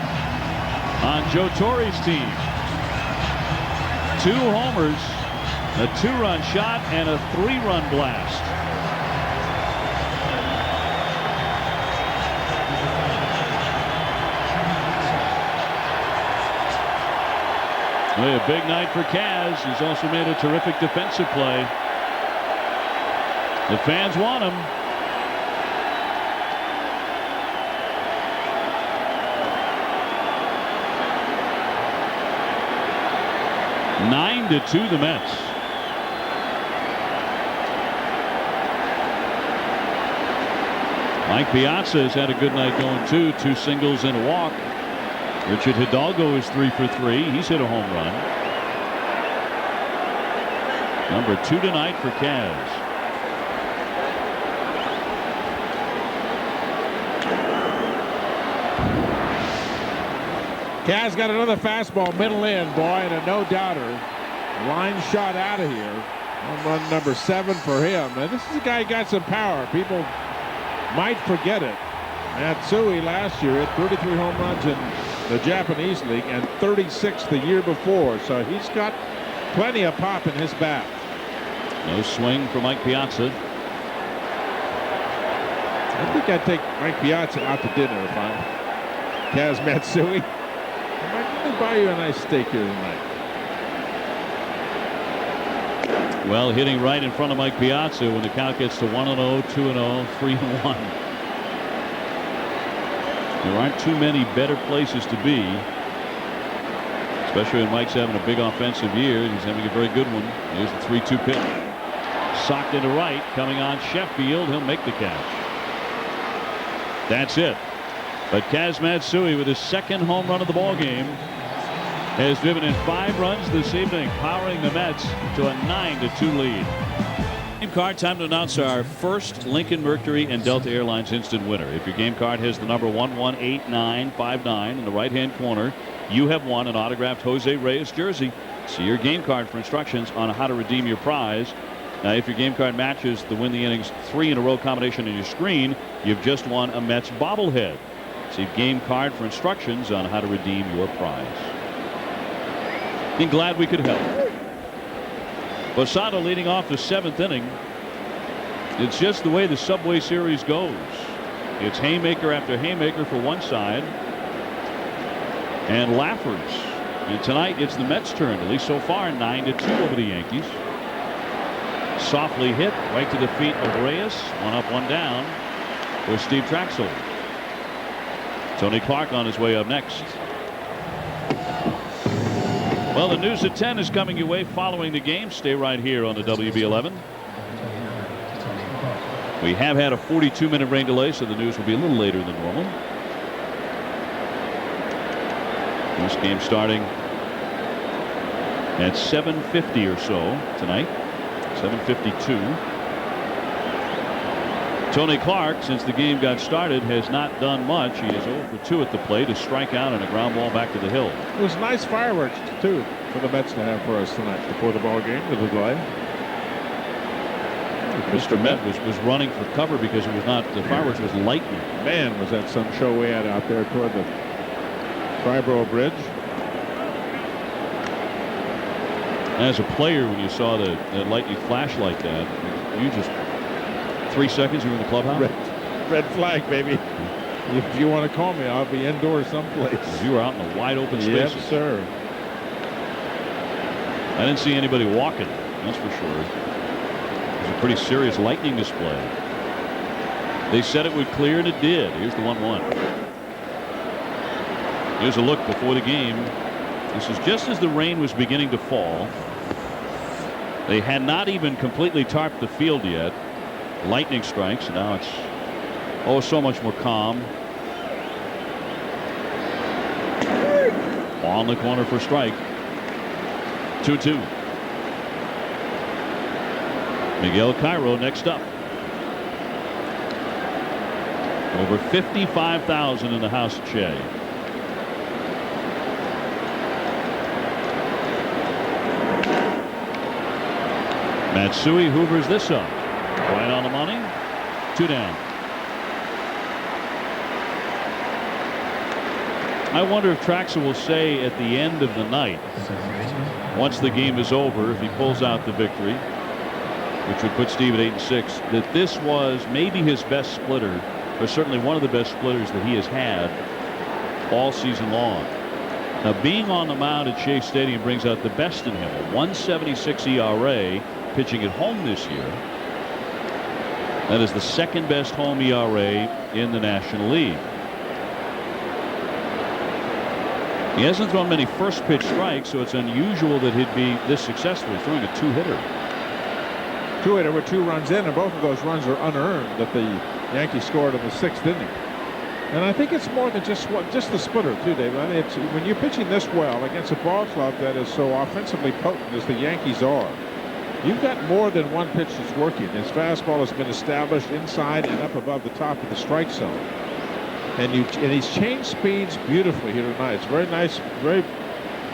on Joe Torre's team. 2 homers, a 2-run shot, and a 3-run blast. A big night for Kaz. He's also made a terrific defensive play. The fans want him. Nine to 2 the Mets. Mike Piazza has had a good night going too. 2 singles and a walk. Richard Hidalgo is 3 for 3. He's hit a home run. Number 2 tonight for Kaz. Kaz got another fastball middle in, boy, and a no-doubter. Line shot out of here. Home run number 7 for him. And this is a guy who got some power. People might forget it. Matsui last year hit 33 home runs in the Japanese League and 36 the year before. So he's got plenty of pop in his bat. No swing for Mike Piazza. I think I'd take Mike Piazza out to dinner if I'm Kaz Matsui. I might buy you a nice steak here tonight. Well, hitting right in front of Mike Piazza when the count gets to 1-0, 2-0, 3-1. There aren't too many better places to be, especially when Mike's having a big offensive year. He's having a very good one. Here's the 3-2 pitch. Socked into right, coming on Sheffield. He'll make the catch. That's it. But Kaz Matsui, with his second home run of the ball game, has driven in 5 runs this evening, powering the Mets to a 9-2 lead. Game card, time to announce our first Lincoln Mercury and Delta Airlines instant winner. If your game card has the number 118959 in the right-hand corner, you have won an autographed Jose Reyes jersey. See your game card for instructions on how to redeem your prize. Now, if your game card matches the win the innings 3 in a row combination on your screen, you've just won a Mets bobblehead. See game card for instructions on how to redeem your prize. Been glad we could help. Posada leading off the 7th inning. It's just the way the Subway Series goes. It's haymaker after haymaker for one side and laughers. And tonight it's the Mets' turn, at least so far, 9-2 over the Yankees. Softly hit right to the feet of Reyes. One up, one down for Steve Traxel. Tony Clark on his way up next. Well, the news at 10 is coming your way following the game. Stay right here on the WB11. We have had a 42-minute rain delay, so the news will be a little later than normal. This game starting at 7:50 or so tonight. 7:52. Tony Clark, since the game got started, has not done much. He is 0 for 2 at the plate, a strikeout and a ground ball back to the hill. It was nice fireworks, too, for the Mets to have for us tonight before the ball game. It was live. Mr. Met was running for cover because it was not, the fireworks was lightning. Man, was that some show we had out there toward the Triborough Bridge. As a player, when you saw the lightning flash like that, you just 3 seconds you were in the clubhouse. Red flag, baby. If you want to call me, I'll be indoors someplace. You were out in the wide open spaces. Yes, sir. I didn't see anybody walking, that's for sure. It was a pretty serious lightning display. They said it would clear, and it did. Here's the 1-1. Here's a look before the game. This is just as the rain was beginning to fall. They had not even completely tarped the field yet. Lightning strikes. Now it's so much more calm. On the corner for strike. 2-2. Miguel Cairo next up. Over 55,000 in the house at Shea. Matsui hoovers this up. Right on the money. 2 down. I wonder if Traxel will say at the end of the night, once the game is over, if he pulls out the victory, which would put Steve at 8-6, that this was maybe his best splitter, or certainly one of the best splitters that he has had all season long. Now, being on the mound at Shea Stadium brings out the best in him. A 1.76 ERA, pitching at home this year. That is the second best home ERA in the National League. He hasn't thrown many first pitch strikes, so it's unusual that he'd be this successful. He's throwing a 2-hitter. 2-hitter with 2 runs in, and both of those runs are unearned that the Yankees scored in the 6th inning. And I think it's more than just the splitter, too, Dave. I mean, it's when you're pitching this well against a ball club that is so offensively potent as the Yankees are, you've got more than one pitch that's working. His fastball has been established inside and up above the top of the strike zone. And he's changed speeds beautifully here tonight. It's very nice, very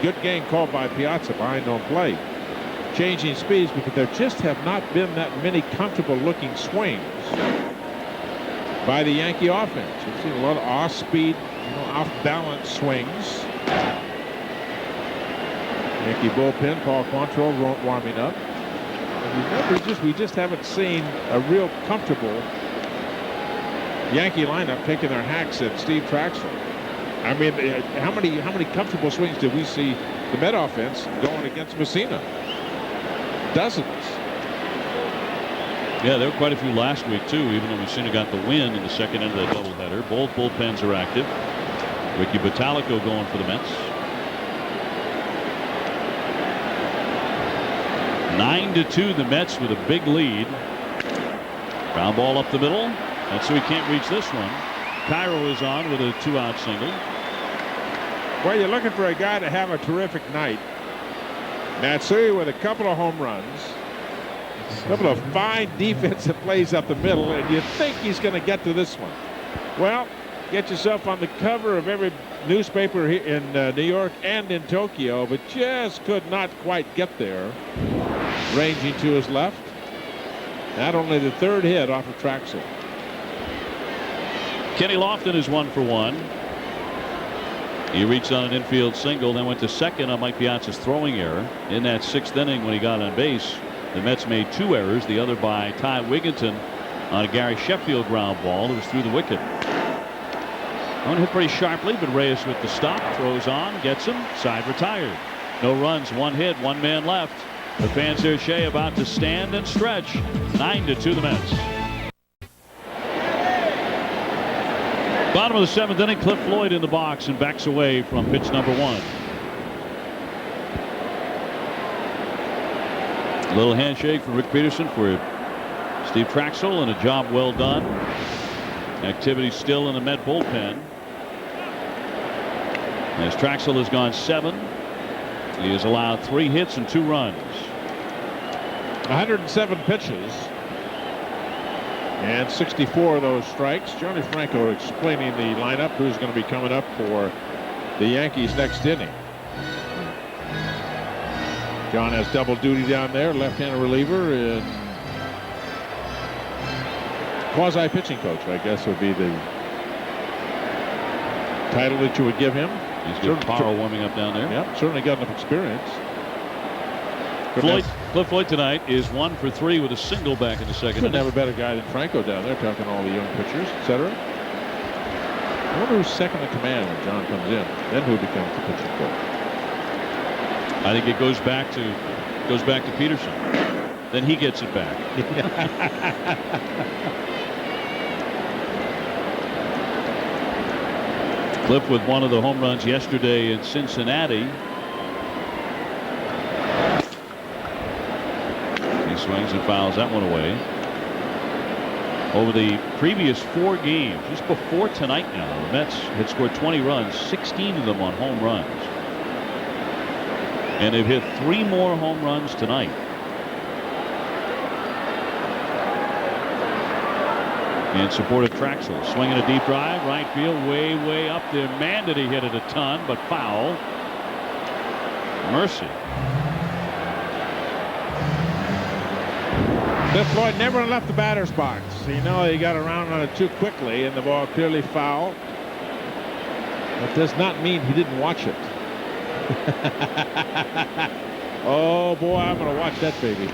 good game called by Piazza behind on play. Changing speeds because there just have not been that many comfortable looking swings by the Yankee offense. We've seen a lot of off-speed, off balance swings. Yankee bullpen, Paul Quantrill warming up. And we just haven't seen a real comfortable Yankee lineup taking their hacks at Steve Traxler. I mean, how many comfortable swings did we see the Met offense going against Messina? Dozens. Yeah, there were quite a few last week too, even though Messina got the win in the second end of the doubleheader. Both bullpens are active. Ricky Bottalico going for the Mets. 9-2 the Mets with a big lead. Ground ball up the middle. And so he can't reach this one. Cairo is on with a 2-out single. Well, you're looking for a guy to have a terrific night. Matsui with a couple of home runs, a couple of fine defensive plays up the middle, and you think he's going to get to this one. Well, get yourself on the cover of every newspaper in New York and in Tokyo, but just could not quite get there. Ranging to his left. Not only the third hit off of Traxel. Kenny Lofton is 1 for 1. He reached on an infield single, then went to second on Mike Piazza's throwing error. In that 6th inning when he got on base, the Mets made 2 errors, the other by Ty Wigginton on a Gary Sheffield ground ball that was through the wicket. One hit pretty sharply, but Reyes with the stop, throws on, gets him, side retired. No runs, 1 hit, 1 man left. The fans here, Shea, about to stand and stretch. 9-2 the Mets. Bottom of the 7th inning, Cliff Floyd in the box and backs away from pitch number 1. A little handshake from Rick Peterson for Steve Traxel, and a job well done. Activity still in the Met bullpen. As Traxel has gone 7, he has allowed 3 hits and 2 runs. 107 pitches. And 64 of those strikes. Johnny Franco explaining the lineup, who's going to be coming up for the Yankees next inning. John has double duty down there, left-handed reliever and quasi-pitching coach, I guess would be the title that you would give him. He's got Paro warming up down there. Yep, certainly got enough experience. Cliff Floyd tonight is 1 for 3 with a single back in the 2nd. Couldn't have a better guy than Franco down there, talking to all the young pitchers, etc. I wonder who's second in command when John comes in. Then who becomes the pitching coach? I think it goes back to Peterson. Then he gets it back. Cliff with one of the home runs yesterday in Cincinnati. He swings and fouls that one away. Over the previous 4 games, just before tonight now, the Mets had scored 20 runs, 16 of them on home runs. And they've hit 3 more home runs tonight. In support of Traxel, swinging a deep drive, right field, way up there. Man, did he hit it a ton, but foul. Mercy. Cliff Floyd never left the batter's box. He got around on it too quickly, and the ball clearly foul. That does not mean he didn't watch it. Oh boy, I'm going to watch that baby.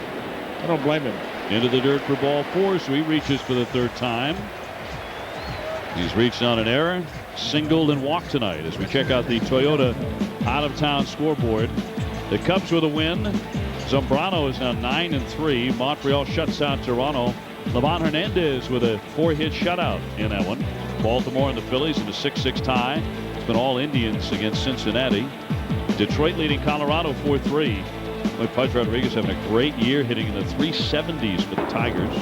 I don't blame him. Into the dirt for ball 4, so he reaches for the 3rd time. He's reached on an error, singled and walked tonight. As we check out the Toyota out-of-town scoreboard, the Cubs with a win. Zambrano is now 9-3. Montreal shuts out Toronto. Livan Hernandez with a 4-hit shutout in that one. Baltimore and the Phillies in a 6-6 tie. It's been all Indians against Cincinnati. Detroit leading Colorado 4-3. Pudge Rodriguez having a great year, hitting in the 370s for the Tigers.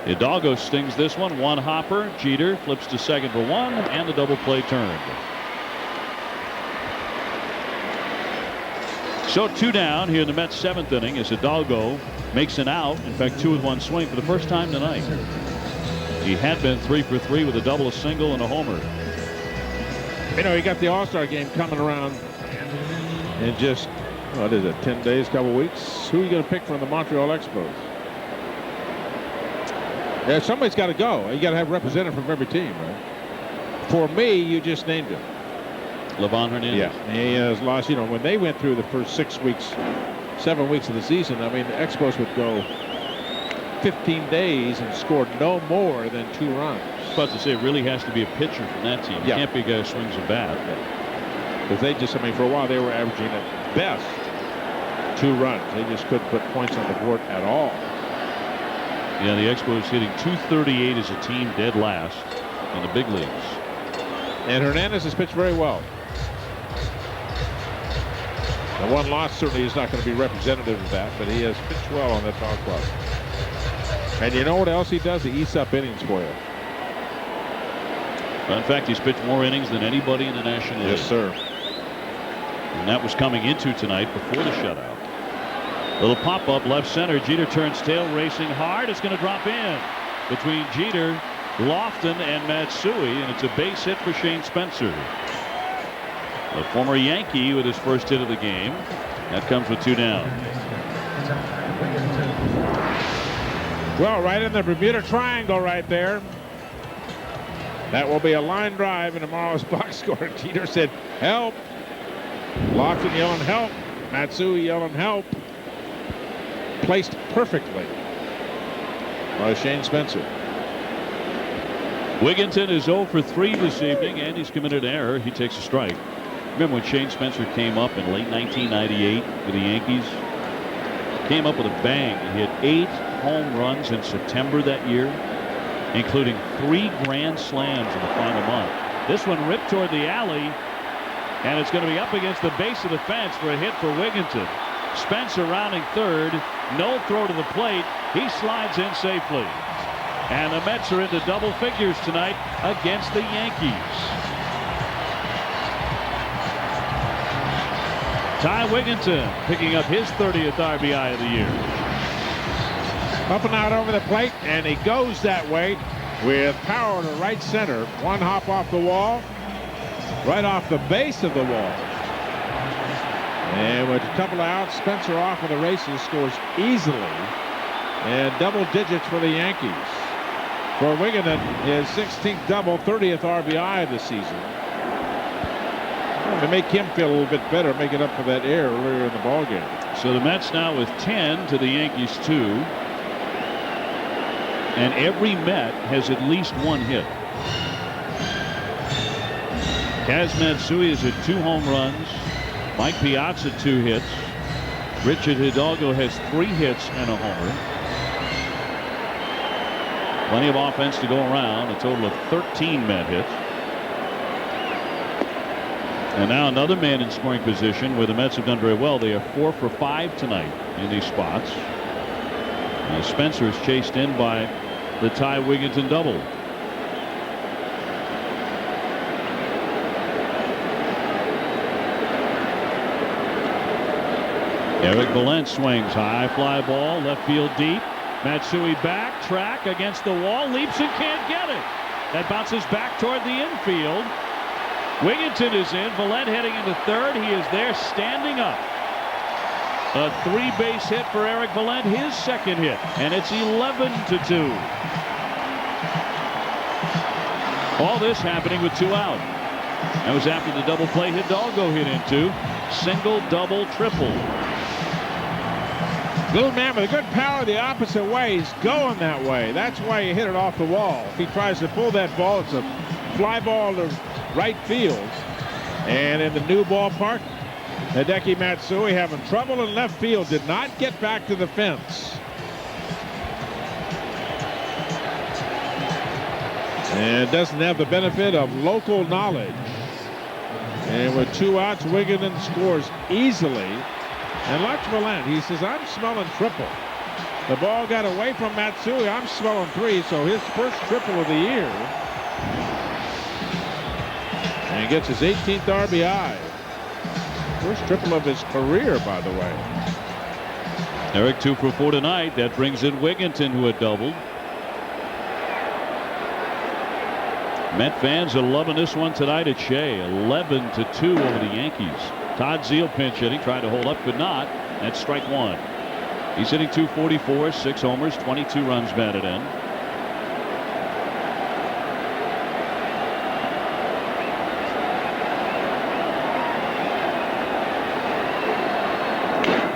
Hidalgo stings this one. 1 hopper. Jeter flips to second for 1, and the double play turned. So 2 down here in the Mets 7th inning as Hidalgo makes an out. In fact, 2 with 1 swing for the first time tonight. He had been 3 for 3 with a double, a single, and a homer. You know, you got the All-Star game coming around in just, what is it, 10 days, couple weeks? Who are you going to pick from the Montreal Expos? Yeah, somebody's got to go. You got to have a representative from every team, right? For me, you just named him. Livan Hernandez. Yeah, he has lost. You know, when they went through the first 6 weeks, 7 weeks of the season, I mean, the Expos would go 15 days and score no more than 2 runs. I was about to say, it really has to be a pitcher from that team. Yeah. You can't be a guy who swings a bat. Because they just, I mean, for a while they were averaging at best 2 runs. They just couldn't put points on the board at all. Yeah, the Expos hitting .238 as a team, dead last in the big leagues. And Hernandez has pitched very well. The one loss certainly is not going to be representative of that, but he has pitched well on that ball club. And you know what else he does? He eats up innings for you. Well, in fact, he's pitched more innings than anybody in the National League. Yes, sir. And that was coming into tonight before the shutout. Little pop-up left center. Jeter turns tail, racing hard. It's going to drop in between Jeter, Lofton, and Matsui, and it's a base hit for Shane Spencer. The former Yankee with his first hit of the game. That comes with 2 down. Well, right in the Bermuda Triangle right there. That will be a line drive in tomorrow's box score. Jeter said, help. Lofton yelling help. Matsui yelling help. Placed perfectly by Shane Spencer. Wigginton is 0 for 3 this evening, and he's committed an error. He takes a strike. Remember when Shane Spencer came up in late 1998 with the Yankees? Came up with a bang. He had 8 home runs in September that year, including 3 grand slams in the final month. This one ripped toward the alley, and it's going to be up against the base of the fence for a hit for Wigginton. Spencer rounding third. No throw to the plate. He slides in safely. And the Mets are into double figures tonight against the Yankees. Ty Wigginton picking up his 30th RBI of the year. Up and out over the plate, and he goes that way with power to right center. One hop off the wall, right off the base of the wall. And with a couple of outs, Spencer off of the races, scores easily, and double digits for the Yankees. For Wigginton, his 16th double, 30th RBI of the season. Well, to make him feel a little bit better, make it up for that error earlier in the ballgame. So the Mets now with 10 to the Yankees 2. And every Met has at least 1 hit. Kaz Matsui has hit 2 home runs. Mike Piazza 2 hits. Richard Hidalgo has 3 hits and a homer. Plenty of offense to go around. A total of 13 Met hits. And now another man in scoring position where the Mets have done very well. They are 4 for 5 tonight in these spots. Spencer is chased in by the Ty Wigginton double. Eric Valent swings high, fly ball, left field deep. Matsui back, track against the wall, leaps and can't get it. That bounces back toward the infield. Wigginton is in. Valent heading into third. He is there standing up. A 3-base hit for Eric Valent, his second hit, and it's 11-2. All this happening with 2 out. That was after the double play Hidalgo hit into. Single, double, triple. Little man with a good power the opposite way. He's going that way. That's why he hit it off the wall. If he tries to pull that ball, it's a fly ball to right field. And in the new ballpark, Hideki Matsui having trouble in left field, did not get back to the fence. And doesn't have the benefit of local knowledge. And with 2 outs, Wigginton scores easily. And watch Valent, he says, I'm smelling triple. The ball got away from Matsui. I'm smelling 3, so his first triple of the year. And he gets his 18th RBI. First triple of his career, by the way. Eric 2 for 4 tonight. That brings in Wigginton, who had doubled. Met fans are loving this one tonight at Shea. 11-2 over the Yankees. Todd Zeile pinch hitting, tried to hold up, could not. That's strike one. He's hitting .244, 6 homers, 22 runs batted in.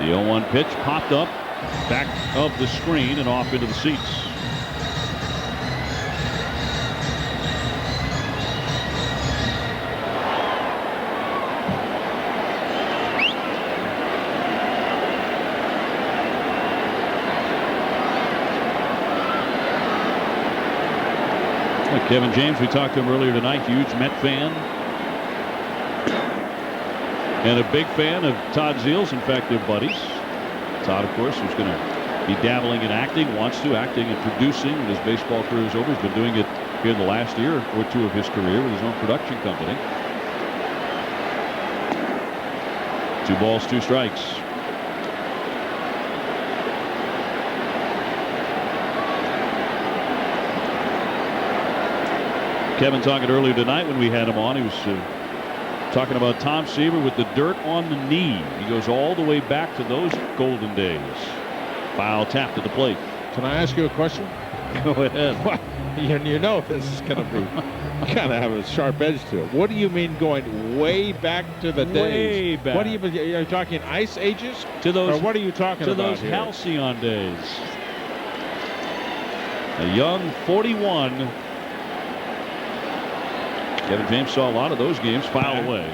The 0-1 pitch popped up back of the screen and off into the seats. Kevin James, we talked to him earlier tonight, huge Met fan. And a big fan of Todd Zeile's. In fact, they're buddies. Todd, of course, who's going to be dabbling in acting, wants to, acting and producing when his baseball career is over. He's been doing it here in the last year or two of his career with his own production company. 2 balls, 2 strikes. Kevin talking earlier tonight when we had him on. He was talking about Tom Seaver with the dirt on the knee. He goes all the way back to those golden days. Foul tap to the plate. Can I ask you a question? Go ahead. Well, you know this is going to be kind of have a sharp edge to it. What do you mean going way back to the days? Way back. What are you talking ice ages? To those, or what are you talking to about those here? halcyon days. A young 41. Kevin James saw a lot of those games file away.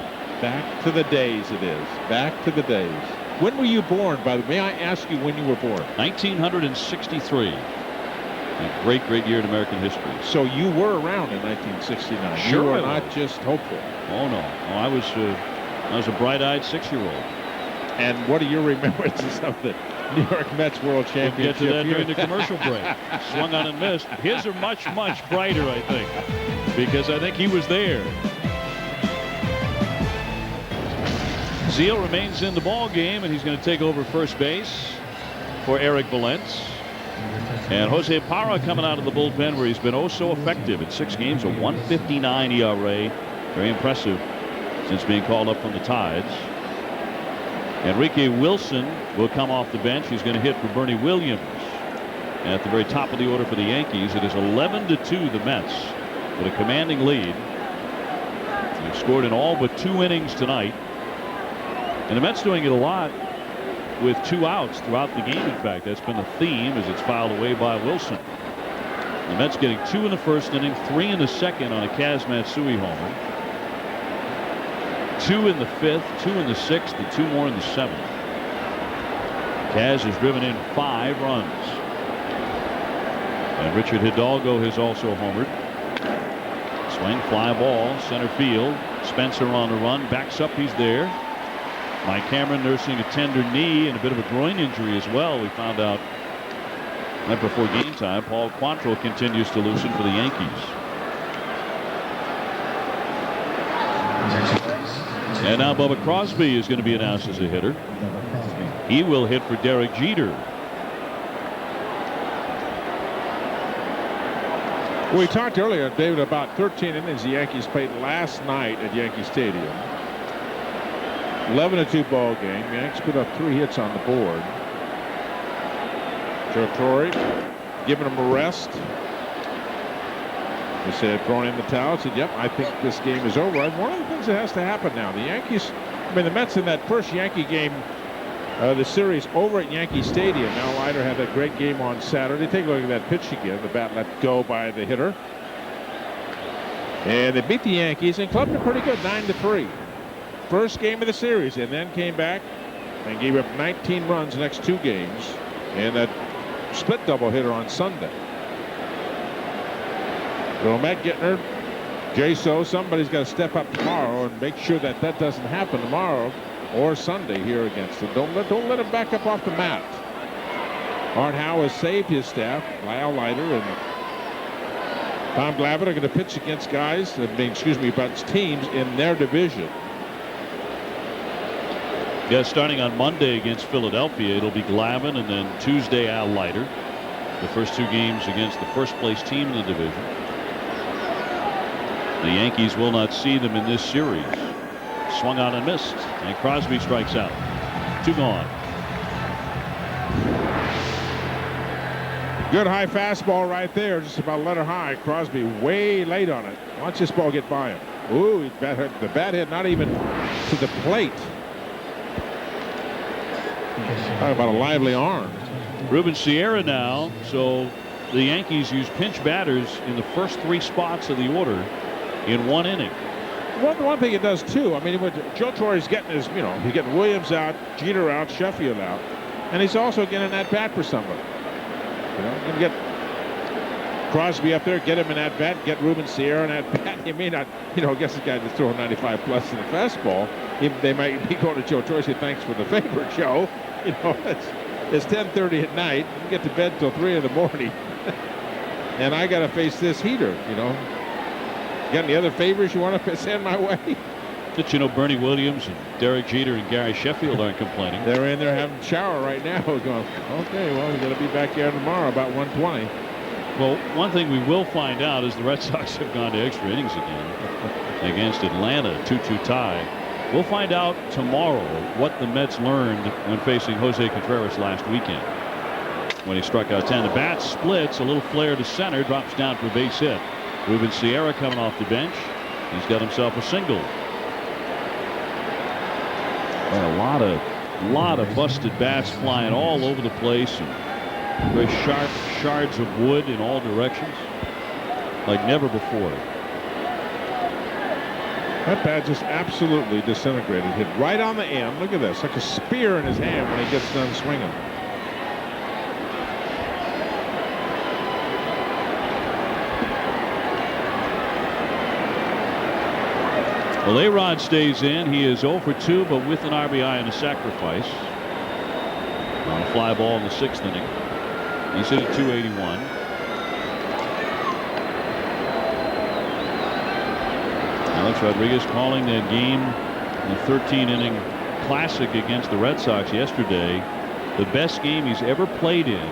Back to the days it is. Back to the days. When were you born, by the way? May I ask you when you were born? 1963. A great, great year in American history. So you were around in 1969. Sure. You were not just hopeful. Oh, no. Oh, I was a bright-eyed 6-year-old. And what are your remembrances of the New York Mets World Championship? We'll get to that during the commercial break. Swung on and missed. His are much, much brighter, I think, because I think he was there. Zeile remains in the ball game, and he's going to take over first base for Eric Valence. And Jose Parra coming out of the bullpen, where he's been oh so effective in 6 games, a 1.59 ERA. Very impressive since being called up from the Tides. Enrique Wilson will come off the bench. He's going to hit for Bernie Williams. And at the very top of the order for the Yankees, it is 11-2 the Mets with a commanding lead. They've scored in all but 2 innings tonight. And the Mets doing it a lot with 2 outs throughout the game. In fact, that's been a theme as it's fouled away by Wilson. The Mets getting 2 in the first inning, 3 in the second on a Kaz Matsui homer. 2 in the 5th, 2 in the 6th, and 2 more in the 7th. Kaz has driven in 5 runs. And Richard Hidalgo has also homered. Swing, fly ball, center field. Spencer on the run, backs up, he's there. Mike Cameron nursing a tender knee and a bit of a groin injury as well. We found out right before game time. Paul Quantrill continues to loosen for the Yankees. And now Bubba Crosby is going to be announced as a hitter. He will hit for Derek Jeter. We talked earlier, David, about 13 innings the Yankees played last night at Yankee Stadium. 11-2 ball game. Yankees put up 3 hits on the board. Joe Torre giving them a rest. He said, throwing in the towel, said, yep, I think this game is over. And one of the things that has to happen now, the Yankees, I mean, the Mets in that first Yankee game, the series over at Yankee Stadium. Now Leiter had a great game on Saturday. Take a look at that pitch again. The bat let go by the hitter. And they beat the Yankees and clubbed it pretty good, 9-3. First game of the series, and then came back and gave up 19 runs the next 2 games. And that split doubleheader on Sunday. So Matt Gittner, Jay So, somebody's got to step up tomorrow and make sure that that doesn't happen tomorrow or Sunday here against them. Don't let him back up off the mat. Art Howe has saved his staff. Lyle Leiter and Tom Glavine are going to pitch against guys, against teams in their division. Yeah, starting on Monday against Philadelphia, it'll be Glavine, and then Tuesday Al Leiter. The first 2 games against the first place team in the division. The Yankees will not see them in this series. Swung on and missed, and Crosby strikes out. 2 gone. Good high fastball right there, just about letter high. Crosby way late on it. Watch this ball get by him. Ooh, the bat hit not even to the plate. Talk about a lively arm. Ruben Sierra now. So the Yankees use pinch batters in the first 3 spots of the order in 1 inning. One thing it does too. I mean, Joe Torre's getting his, he's getting Williams out, Jeter out, Sheffield out, and he's also getting that bat for somebody. Going to get Crosby up there, get him in that bat, get Ruben Sierra in that bat. You may not, guess the guy that's throwing 95 plus in the fastball. They might be going to Joe Torre, say thanks for the favor, Joe. It's 10:30 at night. You get to bed till 3 in the morning, and I got to face this heater. Got any other favors you want to send my way? But Bernie Williams and Derek Jeter and Gary Sheffield aren't complaining. They're in there having a shower right now. Going, okay, well, we're going to be back here tomorrow about 1:20. Well, one thing we will find out is the Red Sox have gone to extra innings again against Atlanta, 2-2 tie. We'll find out tomorrow what the Mets learned when facing Jose Contreras last weekend. When he struck out 10, the bat splits, a little flare to center, drops down for a base hit. Ruben Sierra coming off the bench. He's got himself a single. And a lot of busted bats flying all over the place, and very sharp shards of wood in all directions, like never before. That bat just absolutely disintegrated. Hit right on the end. Look at this, like a spear in his hand when he gets done swinging. Well, A-Rod stays in. He is 0 for 2, but with an RBI and a sacrifice. On a fly ball in the 6th inning. He's hit at 281. Alex Rodriguez calling that game, the 13-inning classic against the Red Sox yesterday, the best game he's ever played in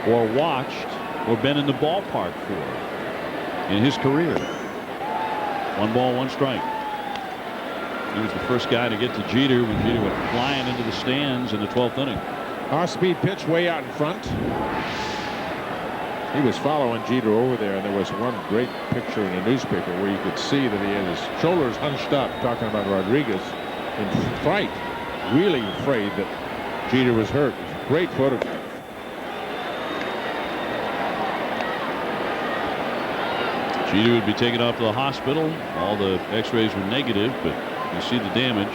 or watched or been in the ballpark for in his career. 1 ball, 1 strike. He was the first guy to get to Jeter when Jeter went flying into the stands in the 12th inning. Off-speed pitch way out in front. He was following Jeter over there, and there was one great picture in a newspaper where you could see that he had his shoulders hunched up, talking about Rodriguez in fright, really afraid that Jeter was hurt. It was a great photograph. Jeter would be taken off to the hospital. All the x-rays were negative, but you see the damage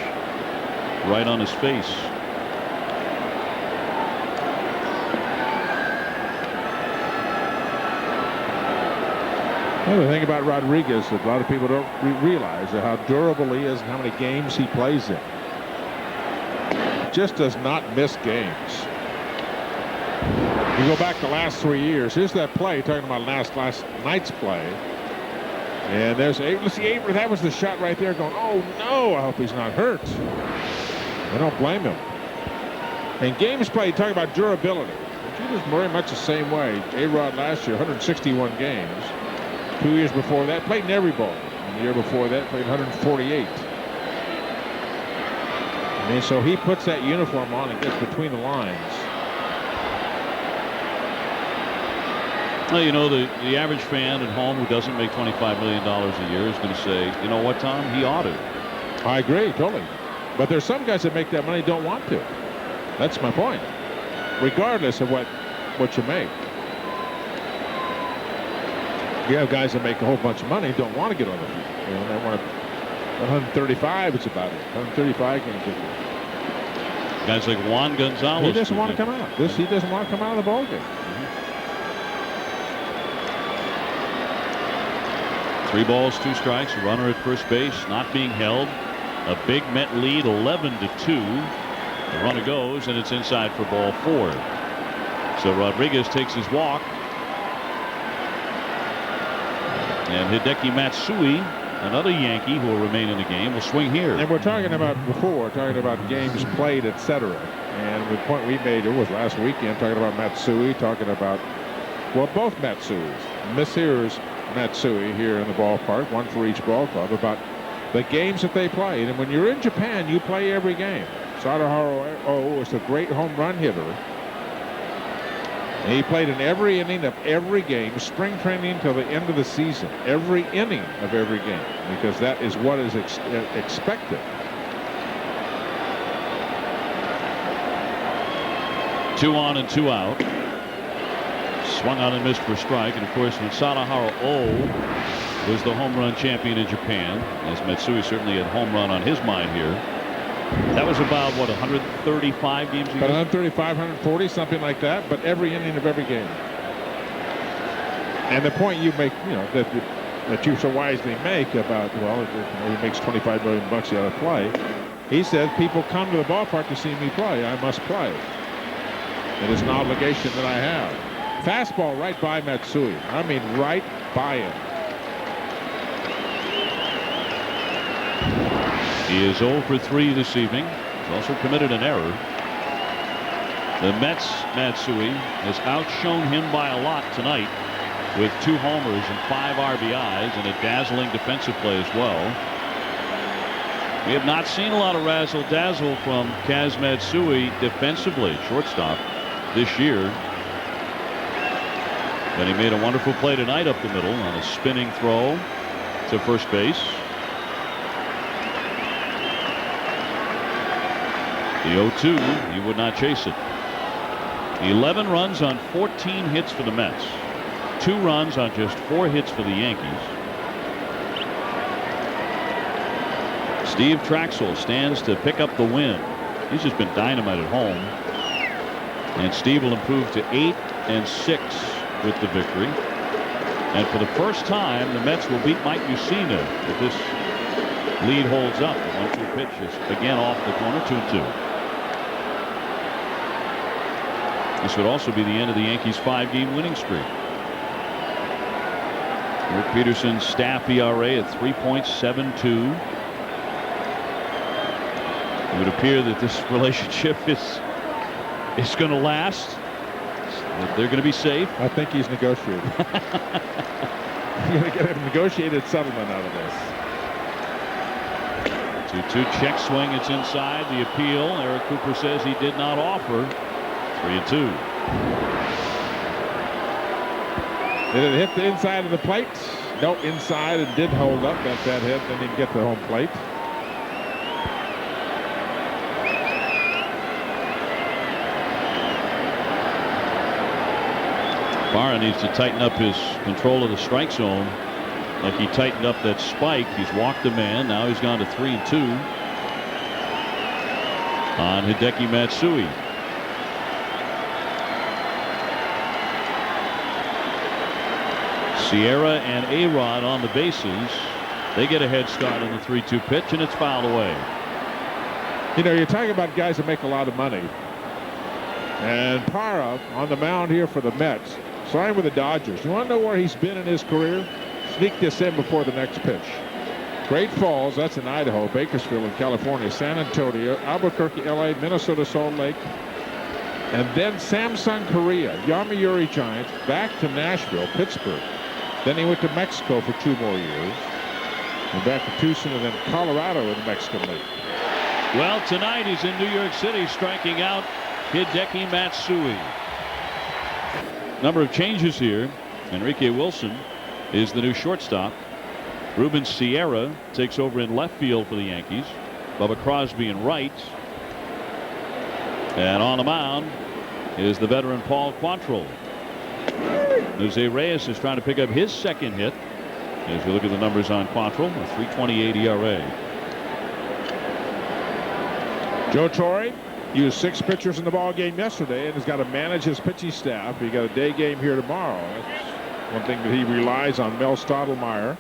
right on his face. The thing about Rodriguez that a lot of people don't realize is how durable he is and how many games he plays in. Just does not miss games. You go back the last 3 years. Here's that play, talking about last night's play. And there's let's see, Avery, that was the shot right there going, oh no, I hope he's not hurt. I don't blame him. And games played, talking about durability. Jeter's very much the same way. A-Rod last year, 161 games. 2 years before that, played in every ball. And the year before that, played 148. I mean, so he puts that uniform on and gets between the lines. Well, the average fan at home who doesn't make $25 million a year is going to say, you know what, Tom, he ought to. I agree, totally. But there's some guys that make that money don't want to. That's my point. Regardless of what you make. You have guys that make a whole bunch of money don't want to get on the field. They want to. 135 is about it. 135 games. Guys like Juan Gonzalez. He doesn't want to come out. He doesn't want to come out of the ball game. 3 balls, 2 strikes. A runner at first base, not being held. A big Met lead, 11-2. The runner goes, and it's inside for ball 4. So Rodriguez takes his walk. And Hideki Matsui, another Yankee who will remain in the game, will swing here. And we're talking about games played, etc. And the point we made, it was last weekend, talking about Matsui, talking about, well, both Matsuis. Mishears Matsui here in the ballpark, one for each ball club, about the games that they played. And when you're in Japan, you play every game. Sadaharu Oh was a great home run hitter. And he played in every inning of every game, spring training till the end of the season, every inning of every game, because that is what is expected. 2 on and 2 out. Swung on and missed for a strike. And of course, when Sadaharu Oh was the home run champion in Japan, as Matsui certainly had home run on his mind here. That was about, what, 135 games ago? About 135, 140, something like that, but every inning of every game. And the point you make, you know, that you so wisely make about, well, he makes $25 million bucks out of play. He says, people come to the ballpark to see me play. I must play. It is an obligation that I have. Fastball right by Matsui. I mean, right by him. He is 0 for 3 this evening. He's also committed an error. The Mets' Matsui has outshone him by a lot tonight with 2 homers and 5 RBIs and a dazzling defensive play as well. We have not seen a lot of razzle-dazzle from Kaz Matsui defensively, shortstop, this year. But he made a wonderful play tonight up the middle on a spinning throw to first base. The 0-2, he would not chase it. 11 runs on 14 hits for the Mets. 2 runs on just 4 hits for the Yankees. Steve Traxel stands to pick up the win. He's just been dynamite at home. And Steve will improve to 8-6 with the victory. And for the first time, the Mets will beat Mike Mussina if this lead holds up. The 1-2 pitch is again off the corner, 2-2. This would also be the end of the Yankees' 5-game winning streak. Rick Peterson's staff ERA at 3.72. It would appear that this relationship is going to last. They're going to be safe. I think he's negotiating. He's going to get a negotiated settlement out of this. 2-2 check swing. It's inside. The appeal. Eric Cooper says he did not offer. 3-2. Did it hit the inside of the plate? No, inside, and did hold up. That hit. Didn't even get the home plate. Barra needs to tighten up his control of the strike zone. Like he tightened up that spike. He's walked a man. Now he's gone to 3-2 on Hideki Matsui. Sierra and A-Rod on the bases. They get a head start on the 3-2 pitch, and it's fouled away. You know, you're talking about guys that make a lot of money. And Parra on the mound here for the Mets, signed with the Dodgers. You want to know where he's been in his career? Sneak this in before the next pitch. Great Falls, that's in Idaho, Bakersfield in California, San Antonio, Albuquerque, LA, Minnesota, Salt Lake, and then Samsung, Korea, Yomiuri Giants, back to Nashville, Pittsburgh. Then he went to Mexico for 2 more years, and back to Tucson, and then Colorado in the Mexican League. Well, tonight he's in New York City striking out Hideki Matsui. Number of changes here. Enrique Wilson is the new shortstop. Ruben Sierra takes over in left field for the Yankees. Bubba Crosby in right. And on the mound is the veteran Paul Quantrill. Jose Reyes is trying to pick up his second hit. As we look at the numbers on Quantrill, a 3.28 ERA. Joe Torre used 6 pitchers in the ball game yesterday and has got to manage his pitching staff. He got a day game here tomorrow. That's one thing that he relies on. Mel Stottlemyre.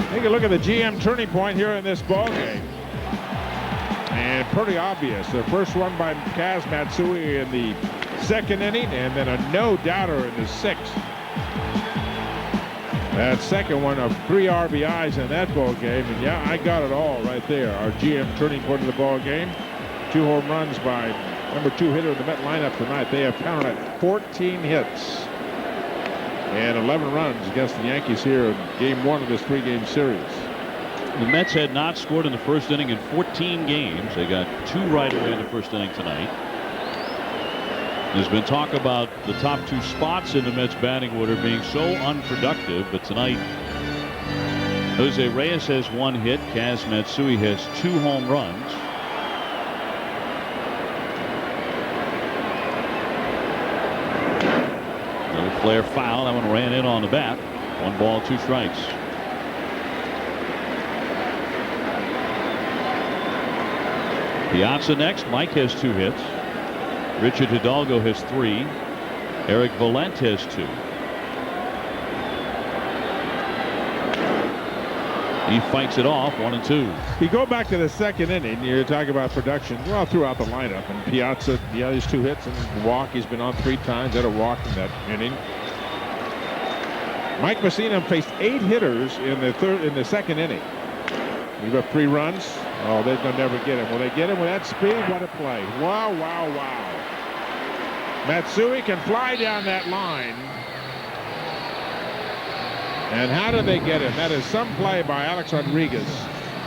Take a look at the GM turning point here in this ball game. And pretty obvious. The first run by Kaz Matsui in the 2nd inning, and then a no-doubter in the 6th. That second one of 3 RBIs in that ball game, and yeah, I got it all right there. Our GM turning point of the ball game. 2 home runs by number 2 hitter in the Met lineup tonight. They have counted at 14 hits and 11 runs against the Yankees here in game 1 of this 3-game series. The Mets had not scored in the first inning in 14 games. They got 2 right away in the first inning tonight. There's been talk about the top 2 spots in the Mets batting order being so unproductive, but tonight Jose Reyes has 1 hit. Kaz Matsui has 2 home runs. Another flare foul. That one ran in on the bat. 1 ball, 2 strikes. Piazza next. Mike has 2 hits. Richard Hidalgo has 3. Eric Valent has 2. He fights it off, 1 and 2. You go back to the second inning, you're talking about production, well, throughout the lineup. And Piazza, yeah, he's 2 hits and a walk. He's been on 3 times, had a walk in that inning. Mike Messina faced 8 hitters in the second inning. We've got 3 runs. Oh, they're going to never get him. Will they get him with that speed? What a play. Wow, wow, wow. Matsui can fly down that line. And how did they get him? That is some play by Alex Rodriguez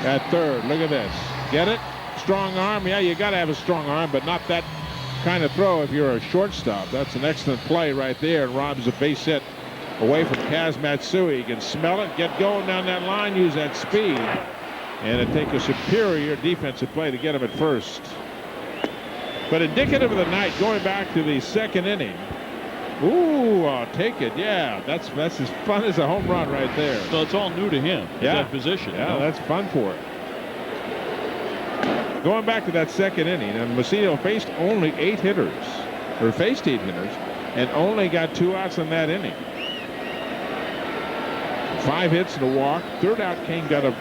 at third. Look at this. Get it? Strong arm. Yeah, you got to have a strong arm, but not that kind of throw if you're a shortstop. That's an excellent play right there. And robs a base hit away from Kaz Matsui. You can smell it, get going down that line, use that speed. And it take a superior defensive play to get him at first. But indicative of the night, going back to the second inning. Ooh, I'll take it. Yeah, that's as fun as a home run right there. So it's all new to him. Yeah, that position. Yeah, that's fun for him. Going back to that second inning, and Messina faced only 8 hitters, or faced 8 hitters, and only got 2 outs in that inning. 5 hits and a walk. Third out came, got a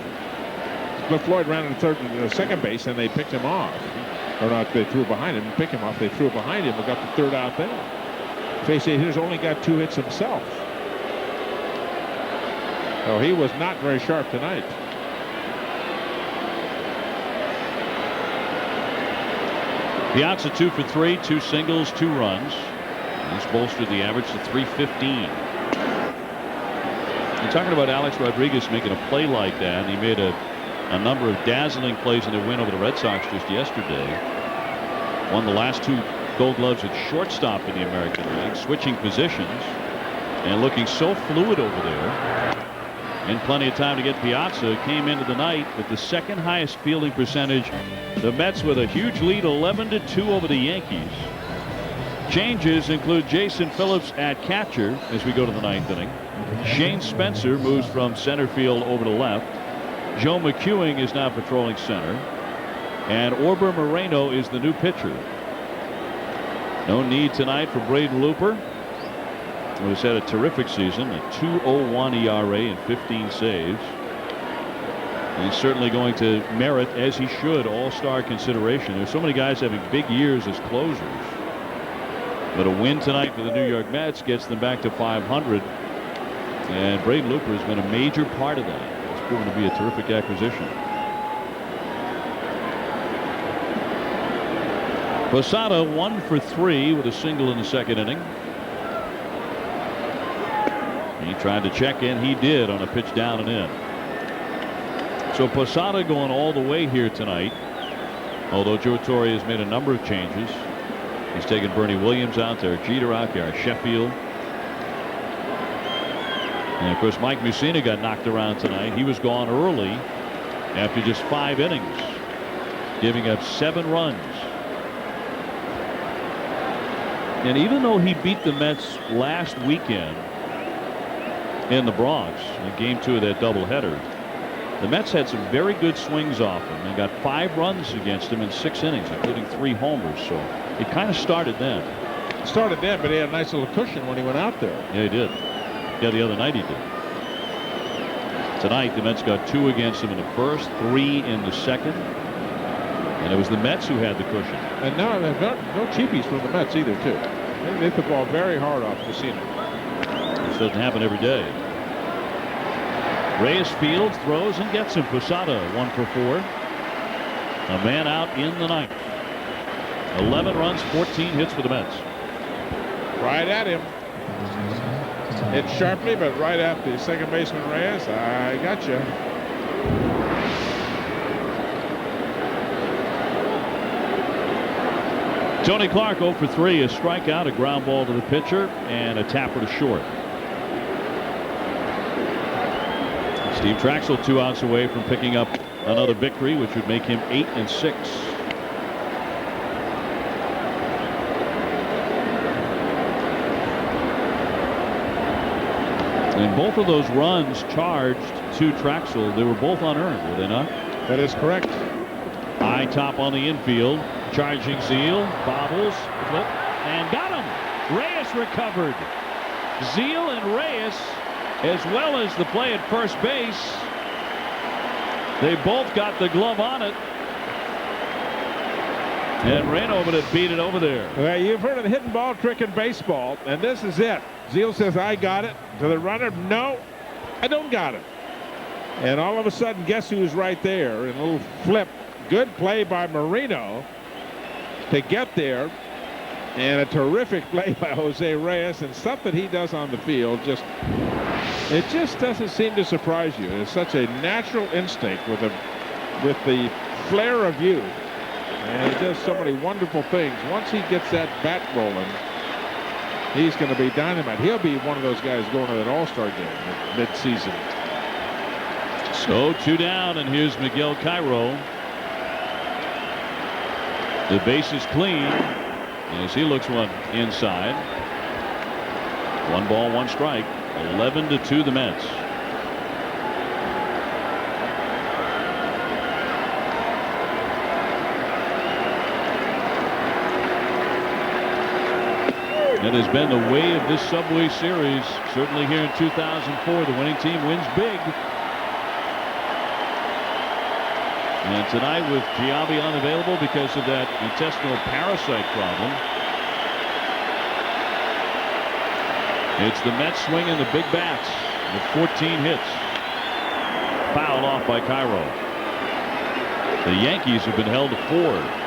Floyd ran in second base, and they picked him off. Or not, they threw behind him and picked him off. They threw behind him and got the third out there. Faced 8 hitters, only got 2 hits himself. So he was not very sharp tonight. Piazza 2 for 3, 2 singles, 2 runs. He's bolstered the average to 315. You're talking about Alex Rodriguez making a play like that, and he made a number of dazzling plays in their win over the Red Sox just yesterday. Won the last 2 Gold Gloves at shortstop in the American League, switching positions and looking so fluid over there. And plenty of time to get Piazza. Came into the night with the 2nd highest fielding percentage. The Mets with a huge lead, 11-2 over the Yankees. Changes include Jason Phillips at catcher as we go to the 9th inning. Shane Spencer moves from center field over to left. Joe McEwing is now patrolling center. And Orber Moreno is the new pitcher. No need tonight for Braden Looper, who has had a terrific season, a 2.01 ERA and 15 saves. He's certainly going to merit, as he should, all-star consideration. There's so many guys having big years as closers. But a win tonight for the New York Mets gets them back to 500. And Braden Looper has been a major part of that. It's proven to be a terrific acquisition. Posada 1 for 3 with a single in the second inning. He tried to check in. He did on a pitch down and in. So Posada going all the way here tonight. Although Joe Torre has made a number of changes. He's taken Bernie Williams out there, Jeter out there, Sheffield. And of course Mike Mussina got knocked around tonight. He was gone early after just 5 innings, giving up 7 runs. And even though he beat the Mets last weekend in the Bronx in game 2 of that doubleheader, the Mets had some very good swings off him and got 5 runs against him in 6 innings, including 3 homers. So it kind of started then. Started then, but he had a nice little cushion when he went out there. Yeah, he did. Yeah, the other night he did. Tonight the Mets got 2 against him in the first, 3 in the second. And it was the Mets who had the cushion. And now there's no cheapies from the Mets either, too. They hit the ball very hard off Messina. This doesn't happen every day. Reyes fields, throws, and gets him. Posada 1 for 4. A man out in the 9th. 11 runs, 14 hits for the Mets. Right at him. Hit sharply, but right at the second baseman Reyes. I gotcha. Tony Clark 0 for 3, a strikeout, a ground ball to the pitcher, and a tapper to short. Steve Traxel 2 outs away from picking up another victory, which would make him 8-6. And both of those runs charged to Traxel, they were both unearned, were they not? That is correct. High top on the infield. Charging Zeal, bobbles, flip, and got him. Reyes recovered. Zeal and Reyes, as well as the play at first base, they both got the glove on it. And ran over to beat it over there. Well, you've heard of the hidden ball trick in baseball, and this is it. Zeal says, I got it. To the runner, no, I don't got it. And all of a sudden, guess who's right there? In a little flip. Good play by Marino to get there, and a terrific play by Jose Reyes, and stuff that he does on the field it just doesn't seem to surprise you. It's such a natural instinct with the flair of youth, and he does so many wonderful things. Once he gets that bat rolling, he's going to be dynamite. He'll be one of those guys going to that All-Star game mid-season. So 2 down, and here's Miguel Cairo. The base is clean as he looks one inside. 1 ball, 1 strike. 11-2 the Mets. It has been the way of this Subway Series. Certainly here in 2004, the winning team wins big. And tonight, with Giambi unavailable because of that intestinal parasite problem, it's the Mets swinging the big bats with 14 hits. Fouled off by Cairo. The Yankees have been held to 4.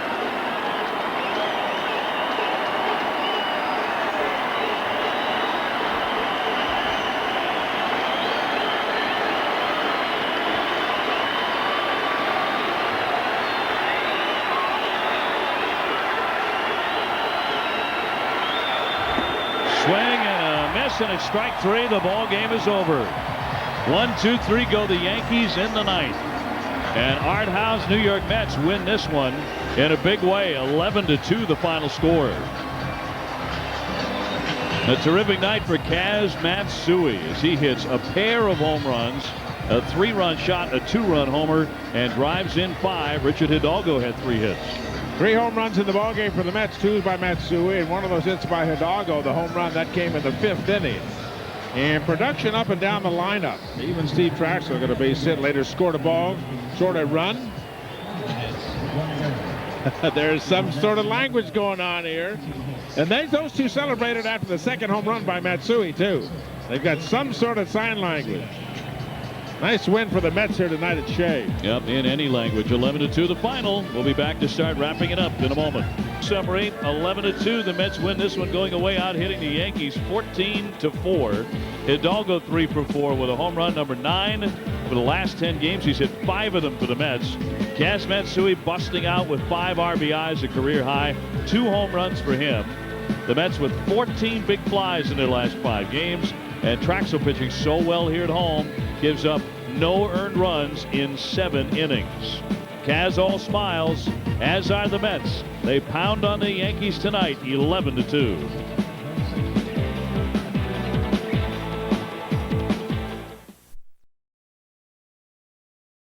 And it's strike 3. The ball game is over. 1, 2, 3 go the Yankees in the ninth. And Art Howe's New York Mets win this one in a big way. 11-2 the final score. A terrific night for Kaz Matsui as he hits a pair of home runs, a 3-run shot, a 2-run homer, and drives in 5. Richard Hidalgo had 3 hits. 3 home runs in the ballgame for the Mets, 2 by Matsui, and one of those hits by Hidalgo, the home run that came in the 5th inning. And production up and down the lineup. Even Steve Traxel got a base hit, later scored a ball, scored a run. There's some sort of language going on here. And those 2 celebrated after the 2nd home run by Matsui, too. They've got some sort of sign language. Nice win for the Mets here tonight at Shea. Yep, in any language. 11-2 the final. We'll be back to start wrapping it up in a moment. Summary, 11-2. The Mets win this one, going away out hitting the Yankees 14-4. Hidalgo 3 for 4 with a home run, number 9 for the last 10 games. He's hit 5 of them for the Mets. Kaz Matsui busting out with 5 RBIs, a career high. 2 home runs for him. The Mets with 14 big flies in their last 5 games. And Traxel pitching so well here at home, gives up no earned runs in 7 innings. Kaz all smiles, as are the Mets. They pound on the Yankees tonight, 11-2.